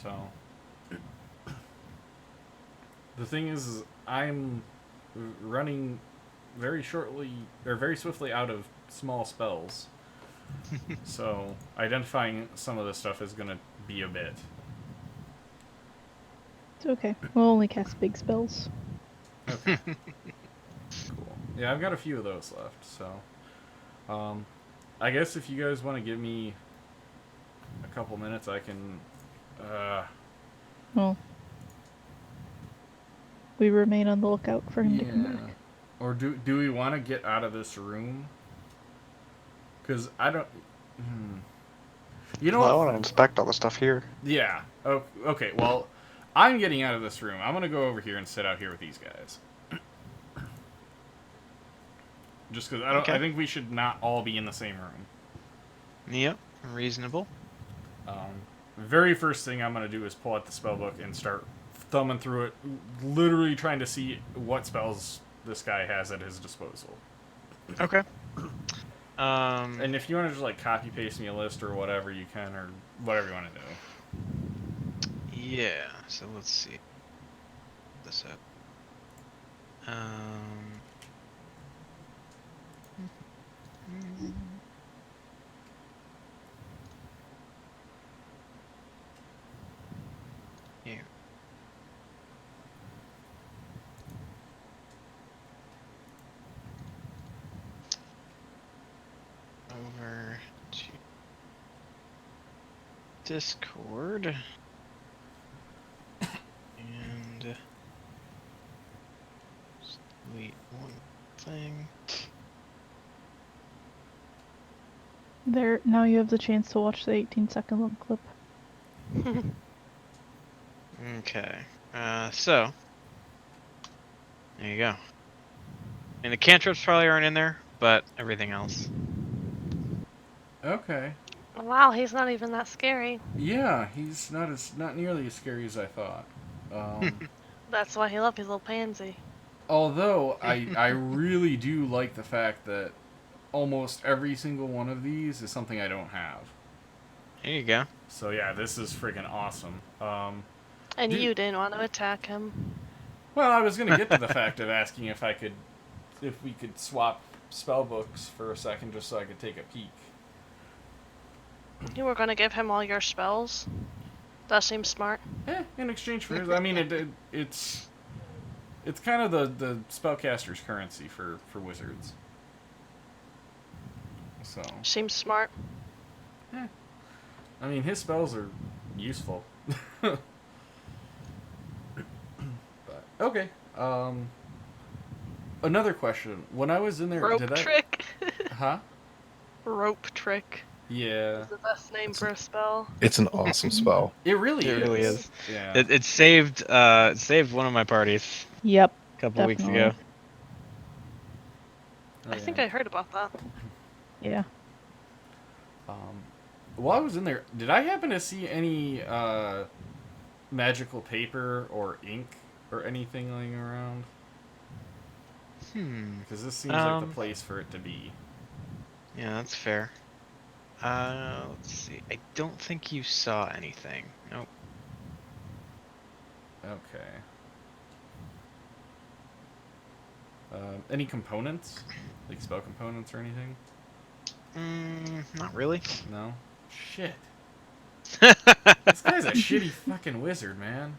So. The thing is I'm running very swiftly out of small spells. So, identifying some of this stuff is gonna be a bit. It's okay. We'll only cast big spells. Okay. Cool. Yeah, I've got a few of those left, so. I guess if you guys want to give me a couple minutes, I can. Well, we remain on the lookout for him to come Yeah. back. Or do we want to get out of this room? Because I don't. You know Well, I what? want to inspect all the stuff here. Yeah. Oh, okay. Well, I'm getting out of this room. I'm gonna go over here and sit out here with these guys. Just because I don't. Okay. I think we should not all be in the same room. Yep, reasonable. Very first thing I'm gonna do is pull out the spell book and start thumbing through it, literally trying to see what spells this guy has at his disposal. Okay. And if you want to just like copy paste me a list or whatever, you can, or whatever you want to do. Yeah, so let's see. This up. Here. Over to Discord. And just delete one thing. There, now you have the chance to watch the 18-second long clip. Okay. So there you go. And the cantrips probably aren't in there, but everything else. Okay. Wow, he's not even that scary. Yeah, he's not nearly as scary as I thought. That's why he loved his little pansy. Although I really do like the fact that almost every single one of these is something I don't have. There you go. So yeah, this is freaking awesome. And Dude. you didn't want to attack him. Well, I was gonna get to the fact of asking if we could swap spell books for a second, just so I could take a peek. You were going to give him all your spells? That seems smart. In exchange for his, I mean, it's kind of the spellcaster's currency for wizards. So, Seems smart. I mean, his spells are useful. But okay. Another question. When I was in there, Rope did trick. Huh? Rope trick Yeah. is the best name for a spell. It's an awesome spell. It really It is. really is. Yeah. It saved one of my parties Yep. a couple weeks ago. Definitely. Oh, I think yeah. I heard about that. Yeah. While I was in there, did I happen to see any magical paper or ink or anything laying around? Because this seems like the place for it to be. Yeah, that's fair. Let's see. I don't think you saw anything. Nope. Okay. Any components? Like spell components or anything? Not really. No? Shit. This guy's a shitty fucking wizard, man.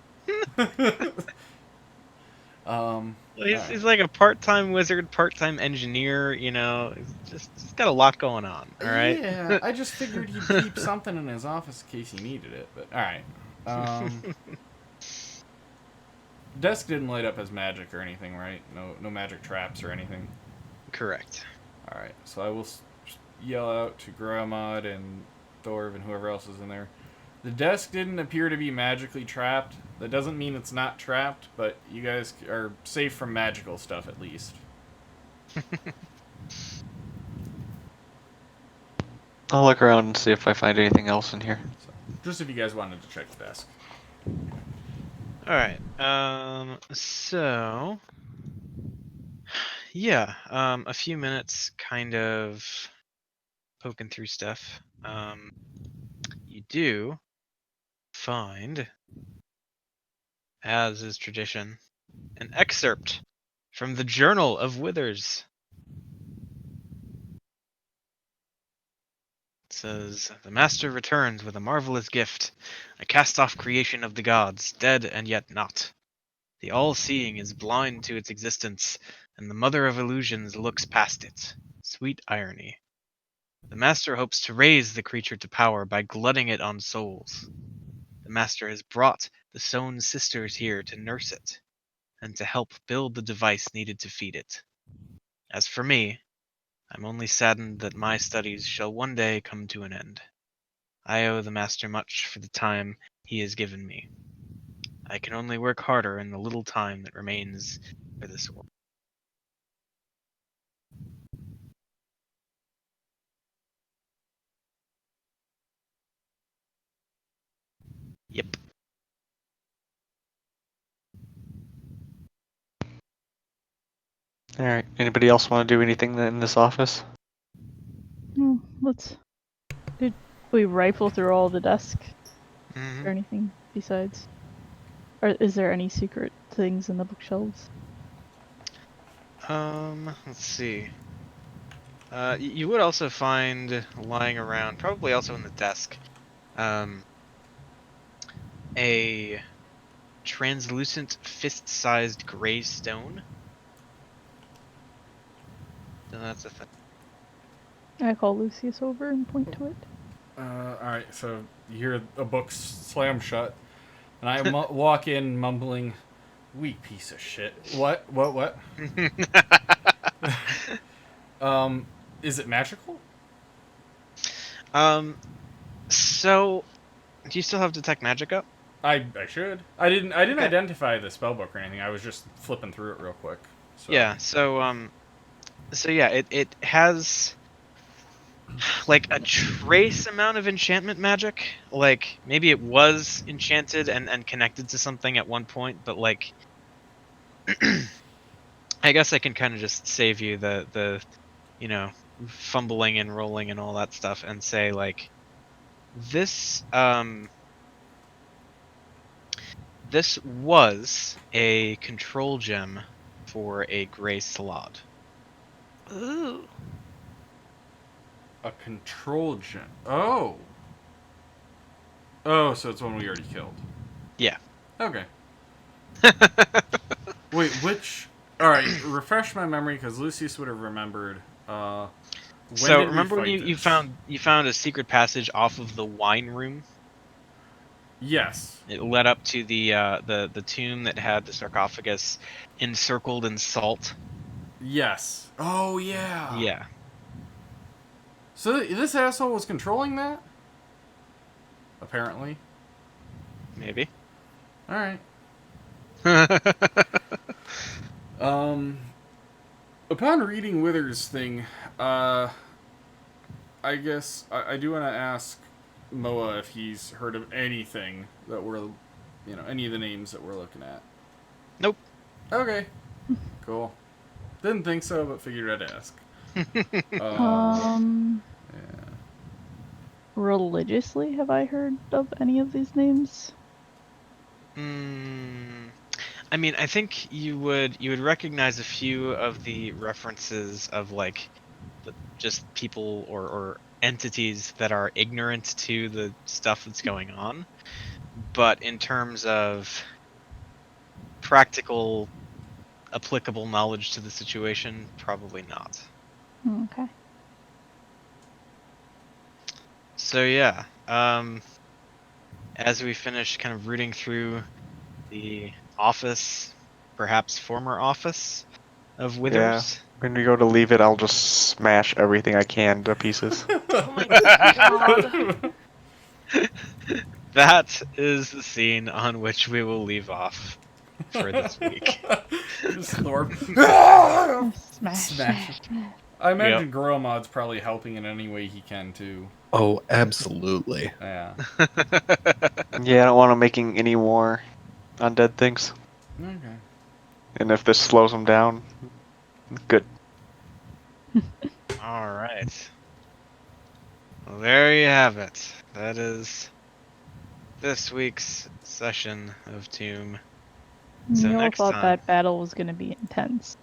He's like a part-time wizard, part-time engineer. You know, he's got a lot going on. All right. Yeah, I just figured he'd keep something in his office in case he needed it. But all right. desk didn't light up as magic or anything, right? No magic traps or anything. Correct. All right, so I will yell out to Gromad and Thorv and whoever else is in there. The desk didn't appear to be magically trapped. That doesn't mean it's not trapped, but you guys are safe from magical stuff at least. I'll look around and see if I find anything else in here. So, just if you guys wanted to check the desk. All right. So yeah, a few minutes kind of poking through stuff. You do find, as is tradition, an excerpt from the Journal of Withers. It says, "The Master returns with a marvelous gift, a cast-off creation of the gods, dead and yet not. The all-seeing is blind to its existence, and the Mother of Illusions looks past it. Sweet irony. The Master hopes to raise the creature to power by glutting it on souls. The Master has brought the Sown Sisters here to nurse it, and to help build the device needed to feed it. As for me, I'm only saddened that my studies shall one day come to an end. I owe the Master much for the time he has given me. I can only work harder in the little time that remains for this work." Yep. Alright, anybody else want to do anything in this office? Did we rifle through all the desks Mhm. or anything besides? Or is there any secret things in the bookshelves? Let's see. You would also find lying around, probably also in the desk, a translucent fist-sized gray stone. So that's a thing. I call Lucius over and point to it. Alright, so you hear a book slam shut, and I walk in mumbling, "Weak piece of shit." What? Is it magical? So, do you still have Detect Magic up? I should. I didn't Okay. identify the spellbook or anything. I was just flipping through it real quick. So. Yeah, so yeah, it has like a trace amount of enchantment magic. Like maybe it was enchanted and connected to something at one point, but like I guess I can kind of just save you the fumbling and rolling and all that stuff and say like this this was a control gem for a gray slot. Ooh. A control gem. Oh. Oh, so it's one we already killed. Yeah. Okay. Wait, which? All right, refresh my memory because Lucius would have remembered. When So did we remember when fight you this? found a secret passage off of the wine room? Yes. It led up to the tomb that had the sarcophagus encircled in salt. Yes. Oh yeah. Yeah. So this asshole was controlling that. Apparently. Maybe. All right. Upon reading Wither's thing, I guess I do want to ask Moa if he's heard of anything that we're, any of the names that we're looking at. Nope. Okay. Cool. Didn't think so, but figured I'd ask. Yeah. Religiously, have I heard of any of these names? I mean, I think you would recognize a few of the references of like just people or entities that are ignorant to the stuff that's going on. But in terms of practical applicable knowledge to the situation, probably not. Okay. So yeah, as we finish kind of rooting through the office, perhaps former office of Withers. When we go to leave it, I'll just smash everything I can to pieces. Oh my god. That is the scene on which we will leave off for this week. Just Thorpe. Smash, Smash. smash, smash. I imagine Goromod's probably helping in any way he can too. Oh, absolutely. Yeah. Yeah, I don't want him making any more undead things. Okay. And if this slows him down, good. All right. Well, there you have it. That is this week's session of Tomb. So You all next thought time- that battle was gonna be intense.